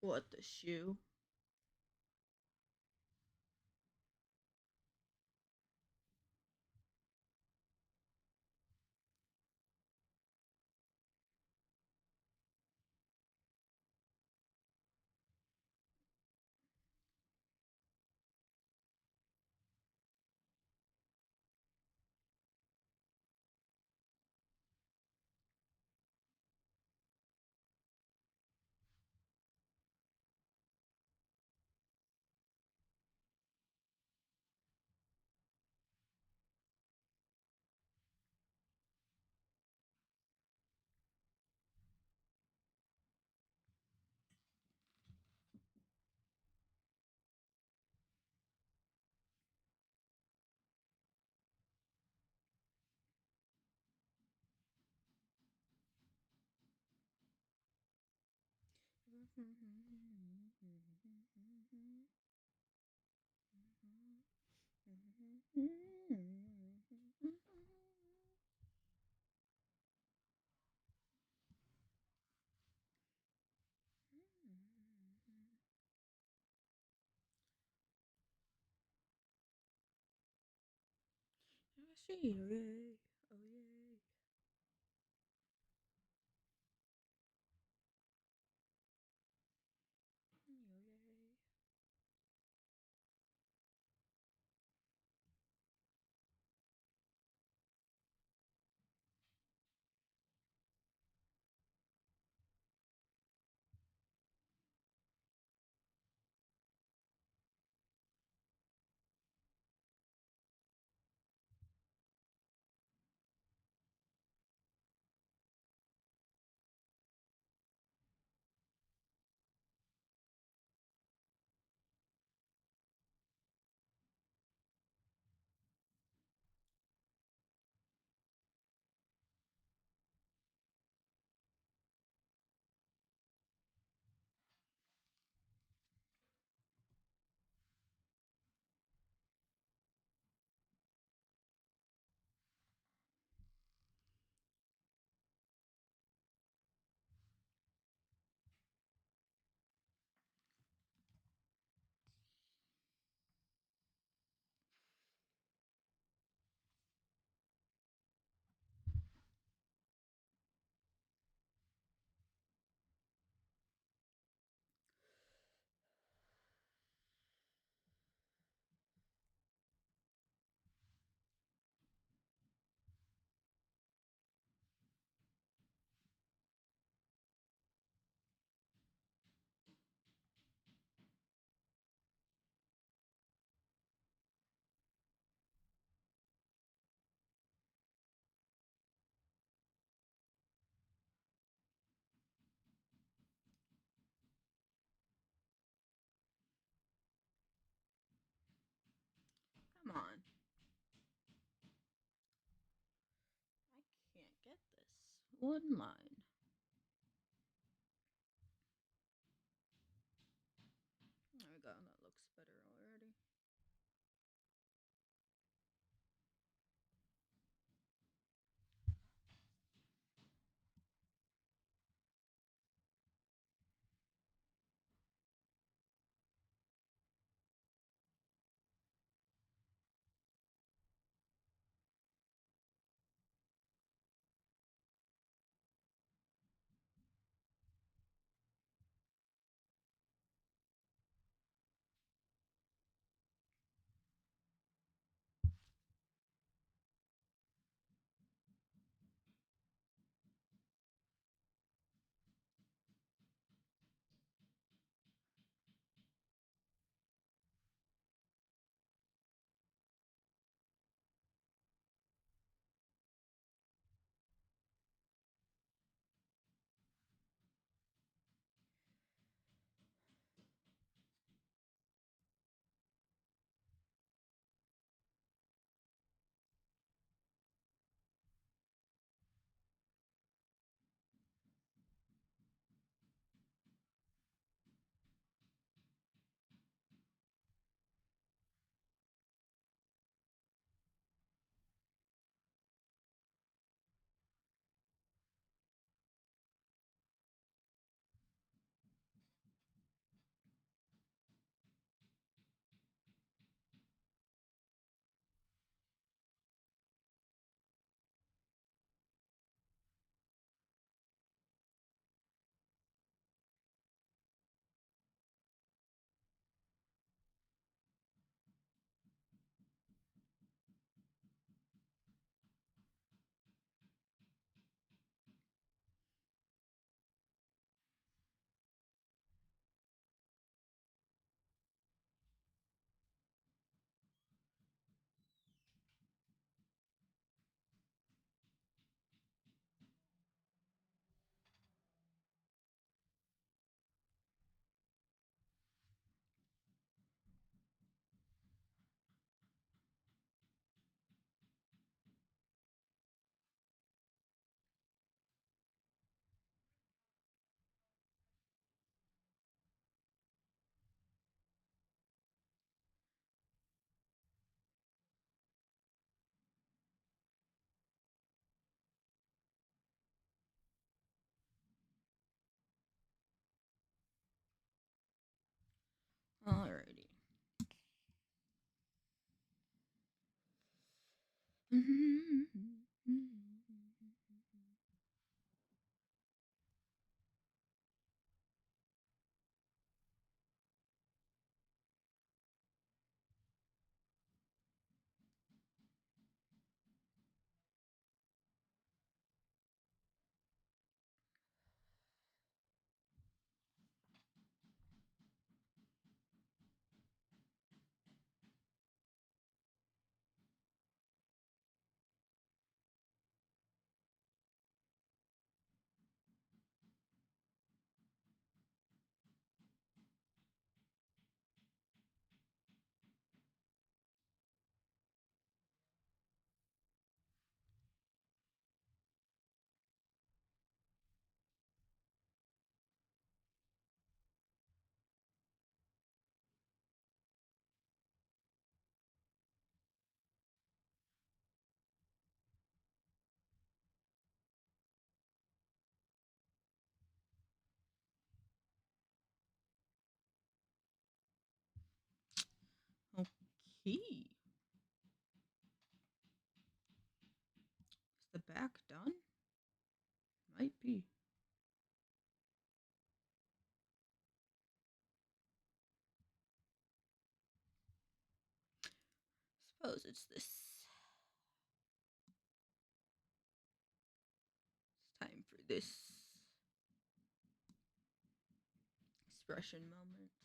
What the shoe? Oh yay! Oh yay! Oh yay! Come on. I can't get this. One line. There we go. That looks better already. Okay. Is the back done? Might be. Suppose it's this. It's time for this expression moments.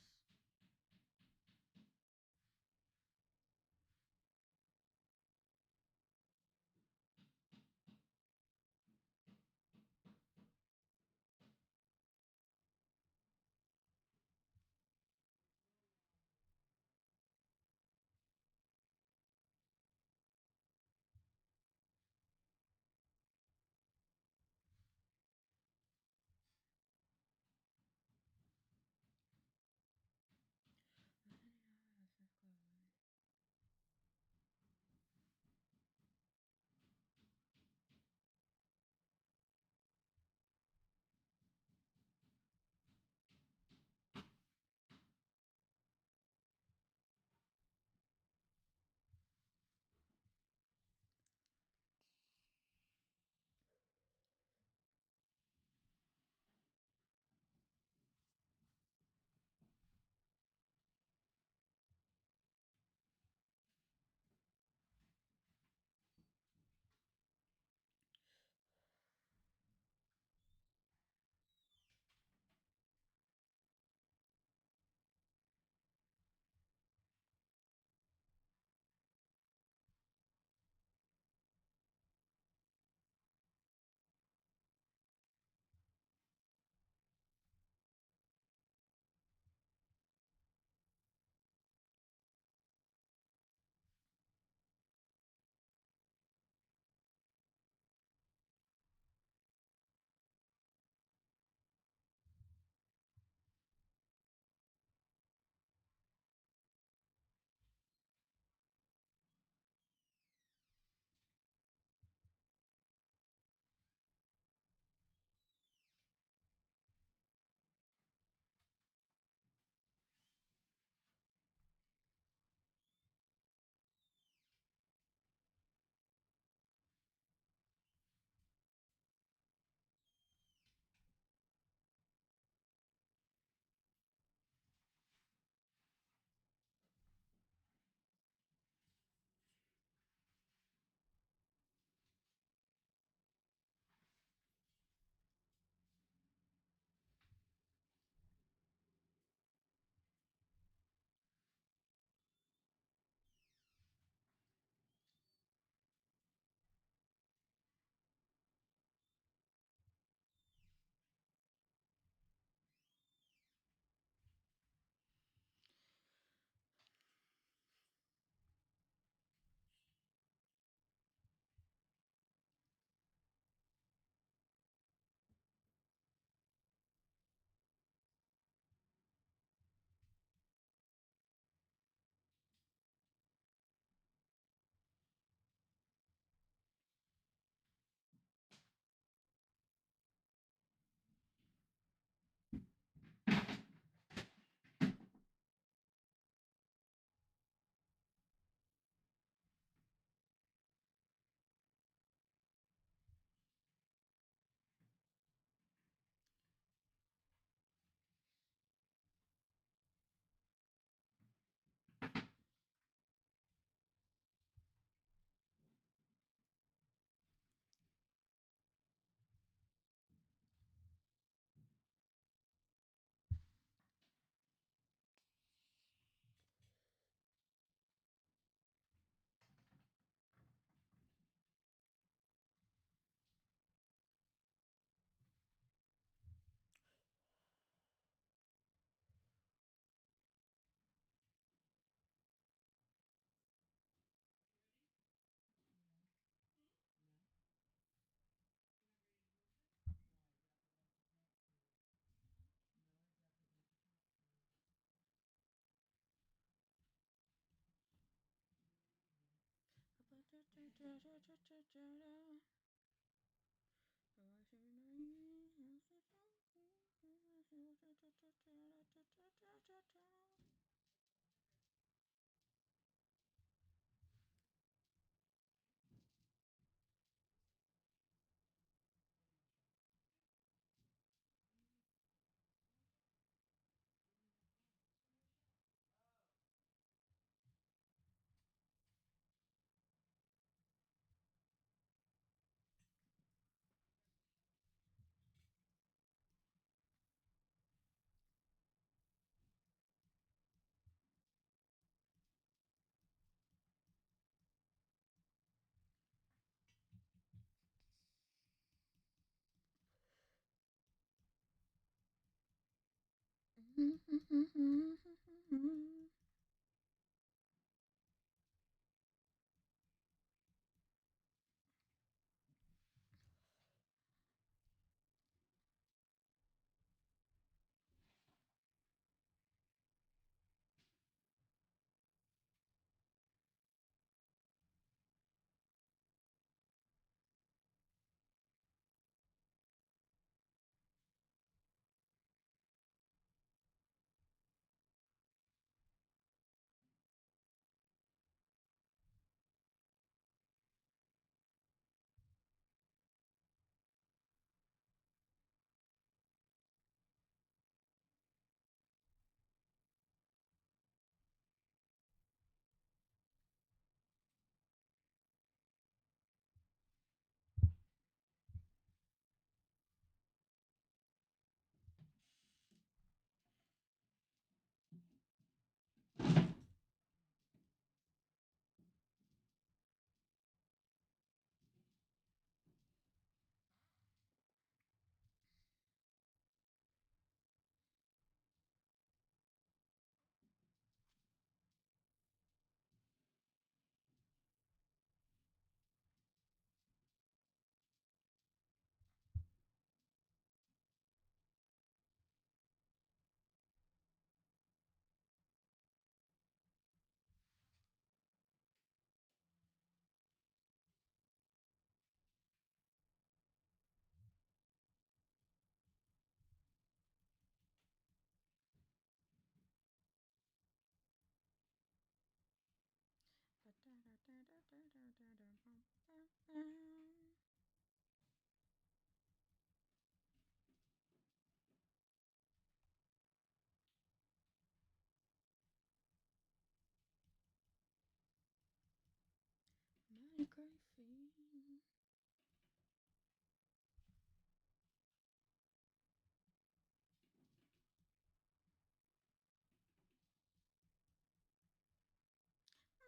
Minecraft.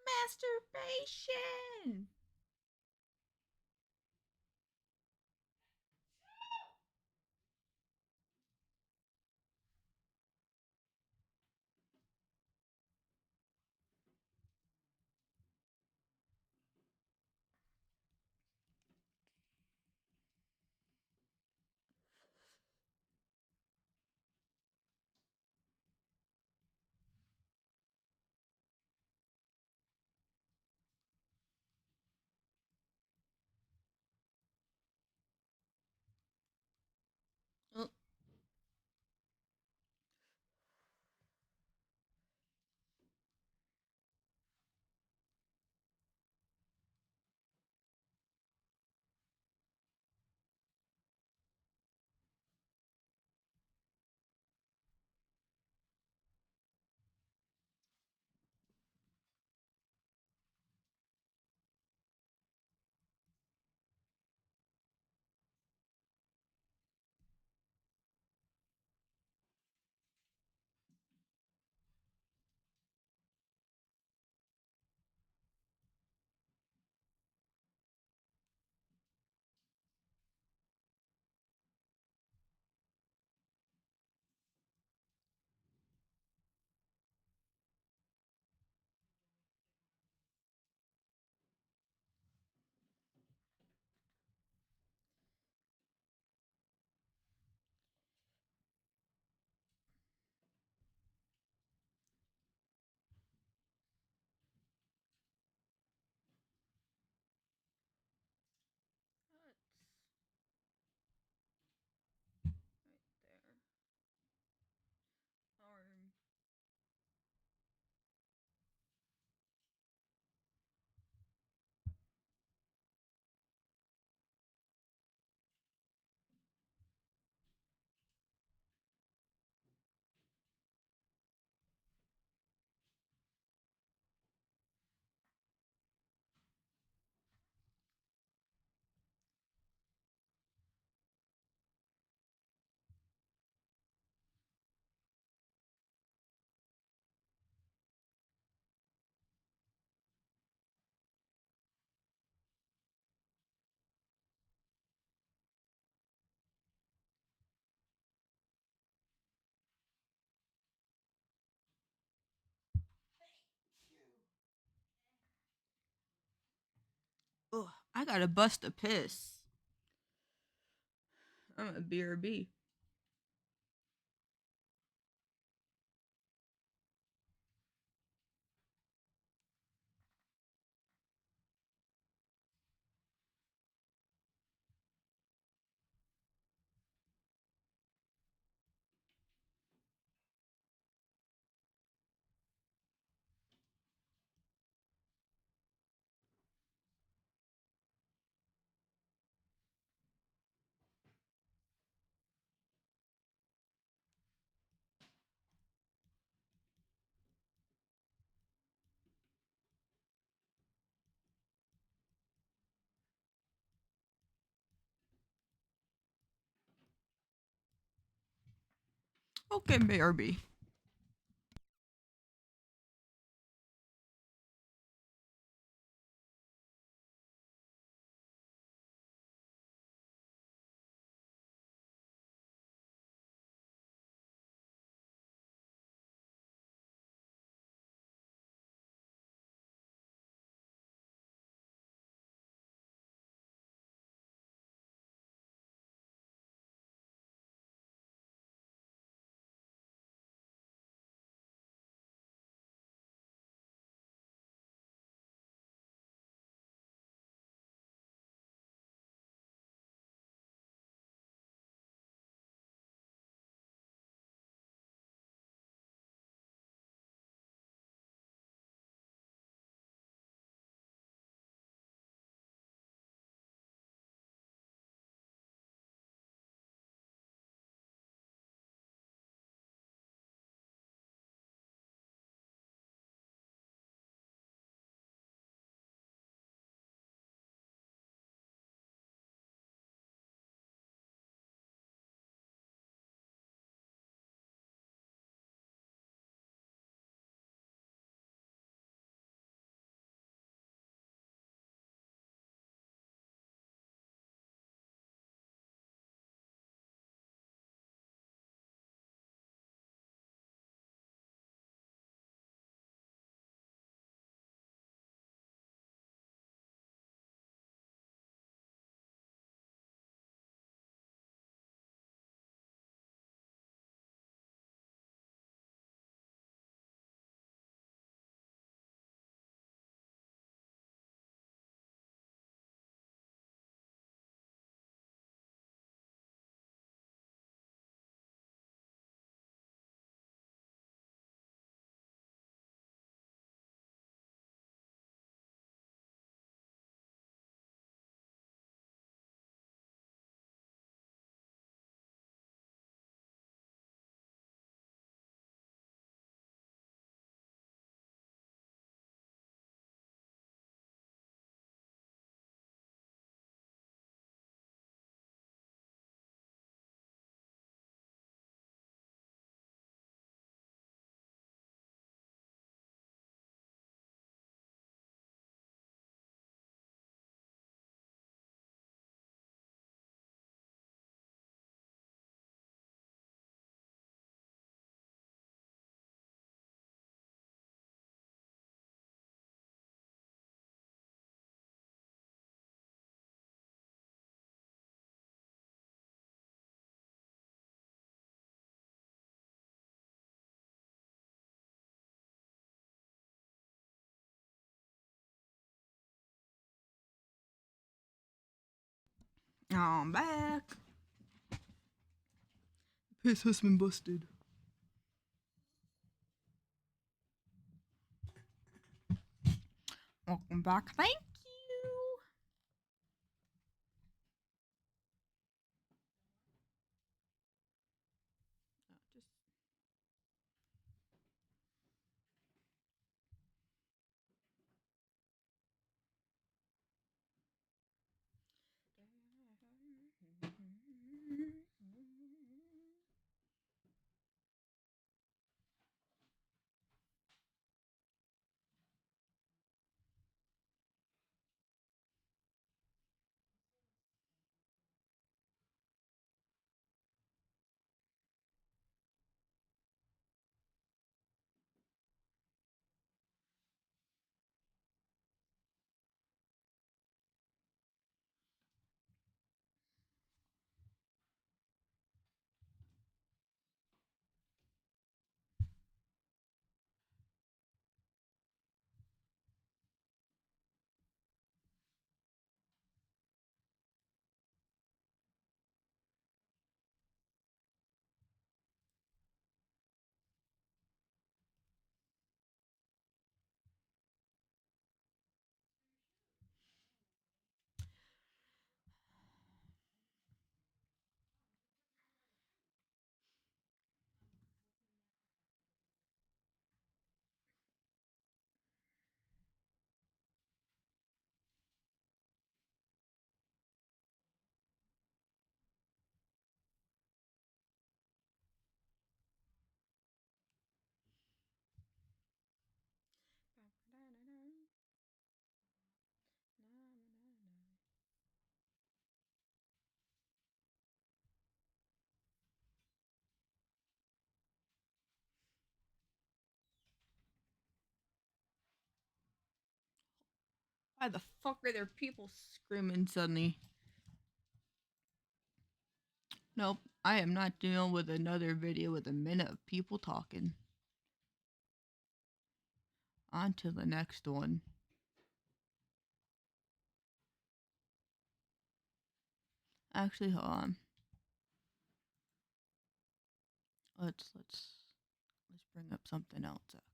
Masturbation. I gotta bust a piss. I'm a BRB. Okay, BRB. I'm back. Piss has been busted. Welcome back. Thank you. Just Why the fuck are there people screaming suddenly? Nope, I am not dealing with another video with a minute of people talking. On to the next one. Actually, hold on. Let's bring up something else actually.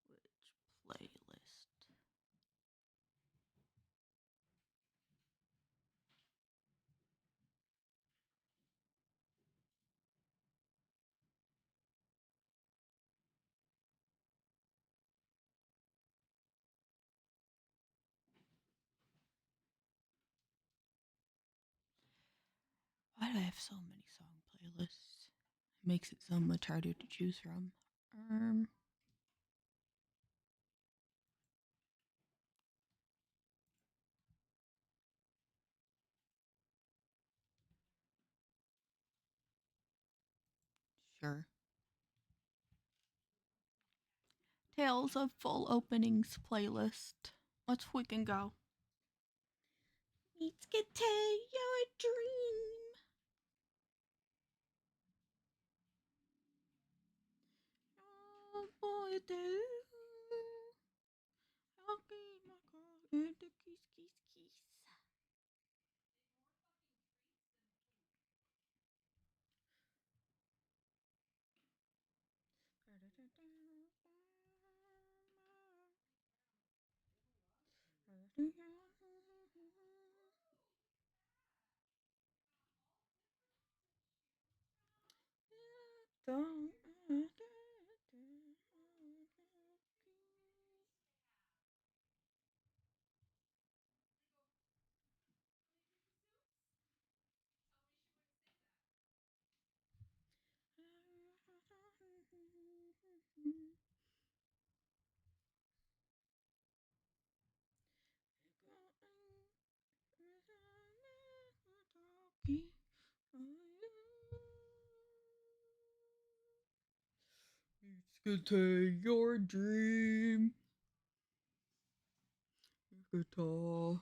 Which playlist? Why do I have so many song playlists? It makes it so much harder to choose from. Sure. Tales of Full Openings playlist. Let's freaking go. Let's get to your dream. Oh boy, okay, my God, and the kiss. Let's get to your dream. Guitar.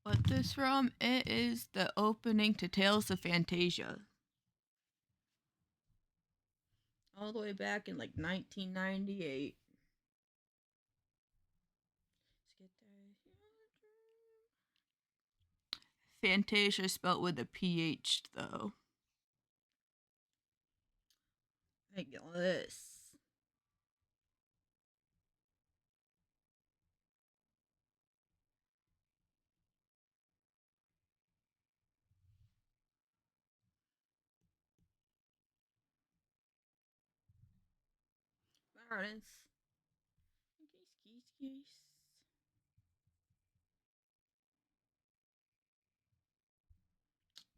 What this from? It is the opening to Tales of Fantasia. All the way back in like 1998. Fantasia spelt with a PH though. Like this. There it is. Geese, geese, geese.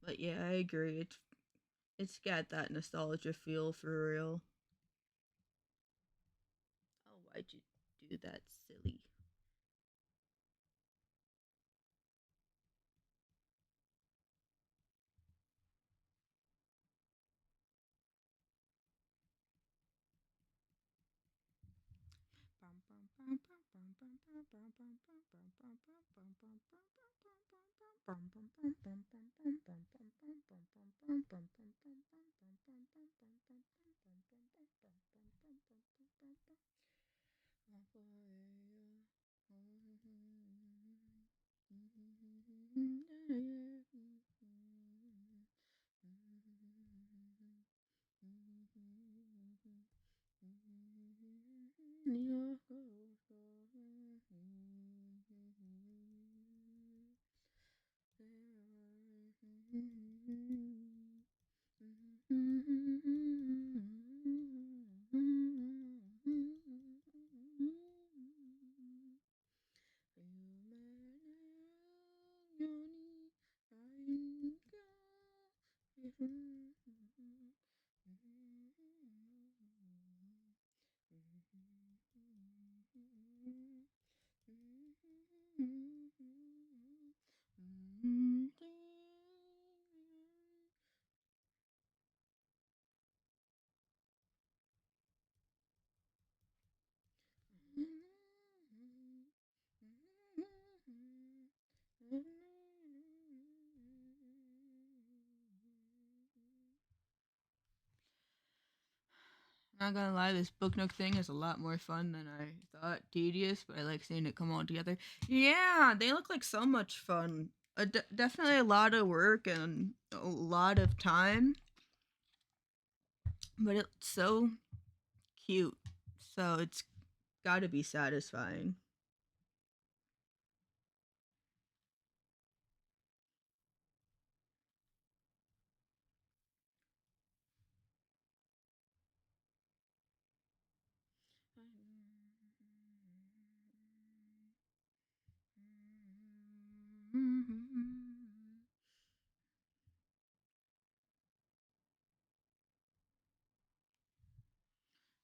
But yeah, I agree. It's got that nostalgia feel for real. Oh, why'd you do that, silly? Not gonna lie, this book nook thing is a lot more fun than I thought. Tedious, but I like seeing it come all together. Yeah, they look like so much fun. Definitely a lot of work and a lot of time, but it's so cute. So it's got to be satisfying.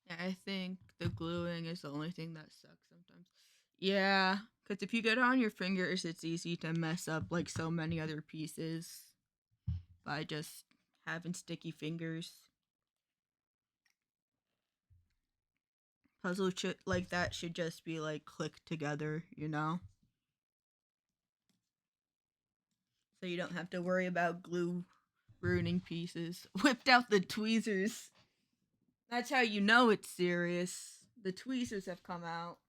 Yeah, I think the gluing is the only thing that sucks sometimes. Yeah, because if you get it on your fingers, it's easy to mess up like so many other pieces by just having sticky fingers. Puzzle like that should just be like clicked together, you know? So you don't have to worry about glue ruining pieces. Whipped out the tweezers. That's how you know it's serious. The tweezers have come out.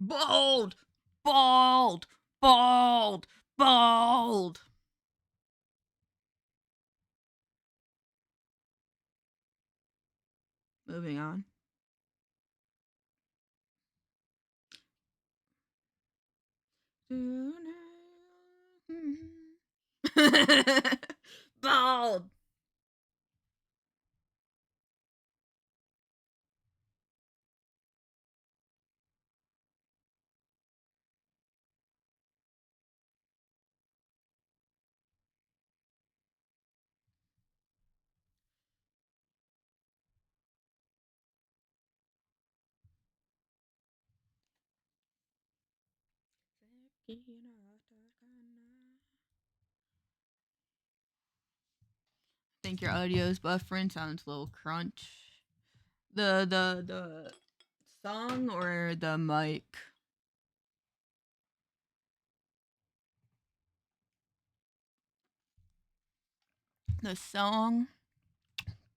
Bold! Bald! Bald! Bald! Moving on. Bald! I think your audio's buffering. Sounds a little crunch. The song or the mic? The song.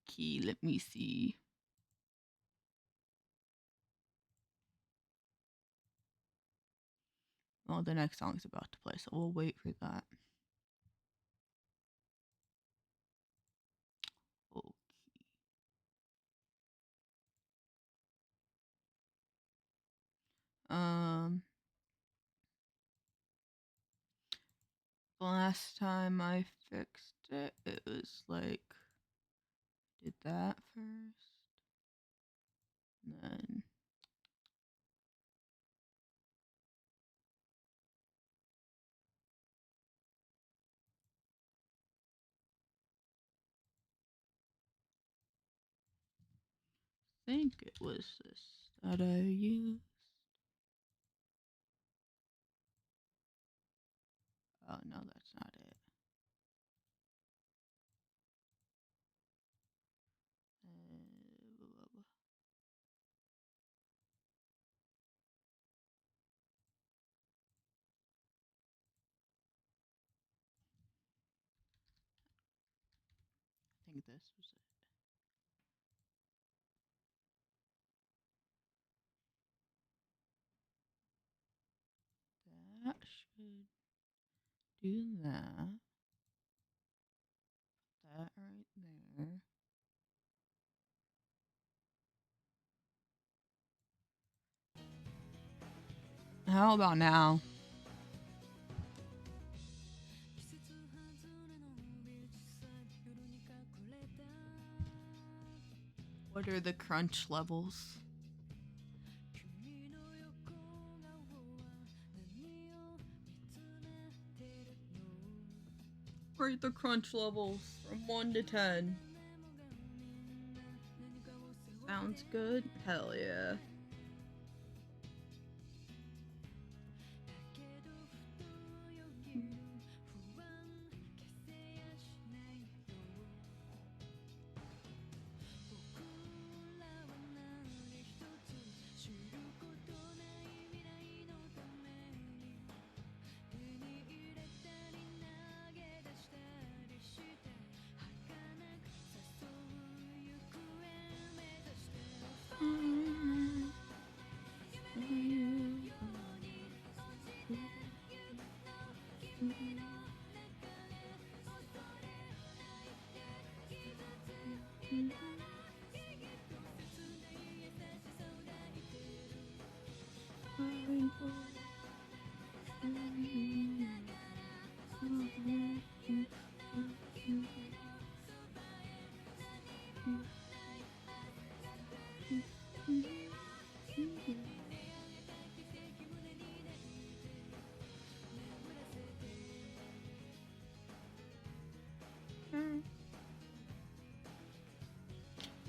Key. Let me see. Well, the next song's about to play, so we'll wait for that. Okay. The last time I fixed it, it was like did that first, and then I think it was this that I used. Oh no, that's not it. I think this was it. That should do that. Put that right there. How about now? What are the crunch levels? Rate the crunch levels from 1 to 10. Sounds good? Hell yeah.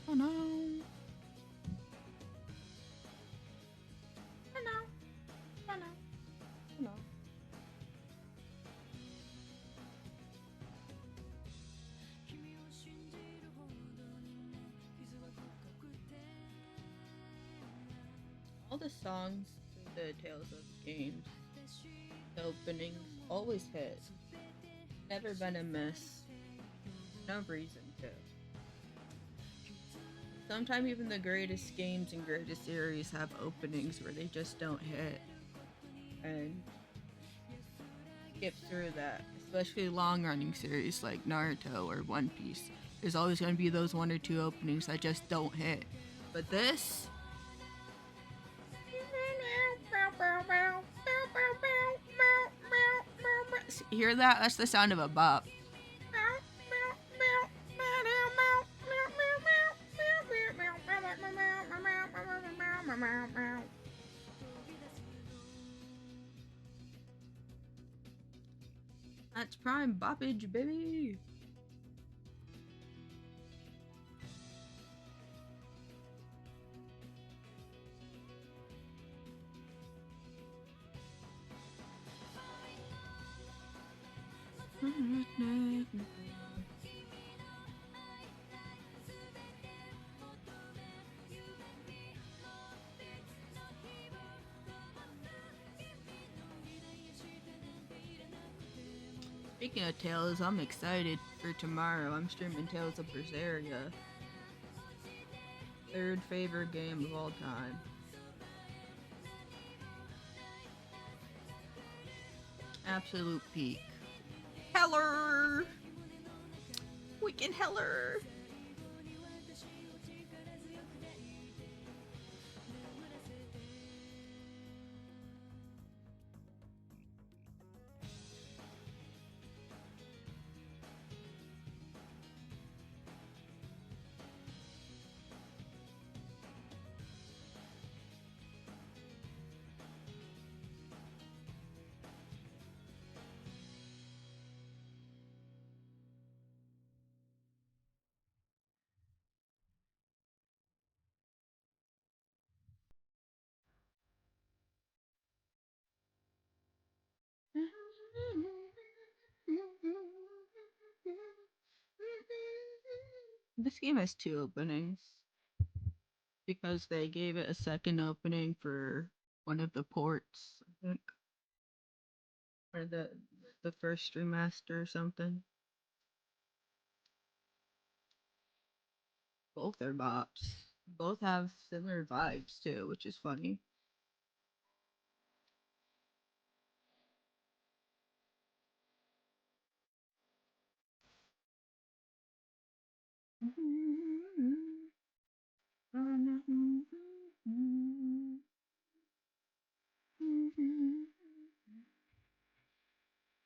Oh no. Oh no. Oh no. Oh no. All the songs for the Tales of games, the openings always hit. Never been a miss. No reason to. Sometimes even the greatest games and greatest series have openings where they just don't hit. And skip through that. Especially long running series like Naruto or One Piece. There's always going to be those 1 or 2 openings that just don't hit. But this. Hear that? That's the sound of a bop. That's prime boppage, baby. Speaking of Tales, I'm excited for tomorrow. I'm streaming Tales of Berseria. Third favorite game of all time. Absolute peak. Heller! Weekend Heller! This game has two openings because they gave it a second opening for one of the ports, I think, or the first remaster or something. Both are bops. Both have similar vibes too, which is funny.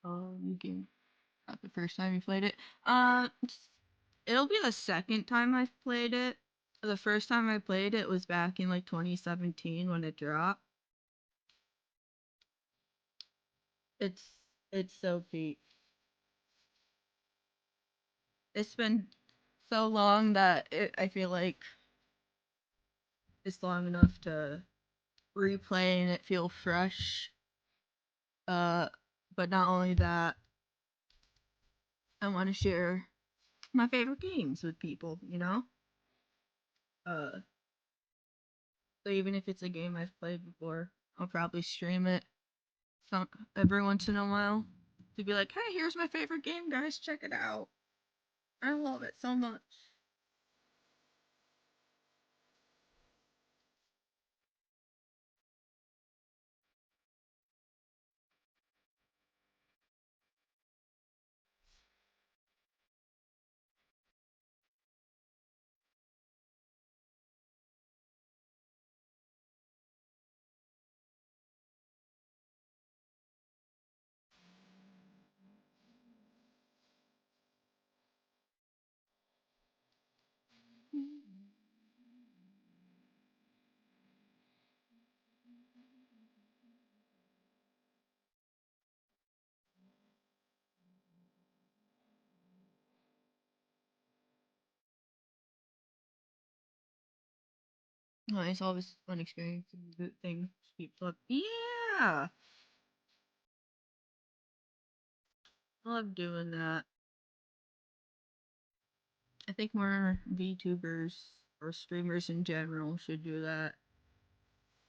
Oh, you can. Not the first time you played it. It'll be the second time I've played it. The first time I played it was back in like 2017 when it dropped. It's it's so peak. It's been so long that I feel like it's long enough to replay and it feel fresh. Uh, but not only that, I want to share my favorite games with people. Uh, so even if it's a game I've played before, I'll probably stream it some every once in a while to be like, hey, here's my favorite game, guys, check it out. I love it so much. Oh, it's always fun experiencing good things. People, yeah, I love doing that. I think more VTubers or streamers in general should do that.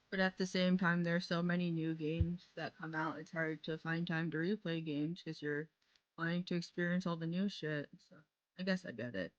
But at the same time, there's so many new games that come out. It's hard to find time to replay games because you're wanting to experience all the new shit. So I guess I get it.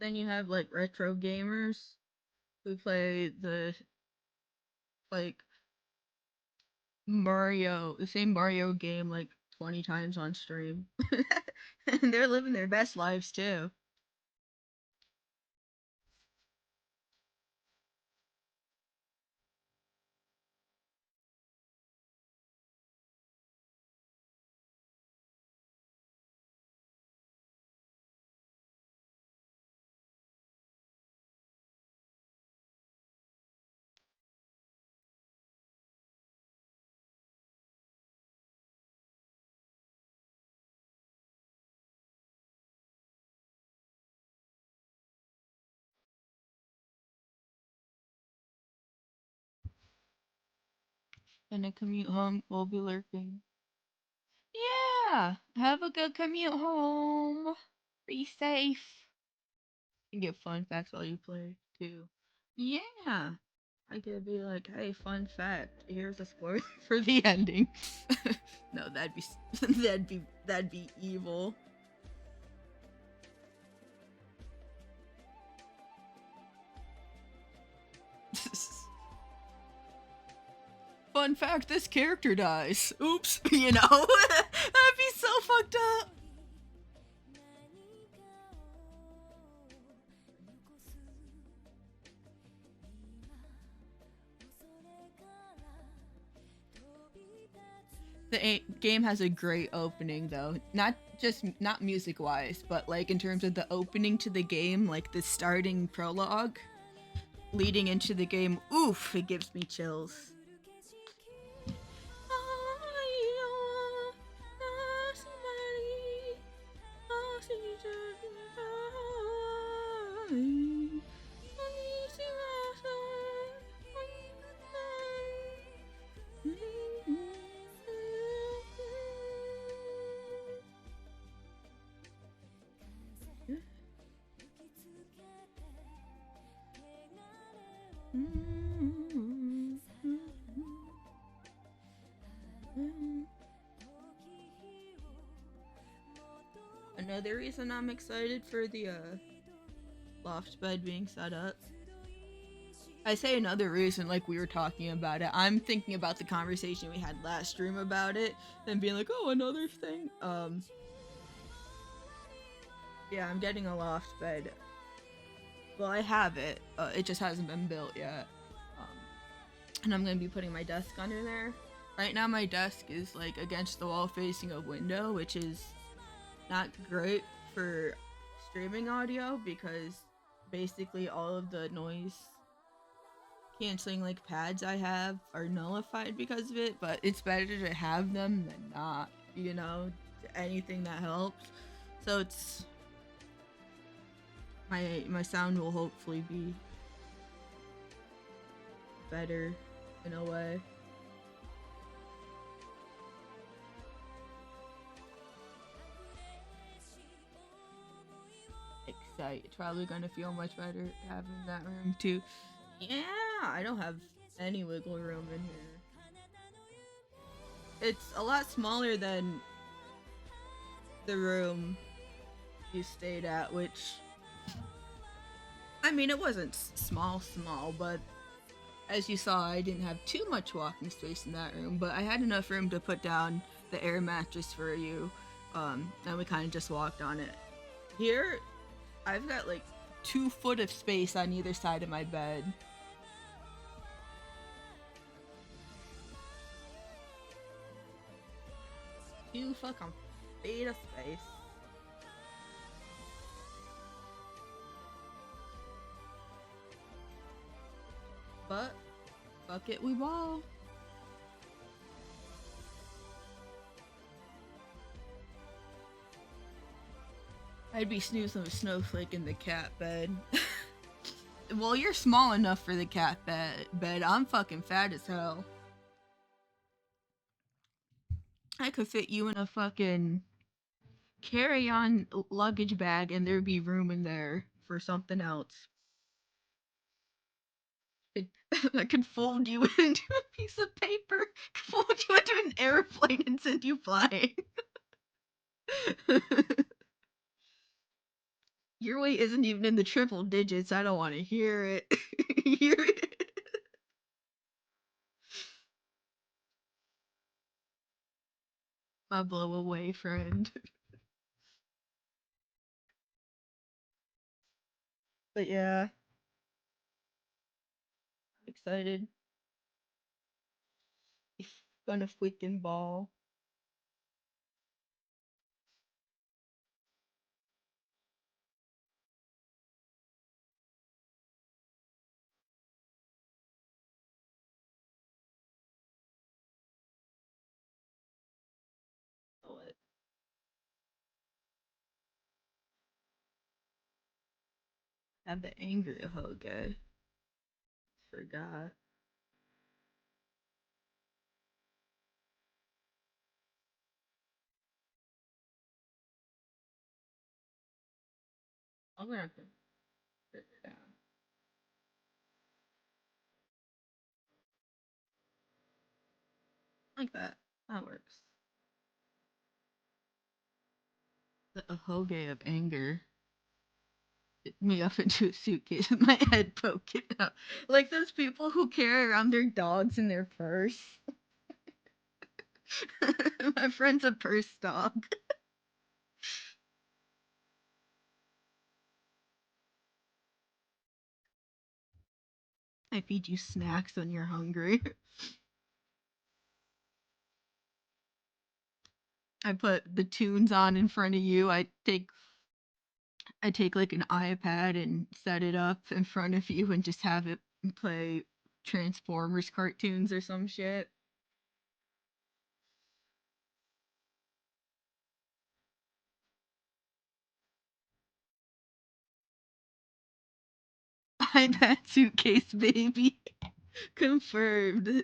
Then you have like retro gamers who play like the same Mario game like 20 times on stream. And they're living their best lives too. Gonna commute home. We'll be lurking. Yeah. Have a good commute home. Be safe. You get fun facts while you play too. Yeah. I could be like, hey, fun fact. Here's a spoiler for the ending. No, that'd be that'd be evil. Fun fact: this character dies. Oops. You know, that'd be so fucked up. The game has a great opening though, not music wise, but like in terms of the opening to the game, like the starting prologue leading into the game. Oof, it gives me chills. Another reason I'm excited for the loft bed being set up. I say another reason, like we were talking about it. I'm thinking about the conversation we had last stream about it, then being like, oh, another thing. Yeah, I'm getting a loft bed. Well, I have it. It just hasn't been built yet. And I'm gonna be putting my desk under there. Right now, my desk is like against the wall, facing a window, which is not great for streaming audio because basically all of the noise canceling like pads I have are nullified because of it, but it's better to have them than not, you know, anything that helps. So it's my sound will hopefully be better in a way. Excited. Probably gonna feel much better having that room too. Yeah, I don't have any wiggle room in here. It's a lot smaller than the room you stayed at, which, I mean, it wasn't small, but as you saw, I didn't have too much walking space in that room, but I had enough room to put down the air mattress for you, and we kind of just walked on it. Here, I've got like 2 foot of space on either side of my bed. Two fucking feet of space. But, fuck it, we ball. I'd be snoozing with Snowflake in the cat bed. Well, you're small enough for the cat bed. I'm fucking fat as hell. I could fit you in a fucking carry-on luggage bag and there'd be room in there for something else. I could fold you into a piece of paper, fold you into an airplane and send you flying. Your weight isn't even in the triple digits. I don't want to hear it. Hear it. My blow away friend. But yeah, excited. It's gonna freaking ball. What? Have the angry hug. Forgot. I'm gonna have to put it down. Like that. That works. The ahoge of anger hit me up into a suitcase with my head poking out. Like those people who carry around their dogs in their purse. My friend's a purse dog. I feed you snacks when you're hungry. I put the tunes on in front of you. I take like an iPad and set it up in front of you and just have it play Transformers cartoons or some shit. iPad suitcase baby. Confirmed.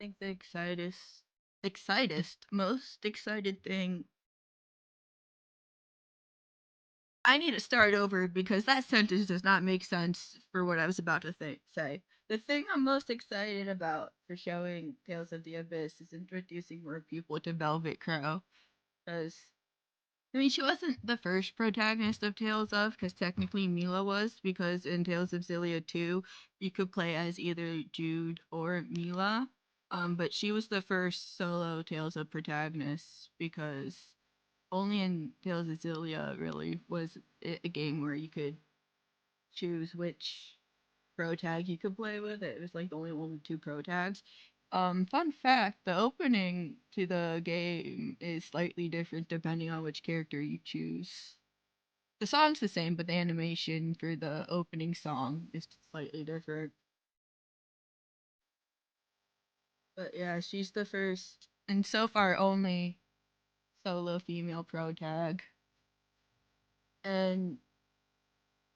I think the most excited thing. I need to start over because that sentence does not make sense for what I was about to say. The thing I'm most excited about for showing Tales of the Abyss is introducing more people to Velvet Crow. Because, I mean, she wasn't the first protagonist of Tales of, because technically Mila was, because in Tales of Xillia 2, you could play as either Jude or Mila. But she was the first solo Tales of protagonist because only in Tales of Xillia really was it a game where you could choose which pro tag you could play with. It was like the only one with two pro tags. Fun fact: the opening to the game is slightly different depending on which character you choose. The song's the same, but the animation for the opening song is slightly different. But yeah, she's the first and so far only solo female pro tag, and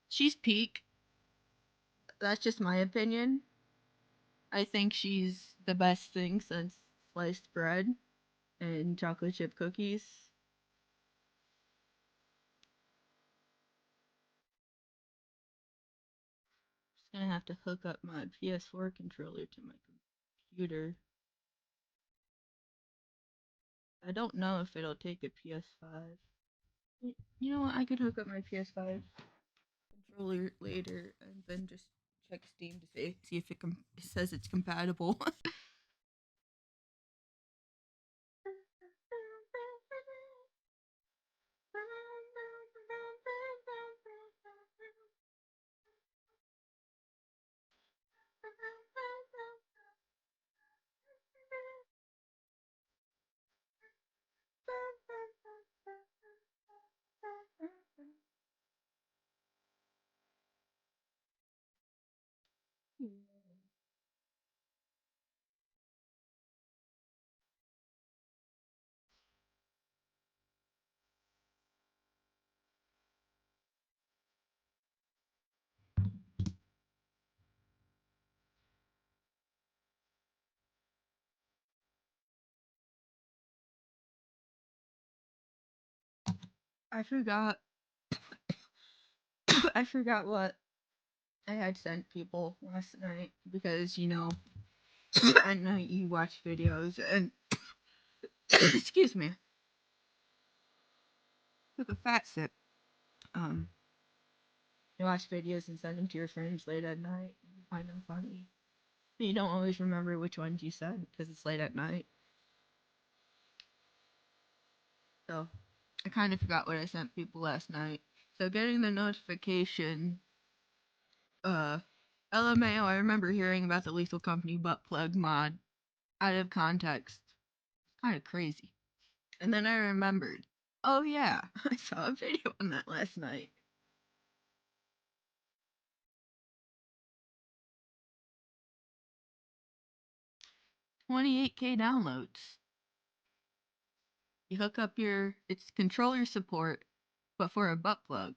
she's peak. That's just my opinion. I think she's the best thing since sliced bread and chocolate chip cookies. Just gonna have to hook up my PS4 controller to my computer. I don't know if it'll take a PS5. You know what? I could hook up my PS5 controller later and then just check Steam to see if it says it's compatible. I forgot. I forgot what I had sent people last night because I know you watch videos and excuse me, took a fat sip. Um, you watch videos and send them to your friends late at night. You find them funny. You don't always remember which ones you said because it's late at night. So I kind of forgot what I sent people last night. So getting the notification, uh, LMAO, I remember hearing about the Lethal Company butt plug mod out of context. Kind of crazy. And then I remembered, oh yeah, I saw a video on that last night. 28K downloads. You hook up it's controller support, but for a butt plug.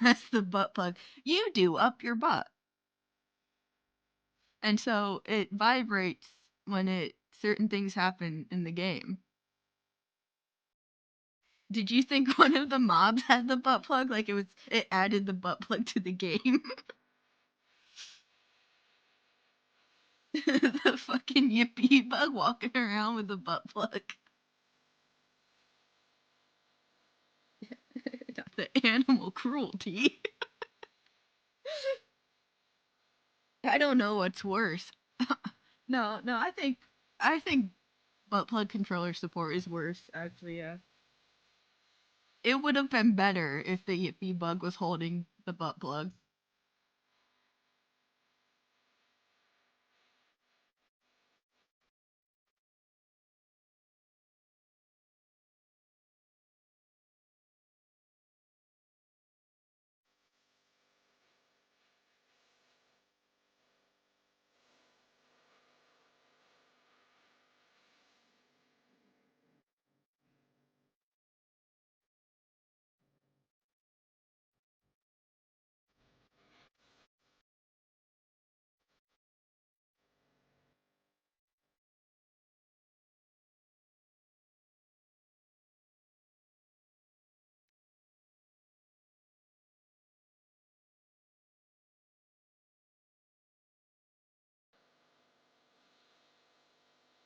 That's the butt plug you do up your butt. And so it vibrates when certain things happen in the game. Did you think one of the mobs had the butt plug? Like it added the butt plug to the game? The fucking yippee bug walking around with the butt plug. Not the animal cruelty. I don't know what's worse. No, I think butt plug controller support is worse, actually, yeah. It would have been better if the yippee bug was holding the butt plug.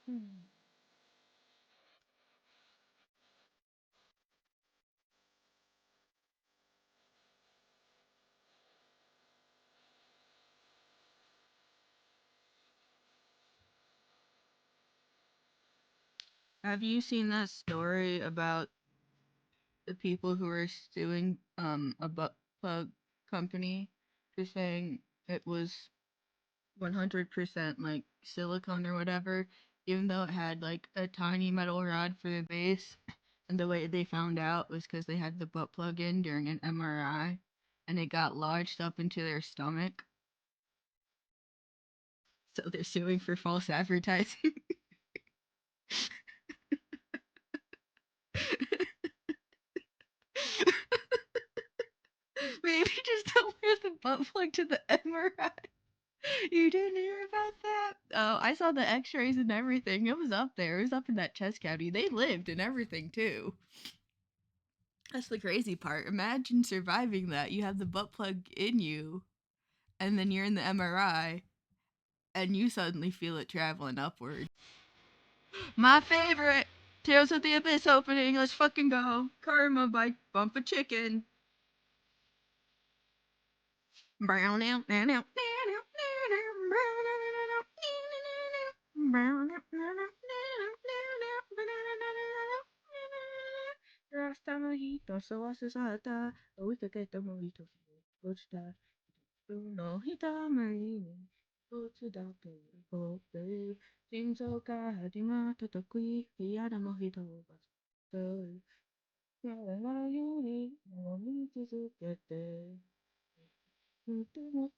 Hmm. Have you seen that story about the people who are suing a butt plug company for saying it was 100% like silicone or whatever, even though it had like a tiny metal rod for the base? And the way they found out was because they had the butt plug in during an MRI and it got lodged up into their stomach. So they're suing for false advertising. Maybe just don't wear the butt plug to the MRI. You didn't hear about that? Oh, I saw the x-rays and everything. It was up there. It was up in that chest cavity. They lived and everything too. That's the crazy part. Imagine surviving that. You have the butt plug in you, and then you're in the MRI, and you suddenly feel it traveling upward. My favorite! Tales of the Abyss opening. Let's fucking go. Karma by Bump a Chicken. Brown out, brown out, Rasta mojito, so was his alta. We could get the mojito. What's that? No, he tamarind. Go to the baby. Jinzo ka hajima tatokui. Yada mojito. So, yeah, you need to get there. 你怎么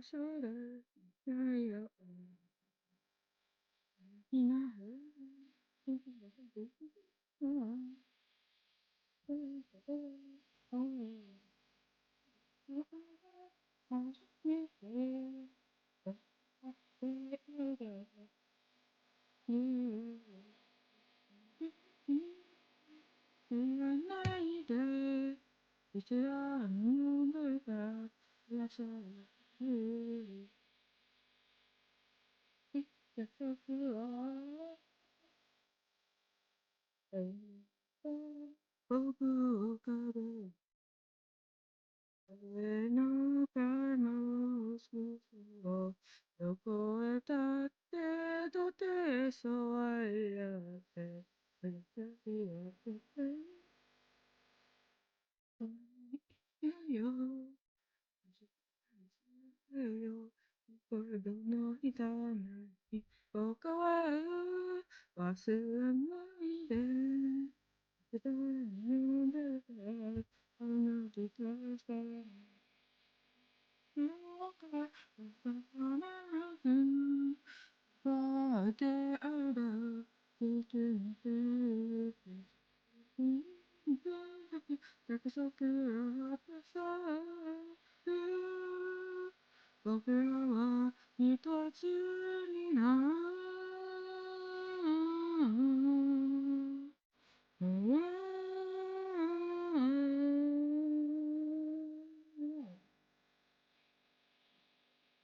说的？没有。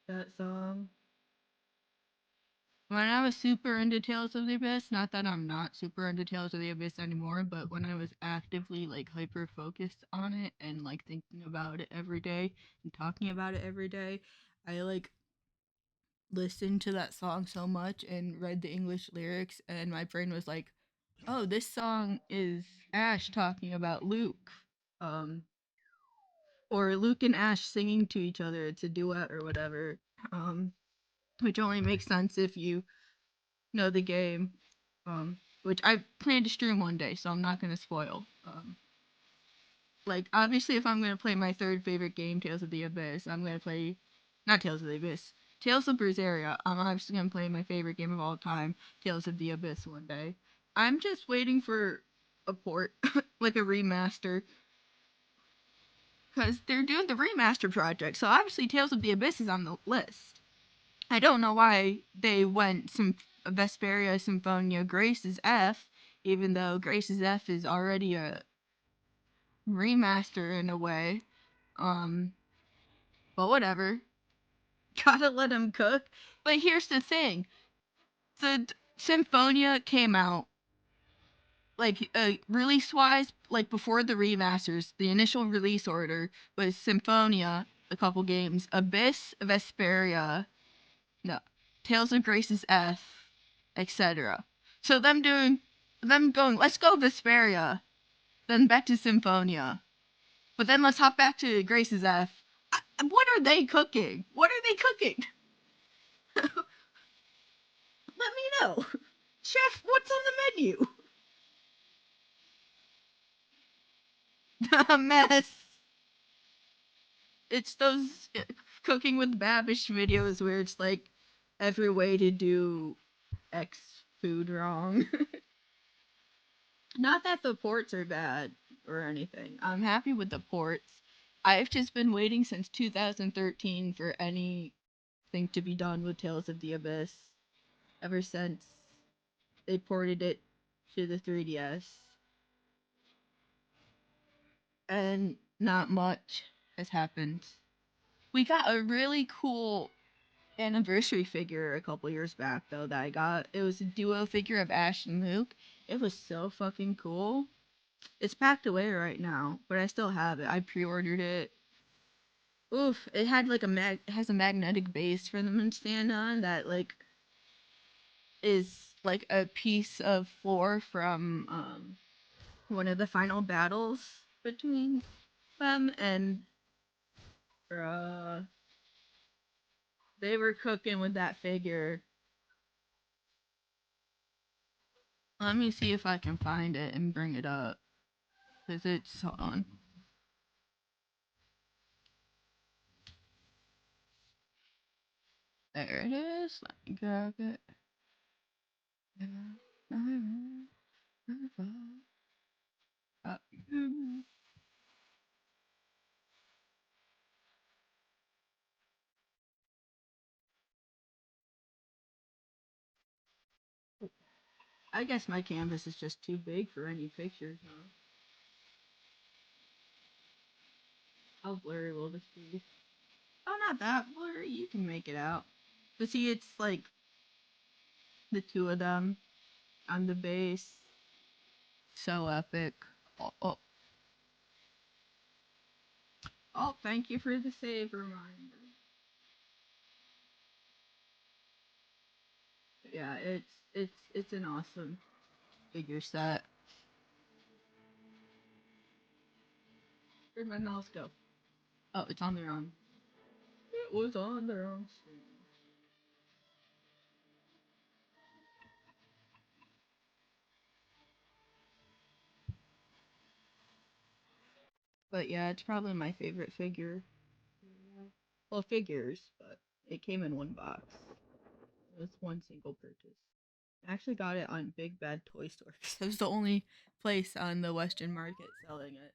That song. When I was super into Tales of the Abyss, not that I'm not super into Tales of the Abyss anymore, but when I was actively like hyper focused on it and like thinking about it every day and talking about it every day, I like listened to that song so much and read the English lyrics, and my brain was like, "Oh, this song is Ash talking about Luke." Um or Luke and Ash singing to each other. It's a duet or whatever. Um which only makes sense if you know the game, which I plan to stream one day, so I'm not gonna spoil. Like obviously, if I'm gonna play my third favorite game, Tales of the Abyss, I'm gonna play, not Tales of the Abyss, Tales of Berseria. I'm obviously gonna play my favorite game of all time, Tales of the Abyss, one day. I'm just waiting for a port, like a remaster, because they're doing the remaster project. So obviously, Tales of the Abyss is on the list. I don't know why they went some Vesperia Symphonia Grace's F, even though Grace's F is already a remaster in a way. Um, but whatever. Gotta let them cook. But here's the thing: Symphonia came out like release wise, like before the remasters. The initial release order was Symphonia, a couple games, Abyss, Vesperia, no, Tales of Grace's F, etc. So them going, let's go Vesperia, then back to Symphonia, but then let's hop back to Grace's F. What are they cooking? What are they cooking? Let me know, chef. What's on the menu? A mess. It's those cooking with Babish videos where it's like every way to do X food wrong. Not that the ports are bad or anything. I'm happy with the ports. I've just been waiting since 2013 for anything to be done with Tales of the Abyss. Ever since they ported it to the 3DS. And not much has happened. We got a really cool anniversary figure a couple years back, though, that I got. It was a duo figure of Ash and Luke. It was so fucking cool. It's packed away right now, but I still have it. I pre-ordered it. Oof! It had like it has a magnetic base for them to stand on that like is like a piece of floor from one of the final battles between them, and uh they were cooking with that figure. Let me see if I can find it and bring it up, cause it's, hold on. There it is. Let me grab it. I guess my canvas is just too big for any pictures, huh? How blurry will this be? Oh, not that blurry. You can make it out. But see, it's like the two of them on the base. So epic. Oh, oh, oh, thank you for the save reminder. Yeah, it's an awesome figure set. Where'd my mouse go? Oh, it's on their own. It was on their own screen. But yeah, it's probably my favorite figure. Well, figures, but it came in one box. It was one single purchase. I actually got it on Big Bad Toy Store. It was the only place on the Western market selling it.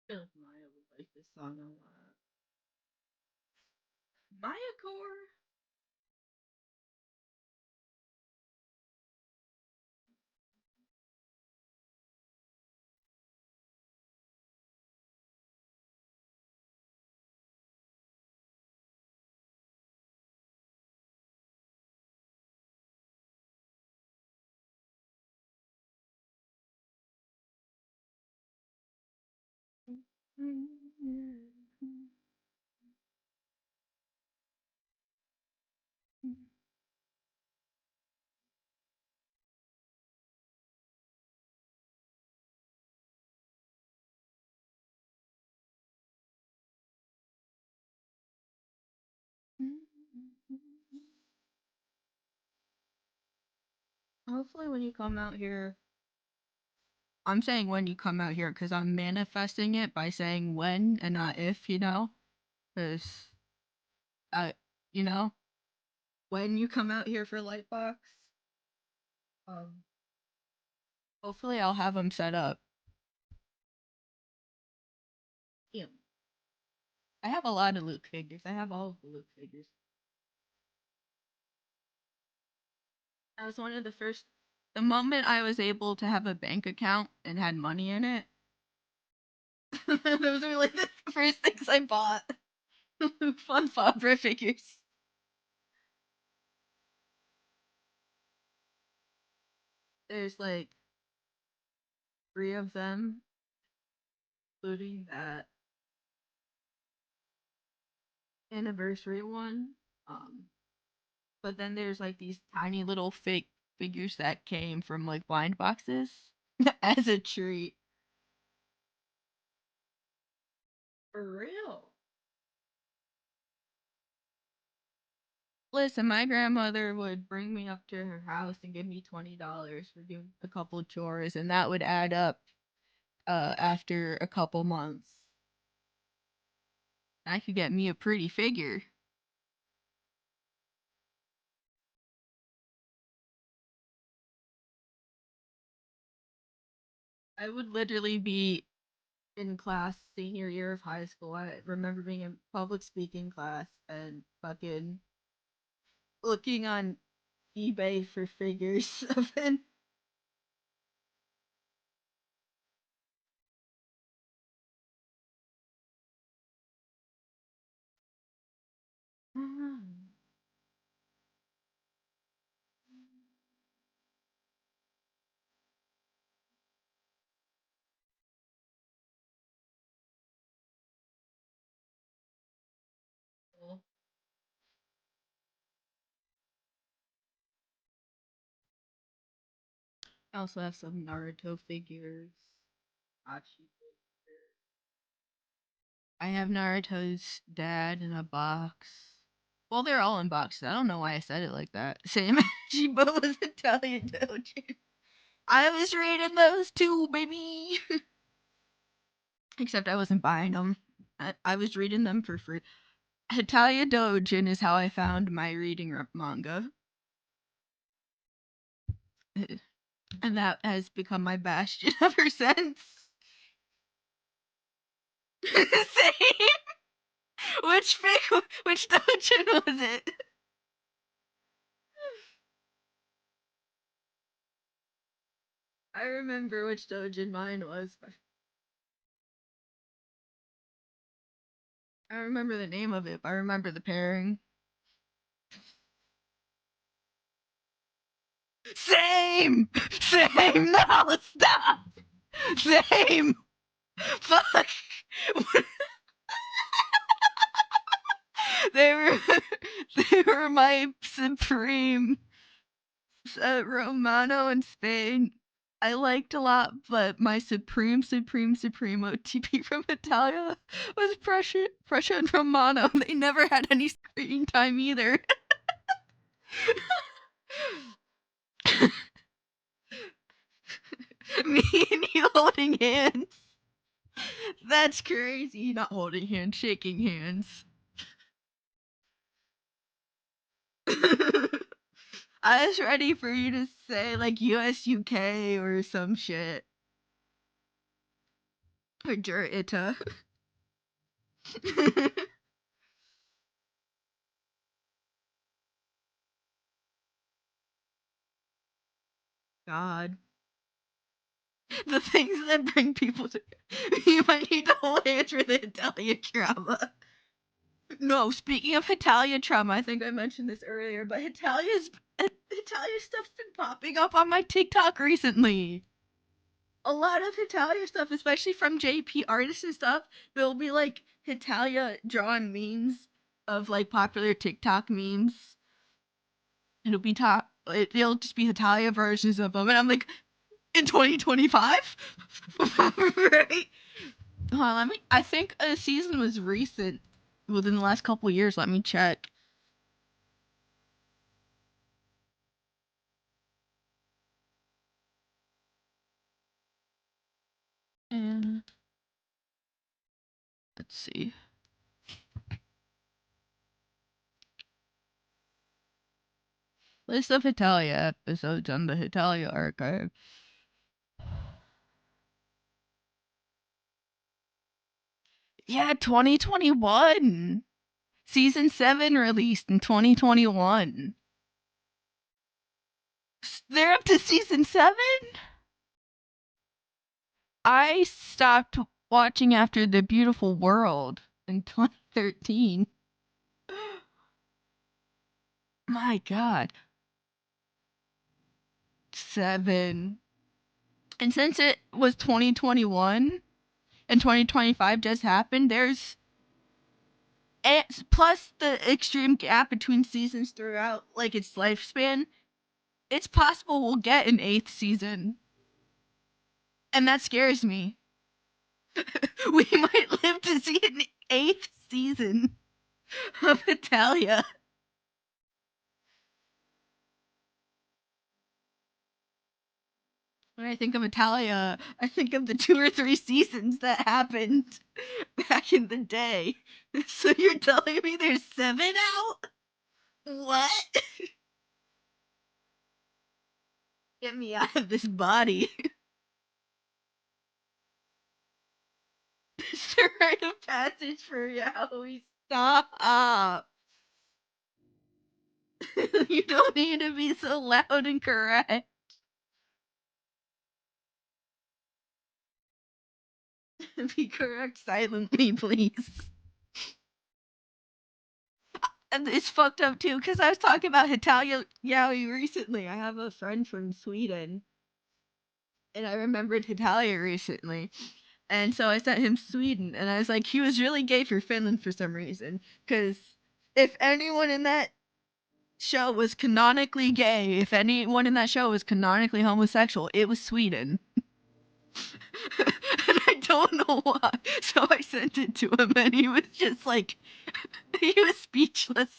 I feel like Maya would like this song a lot. Maya Core? Hopefully, when you come out here, I'm saying when you come out here because I'm manifesting it by saying when and not if, you know? Because, I, you know, when you come out here for Lightbox, um, hopefully I'll have them set up. Yeah. I have a lot of Luke figures. I have all of the Luke figures. That was one of the first. The moment I was able to have a bank account and had money in it, those were like the first things I bought. Fun Fabra figures. There's like three of them, including that anniversary one. Um, but then there's like these tiny little fake figures that came from like blind boxes as a treat. For real. Listen, my grandmother would bring me up to her house and give me $20 for doing a couple chores, and that would add up after a couple months. I could get me a pretty figure. I would literally be in class senior year of high school. I remember being in public speaking class and fucking looking on eBay for figures of it. I also have some Naruto figures. Hachi figures. I have Naruto's dad in a box. Well, they're all in boxes. I don't know why I said it like that. Same. She both was Italian Dojo. I was reading those too, baby. Except I wasn't buying them. I was reading them for free. Hitalia Dojin is how I found my reading manga. And that has become my bastion ever since. Same. Which Dojin was it? I remember which Dojin mine was. I remember the name of it, but I remember the pairing. Same! Same! No, stop! Same! Fuck! they were they were my supreme Romano in Spain. I liked a lot, but my supreme OTP from Italia was Prussia and Romano. They never had any screen time either. Me and you holding hands. That's crazy. Not holding hands, shaking hands. I was ready for you to say like US UK or some shit. Or Jurita. God. The things that bring people to you might need to hold hands for the Italian trauma. No, speaking of Italian trauma, I think I mentioned this earlier, but Italian stuff's been popping up on my TikTok recently. A lot of Italia stuff, especially from JP artists and stuff, there'll be like Italia drawn memes of like popular TikTok memes. It'll be it'll just be Italia versions of them, and I'm like, in 2025, right? Hold on, let me. I think a season was recent, within the last couple years. Let me check. And let's see. List of Italia episodes on the Italia archive. Yeah, 2021. Season 7 released in 2021. They're up to season 7? I stopped watching after The Beautiful World in 2013. My god. 7. And since it was 2021 and 2025 just happened, there's plus the extreme gap between seasons throughout like its lifespan. It's possible we'll get an 8th season. And that scares me. We might live to see an 8th season of Italia. When I think of Italia, I think of the 2 or 3 seasons that happened back in the day. So you're telling me there's 7 out? What? Get me out of this body. It's the rite of passage for Yaoi. Stop. You don't need to be so loud and correct. Be correct silently, please. And it's fucked up too, because I was talking about Hitalia Yaoi recently. I have a friend from Sweden, and I remembered Hitalia recently. And so I sent him Sweden, and I was like, he was really gay for Finland for some reason. Because if anyone in that show was canonically gay, if anyone in that show was canonically homosexual, it was Sweden. And I don't know why. So I sent it to him, and he was just like, he was speechless.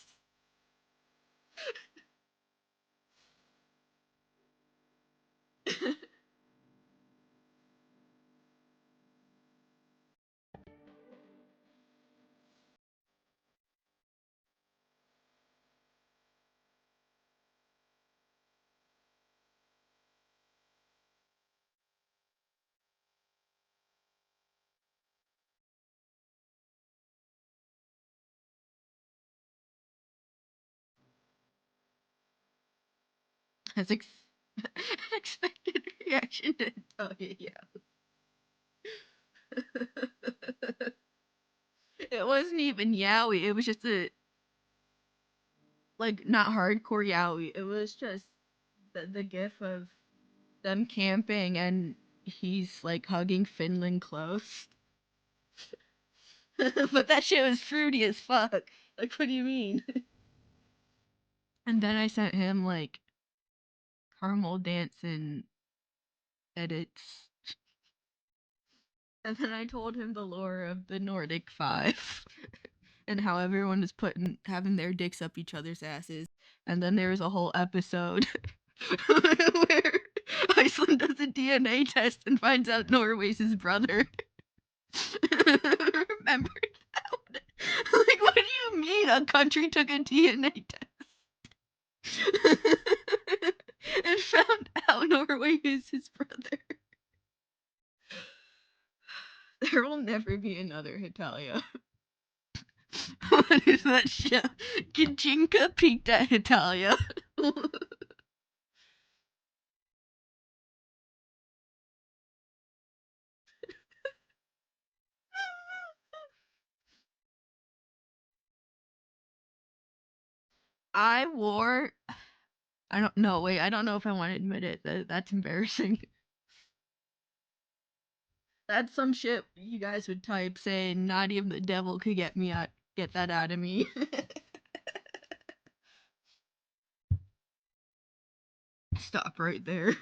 As expected reaction to oh yeah. It wasn't even yaoi. It was just a like not hardcore yaoi. It was just the gif of them camping and he's like hugging Finland close. But that shit was fruity as fuck. Like, what do you mean? And then I sent him like caramel dancing edits. And then I told him the lore of the Nordic Five and how everyone is putting having their dicks up each other's asses. And then there was a whole episode where Iceland does a DNA test and finds out Norway's his brother. Remember that? Like, what do you mean a country took a DNA test and found out Norway is his brother? There will never be another Hitalia. What is that show? Gajinka peaked at Hitalia. I wore. I don't know. Wait, I don't know if I want to admit it. That's embarrassing. That's some shit you guys would type saying not even the devil could get that out of me. Stop right there.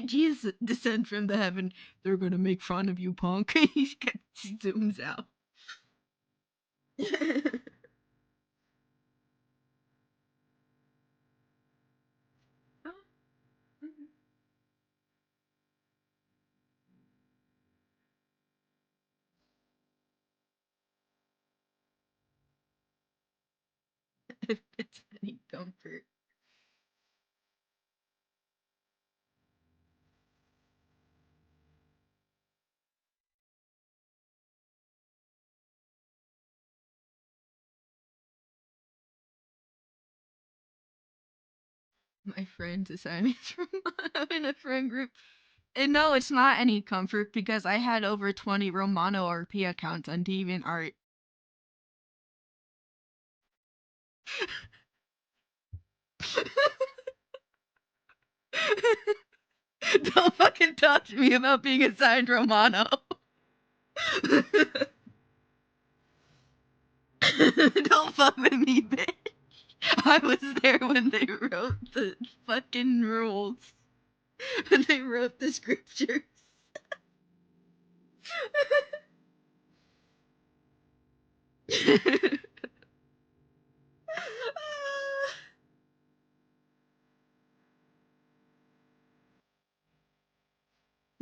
Jesus descend from the heaven. They're gonna make fun of you, punk. He zooms out. If it's any comfort. My friend's assignments from I'm in a friend group. And no, it's not any comfort because I had over 20 Romano RP accounts on DeviantArt. Don't fucking talk to me about being assigned Romano. Don't fuck with me, bitch. I was there when they wrote the fucking rules. When they wrote the scriptures.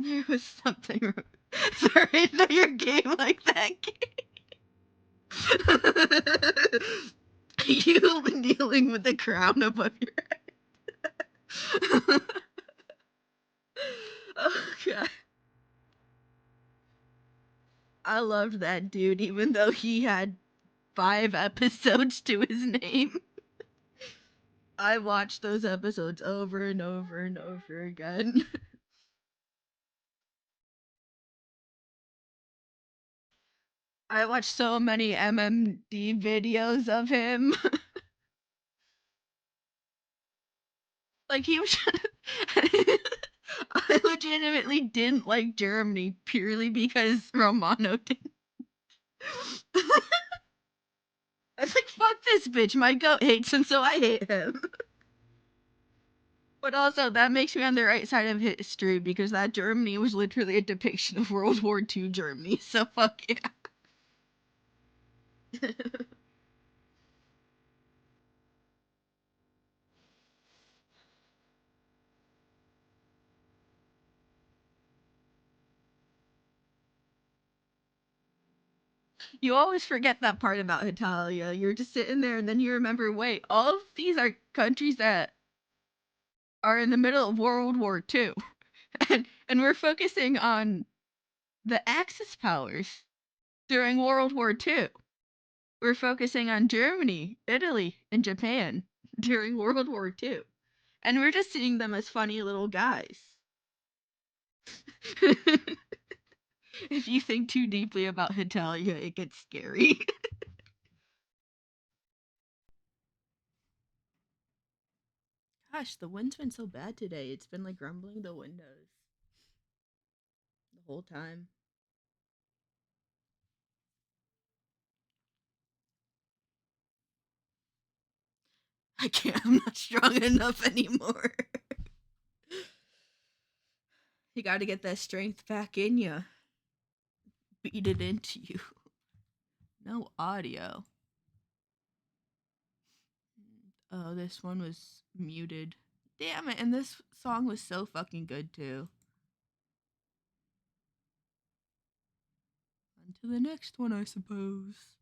There was something wrong. Sorry, know your game like that. You kneeling with the crown above your head. Oh god. I loved that dude, even though he had 5 episodes to his name. I watched those episodes over and over and over again. I watched so many MMD videos of him. Like he was. I legitimately didn't like Germany purely because Romano didn't. I was like, fuck this bitch. My goat hates him, so I hate him. But also, that makes me on the right side of history because that Germany was literally a depiction of World War II Germany. So fuck yeah. You always forget that part about Italia. You're just sitting there and then you remember, wait, all of these are countries that are in the middle of World War II. And we're focusing on the Axis powers during World War II. We're focusing on Germany, Italy, and Japan during World War II. And we're just seeing them as funny little guys. If you think too deeply about Italia, it gets scary. Gosh, the wind's been so bad today. It's been like rumbling the windows the whole time. I can't. I'm not strong enough anymore. You gotta get that strength back in you. Beat it into you. No audio. Oh, this one was muted. Damn it. And this song was so fucking good too. On to the next one, I suppose.